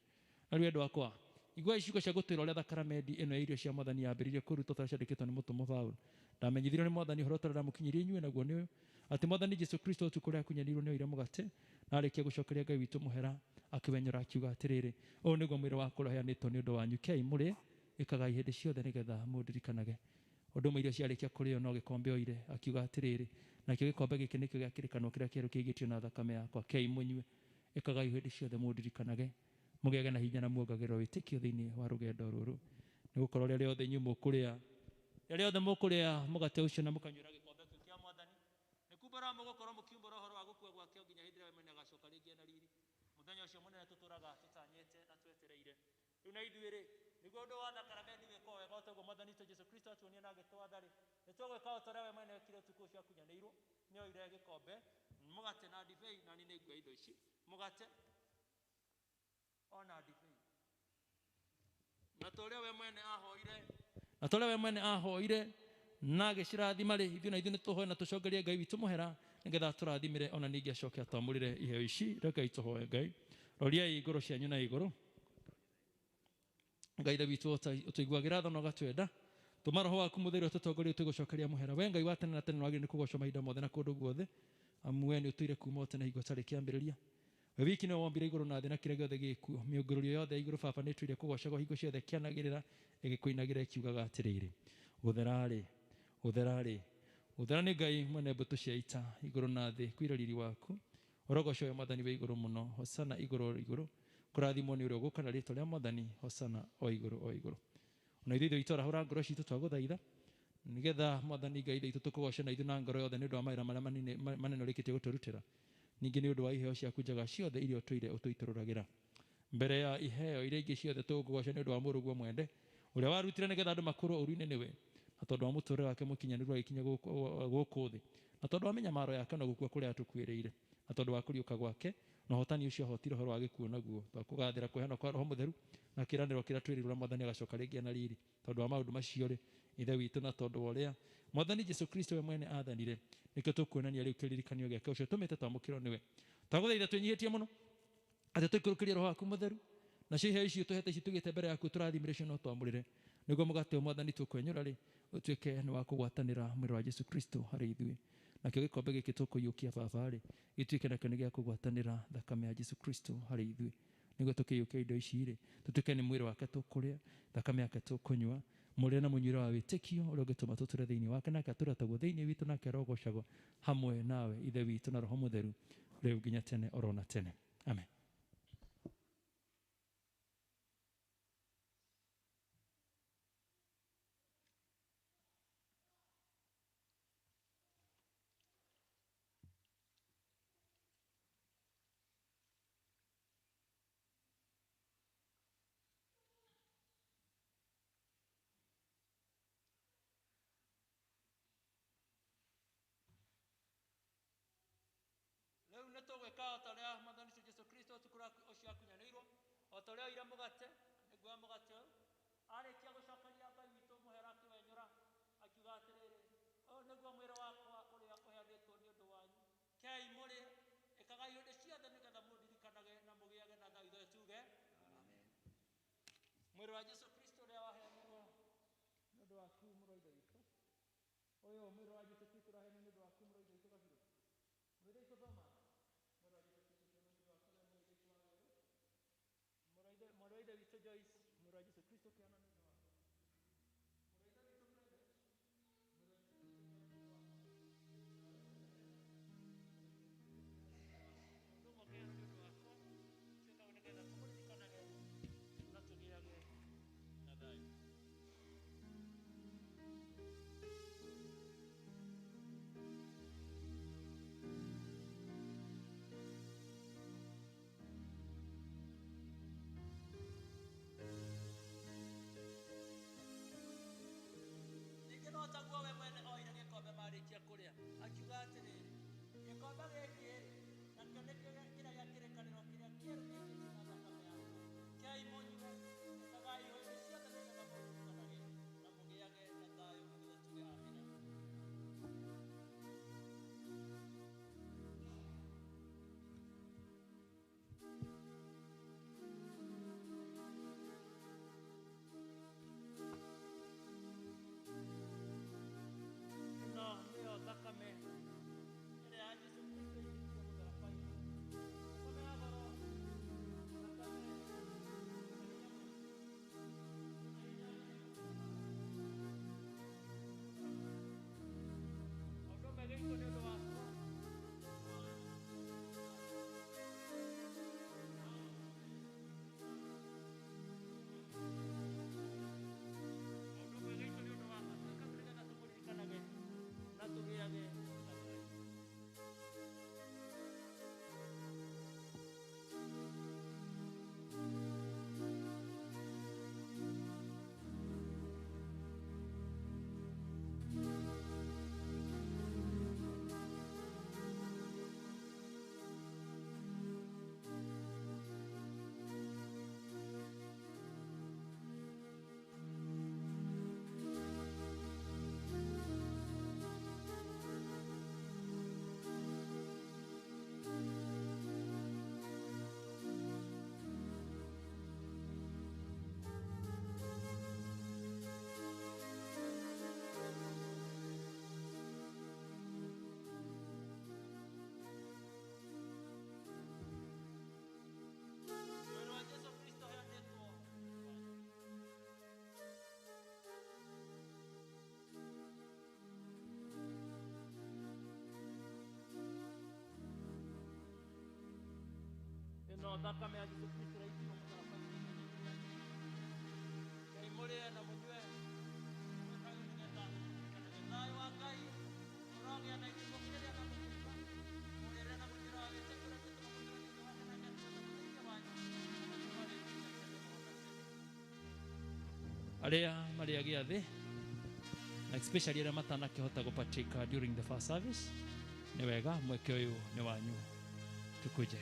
Na rĩu endwa akwa igua ciugo cia gũtwĩra ũrĩa thakramedi ĩno ya irio cia Mwathani yambĩrĩirie kũrutwo tondũ ciandĩkĩtwo nĩ mũtũmwo Paũlũ ndamenyithirio nĩ Mwathani ũhoro ũtarĩ ndamũkinyĩria inyuĩ naguo nĩ ũyũ atĩ Mwathani Jesũ Kristo ũtukũ ũrĩa akunyanĩirwo nĩ oire mũgate na arĩkia gũcokeria Ngai witũ mũhera akĩwenyũra akiuga atĩrĩrĩ ũyũ nĩguo mwĩrĩ wakwa ũheanĩtwo nĩ ũndũ wanyu kei mũrĩe ĩkagai hĩndĩ ciothe nĩgetha mũndirikanage. Ũndũ ũmwe irio ciarĩkia kũrĩo no gĩkombe oire akiuga atĩrĩrĩ nakĩo gĩkombe gĩkĩ nĩkĩo gĩa kĩrĩkanĩro kĩrĩa kĩerũ kĩigĩtio na thakame yakwa kei mũnyue ĩkagai hĩndĩ ciothe mũndirikanage mũgĩage na hinya na muongagĩrĩrwo wĩtĩkio thĩinĩ wa rũgendo rũrũ nĩ gũkorwo rĩrĩa rĩothe inyuĩ mũkũrĩa mũgate ũcio na mũkanyuĩra gĩkombe kĩu kĩa Mwathani nĩ kumbũra mũgũkorwo mũkiumbũra ũhoro wa gũkua gwake nginya hĩndĩ Una idwire niguo ndo wa thakara me ndiwe ko wega otogo mwathani to Jesu Kristo atuonie na gitwatha ri nitogwe ka otorewe mwene kire tuko cia kunyanirwo ni oire gikombe mugate na divei na ni ngwa indo ici mugate ona divei na tore we mwene ahoire na gicirathima ri ithu na ithu ni tuhoe na tucogerie Ngai witu muhera nigetha turathimire ona ningi acoke atwamurire iheo ici reka ituhoe Ngai roriai iguru cianyu na iguru Ngai witu utuiguagira tha no gatwenda tuma roho waku mutheru tutongorie tugucokeria muhera we Ngai wa tene na tene wagire ni kugocwo mahinda mothe na kundu guothe amwe ni utuire kuma tene hingo tari kiambiriria we wiki no wombire iguru na thi na kire giothe gikuo miungururio yothe iguru baba ni tuire kugocagwo hingo ciothe kianagirira igikuinagira ikiugaga atiriri utherari ni Ngai mwene mbutu cia ita iguru na thi kwira riri waku urogocwo mwathani we iguru muno hosana iguru kurathimwo ni urio gukana ritwa ria mwathani hosana o iguru ona ithuĩ itora hura ngoro citu twaguthaitha nigetha mwathani Ngai ithu tukugoce na ithu na ngoro yothe ni undu wa mawira maria manene rikitie guturutira ningi ni undu wa iheo ciaku njega ciothe irio tuire utuitururagira mbere ya iheo iria ingi ciothe tukugoce ni undu wa muruguo mwende uria warutire nigetha andu makurwo uruine niwe na tondu wa muturire wake mukinyanirwo agikinya guku thi na tondu wa minyamaro yake na gukua kuria atukwiriire na tondu wa kuriuka gwake na hotani ucio hotire horo wa gikuo naguo twakugathira kuheana kwa roho mutheru na kiraniro kira twirirwo mwathani agacoka ringi na riri tondu wa maundu macio ri ithe witu na tondu wa uria mwathani Jesu Kristo we mwene athanire nikio tukuonania riu kiririkanio giake ucio tumite twamukirwo niwe twaguthaitha twinyihitie muno ati tuikurukiria roho waku mutheru na cihe icio tuhete ici tugite mbere yaku turathimire cio no twamurire niguo mugate mwathani tukwenyura ri utuike ni wa kugwatanira mwiri wa Jesu Kristo hari ithuĩ nakio gikombe giki tukuyukia baba ri gituike nakio ni gia kugwatanira thakame ya Jesu Kristo hari ithuĩ niguo tukiyukia indo ici ri tutuike ni mwiri wake tukuria thakame yake tukunywa muria na munyiro wa witikio uria gituma tuture thiini wake nake turatagwo thiini witu nake rogocagwo hamwe nawe ithe witu na roho mutheru riu nginya tene orona tene amen. Leo netogweka otoria mwathani Jesu Kristo tukura ocia kunyanirwo otoria ira mugate niguo mugate arikia gucokeria Ngai witu muhera kiwenyura akiuga atiriri niguo mwiri wakwa uria uheanitwo ni undu wanyu kei muri ikagai undu ciothe nigetha mundirikanage na mugiage na thayũ ithuĩ tuge amen. Mwiri wa Jesu Kristo uria waheanirwo ni undu waku mũrũ-ithe witũ uyu mwiri wa Jesu Kristo uraheanirwo ni undu waku mũrũ-ithe witũ gaciro mwiri ikuthoma Moroide witu Joyce, mwiri wa Jesu Kristo kiana ni wako. Moroide witu Brenda, ndugu kero ni wako. Sika unegeza kumulika na gani na tugiage na dai. Otagwo we mwene oire gikombe marikia kuria akiuga atiriri gikombe giki nakio nikio kira gia kirikaniro kiria kieru giki na thakame yaku kei munyue kagai hoire ciothe nigetha mũririkanage na mũgĩage na thayũ nĩguo tuge amina. Thakame ĩrĩa ya Jesu Kristo ĩgĩkĩrwo mũtharaba-inĩ thakame ya goro thakame ya Yesu Kristo ĩraitĩrwo mũtharaba-inĩ. Ngai mũrĩe na mũnyue nĩgetha thayũ wa Ngai ũrogĩa na gĩko kĩrĩa na mũthemba mũrĩre na mũnyuĩre wa gĩtĩkĩro gĩtũma mũthĩrwo thĩinĩ wake na gĩtũma mũthĩinĩ wanyu arĩa marĩa gĩathĩ na especially arĩa matanakĩhota gũpartake during the first service nĩ wega mweke ũyũ nĩ wanyu. Tukuje.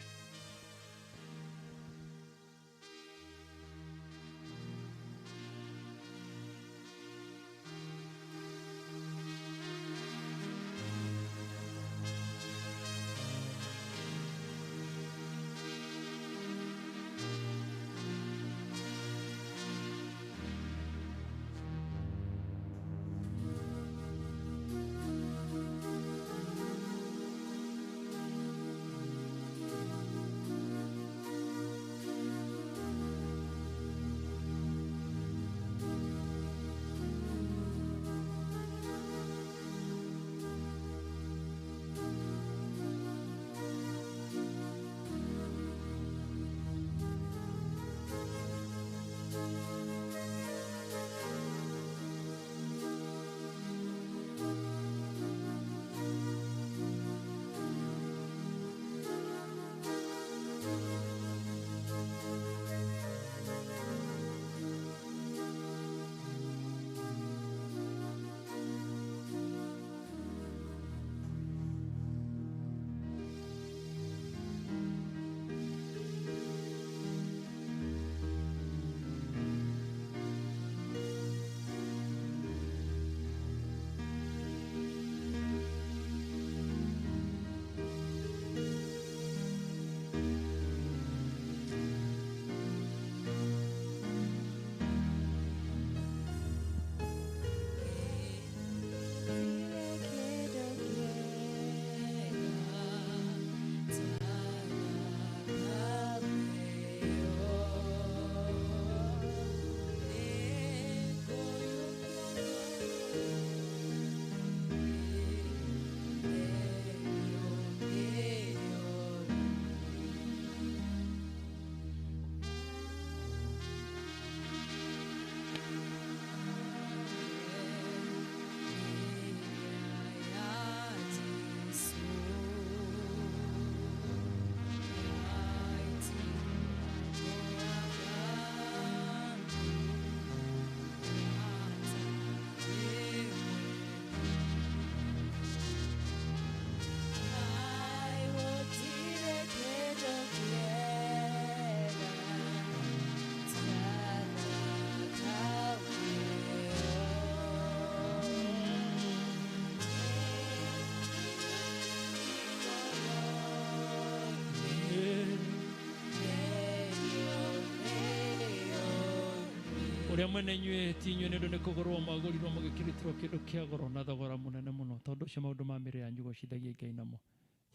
Ũrĩa mwene inyuĩ ti inyuĩ nĩ ũndũ nĩ kũgũrwo mwagũrirwo mũgĩkĩrĩtĩrwo kĩndũ kĩa goro na thogora mũnene mũno tondũ ũcio maũndũ ma mĩĩrĩ yanyu gũcithagia Ngai namo.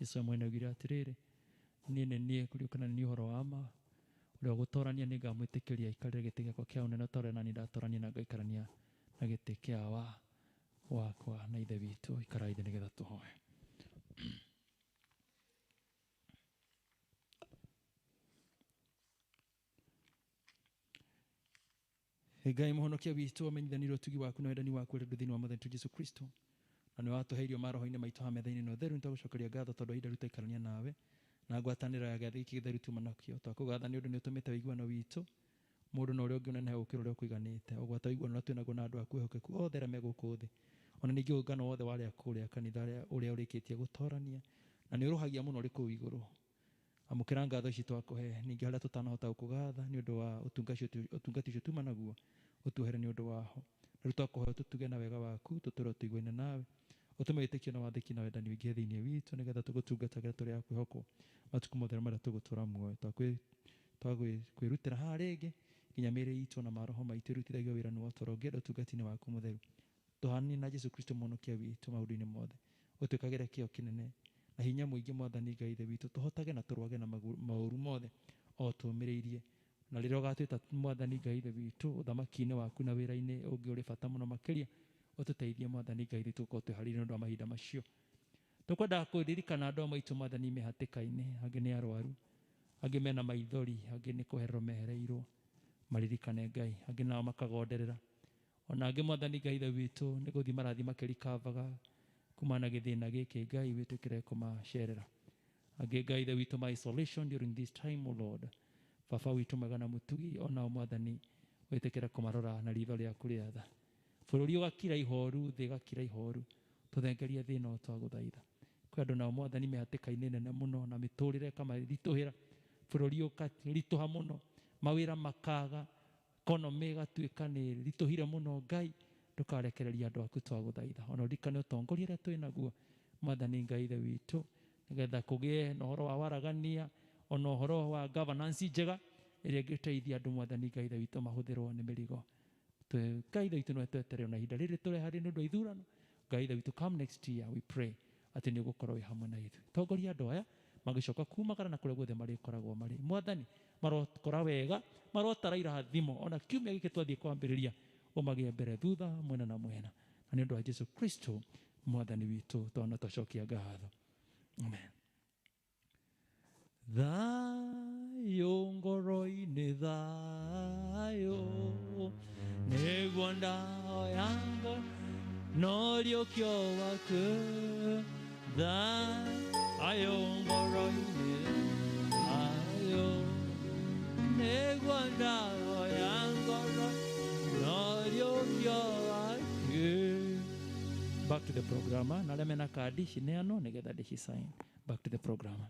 Jesũ mwene oigire atĩrĩrĩ, niĩ nĩ niĩ kũriũkana nĩ ũhoro wa ma, ũrĩa ũgũtoorania nĩ ngamwĩtĩkĩria aikarĩre gĩtĩ gĩakwa kĩa ũnene ta ũrĩa nani ndatorania na ngaikarania na gĩtĩ kĩa wakwa na ithe witũ. Ikarai thĩ nĩgetha tũhoe. Ngai mũhonokia witũ amenyithanĩrio ũtugi waku na wendani waku ũrĩ thĩinĩ wa Mwathani Jesũ Kristo, na nĩ watũheire maroho-inĩ maitũ ha metha-inĩ ĩno theru. Nĩtũgũcokeria ngatho tondũ ihinda rĩu tũikarania nawe na ngwatanĩro ya gĩathĩ gĩkĩ gĩtheru tuma nakĩo. Twakũgatha nĩ ũndũ nĩ ũtũmĩte ũiguano witũ mũndũ na ũrĩa ũngĩ ũnenehe gũkĩra ũrĩa ũkũiganĩte, ũgwata ũiguano ũrĩa twĩnaguo na andũ aku ehokeku othe arĩa me gũkũ thĩ, ona ningĩ ũngano wothe warĩa kũrĩa kanitha ũrĩa ũrĩkĩtie gũtoorania na nĩ ũrũhagia mũno ũrĩ kũu igũrũ. Amũkĩra ngatho ici twakũhe, ningĩ harĩa tũtanahota gũkũgatha nĩ ũndũ wa ũtungati ũcio tuma naguo, ũtuohere nĩ ũndũ waho. Rĩu twakũhoya tũtuge na wega waku, tũtũũre tũiguaine nawe, ũtũme wĩtĩkio na wathĩki na wendani wĩingĩhe thĩinĩ witũ, nĩgetha tũgũtungatagĩra tũrĩ a kwĩhokwo matukũ mothe marĩa tũgũtũũra muoyo. Twagwĩrutĩra haha rĩngĩ nginya mĩĩrĩ itũ na maroho maitũ ĩrutithagio wĩra nĩ watũra ũngĩenda ũtungati-inĩ waku mũtheru. Tũhaananie na Jesũ Kristo mũhonokia witũ maũndũ-inĩ mothe, ũtwĩkagĩre kĩyo kĩnene na hinya mũingĩ Mwathani Ngai ithe witũ, tũhotage na tũrũage na maũru mothe o tũũmĩrĩirie. Na rĩrĩa ũgatwĩta Mwathani Ngai ithe witũ ũthamaki-inĩ waku na wĩra-inĩ ũngĩ ũrĩ bata mũno makĩria, ũtũteithie Mwathani Ngai ithe tũkorwo twĩharĩirie nĩ ũndũ wa mahinda macio. Tũkwendaga kũririkana andũ maitũ Mwathani me hatĩka-inĩ, angĩ nĩ arwaru, angĩ mena maithori, angĩ nĩ kũherwo mehereirwo maririkane Ngai, angĩ nao makagonderera. Ona angĩ Mwathani Ngai Ithe witũ nĩ gũthiĩ marathi makĩrikavaga kumana na gĩthĩna gĩkĩ, Ngai wĩtĩkĩre kũmacerera. Angĩ Ngai Ithe witũ ma isolation during this time, O Lord, Baba witũ mwega na mũtugi, onao Mwathani wĩtĩkĩre kũmarora na ritho rĩaku rĩa tha. Bũrũri ũgakira ihoru, thĩ ĩgakira ihoru, tũthengerie thĩna ũyũ twagũthaitha. Kwĩ andũ nao Mwathani mehatĩka-inĩ nene mũno na mĩtũrĩre ĩkamaritũhĩra, bũrũri ũkaritũha mũno, mawĩra makaga, economy ĩgatuĩka nĩ ritũhire mũno. Ngai ndũkarekereria andũ aku twagũthaitha, ona ũririkane ũtongoria ũrĩa twĩ naguo Mwathani Ngai Ithe witũ, nĩgetha kũgĩe na ũhoro wa waragania, ona ũhoro wa governance njega ĩrĩa ĩngĩteithia andũ Mwathani Ngai Ithe witũ mahũthĩrwo nĩ mĩrigo. Ngai Ithe witũ nĩwe twetereire na ihinda rĩrĩ tũrĩ harĩ nĩ ũndũ wa ithurano. Ngai Ithe witũ, come next year we pray atĩ nĩ ũgũkorwo wĩ hamwe na ithuĩ. Tongoria andũ aya magĩcoka kumagara na kũrĩa guothe marĩkoragwo marĩ. Mwathani marokora wega, marotara irathimo, ona kiumia gĩkĩ twathiĩ kwambĩrĩria ũmagĩe mbere thutha, mwena na mwena, na nĩ ũndũ wa Jesu Kristo Mwathani witũ twana twacokia ngatho. Amen. Thayũ ngoro-inĩ, thayũ nĩguo ndahoya no rĩũkio waku, thayũ ngoro-inĩ, thayũ nĩguo ndahoya ngoro no rĩũkio waku. Back to the program. Na arĩa mena kadi cineanwo nĩgetha ndĩcisign. Back to the program.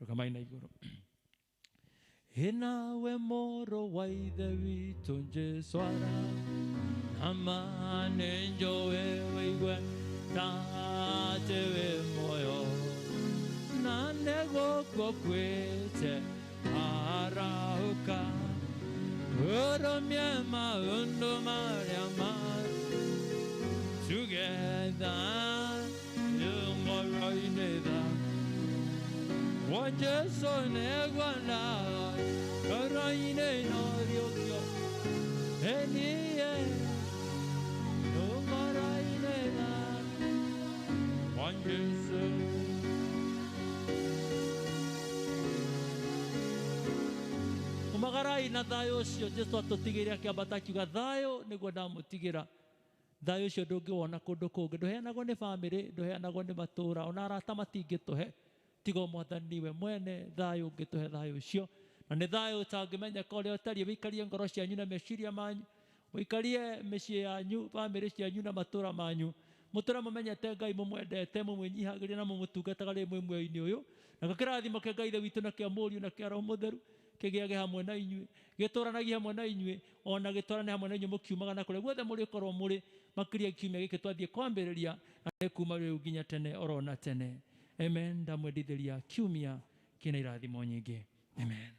Rũgamai na igũrũ. Hĩnawe mũrũ wa Ithe witũ Jesũ ara nama nĩ njũĩ wĩigue atĩ wĩ muoyo, na nĩ gũkũ kwĩte arahũka ũrũmie maũndũ marĩa maru together ngoro-inĩ tha wa Jesũ nĩguo ndahoya ngoro-inĩ no rĩũkio eniye ngoro-inĩ tha wa Jesũ. Umagarai na thayũ ũcio Jesũ atũtigĩire akĩambata akiuga thayũ nĩguo ndamũtigĩra. Thayũ ũcio ndũngĩwona kũndũ kũngĩ, ndũheanagwo nĩ bamĩrĩ, ndũheanagwo nĩ matũũra, ona arata matingĩtũhe tiga Mwathani we mwene thayũ ũngĩtũhe thayũ ũcio. Na nĩ thayũ ũtangĩmenyeka ũrĩa ũtariĩ. Wĩikarie ngoro cianyu na meciria manyu, wĩikarie mĩciĩ yanyu, bamĩrĩ cianyu na matũũra manyu, mũtũũre mũmenyete Ngai, mũmwendete, mũmwĩnyihagĩria na mũmũtungataga rĩ muoyo-inĩ ũyũ. Na kĩrathimo kĩa Ngai Ithe witũ na kĩa Mũriũ na kĩa Roho Mũtheru kĩgĩage hamwe na inyuĩ, gĩtũũranagie hamwe na inyuĩ, ona gĩtũũrane hamwe na inyuĩ mũkiumaga na kũrĩa guothe mũrĩkorwo mũrĩ, makĩria kiumia gĩkĩ twathiĩ kwambĩrĩria na nĩ kuuma rĩu nginya tene oro na tene. Amen. Ndamwendithĩria kiumia kĩna irathimo nyingĩ. Amen.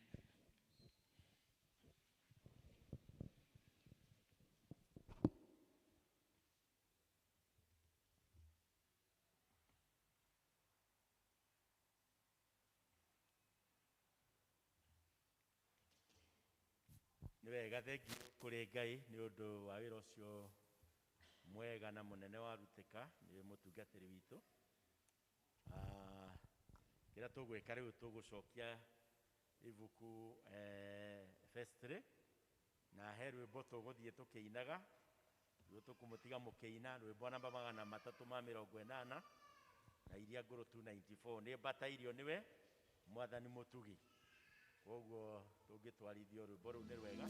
Nĩ wega thengiũ kũrĩ Ngai nĩ ũndũ wa wĩra ũcio mwega na mũnene warutĩka nĩ mũtungatĩri witũ. Kĩrĩa tũgwĩka rĩu tũgũcokia ibuku first 3 na he rwĩmbo tũgũthiĩ tũkĩinaga, rĩu tũkũmũtiga mũkĩina rwĩmbo namba 380 na iria ngũrũ 294. Nĩ mbataĩrio nĩwe Mwathani mũtugi, koguo tũngĩtwarithio rwĩmbo rũu nĩ rwega.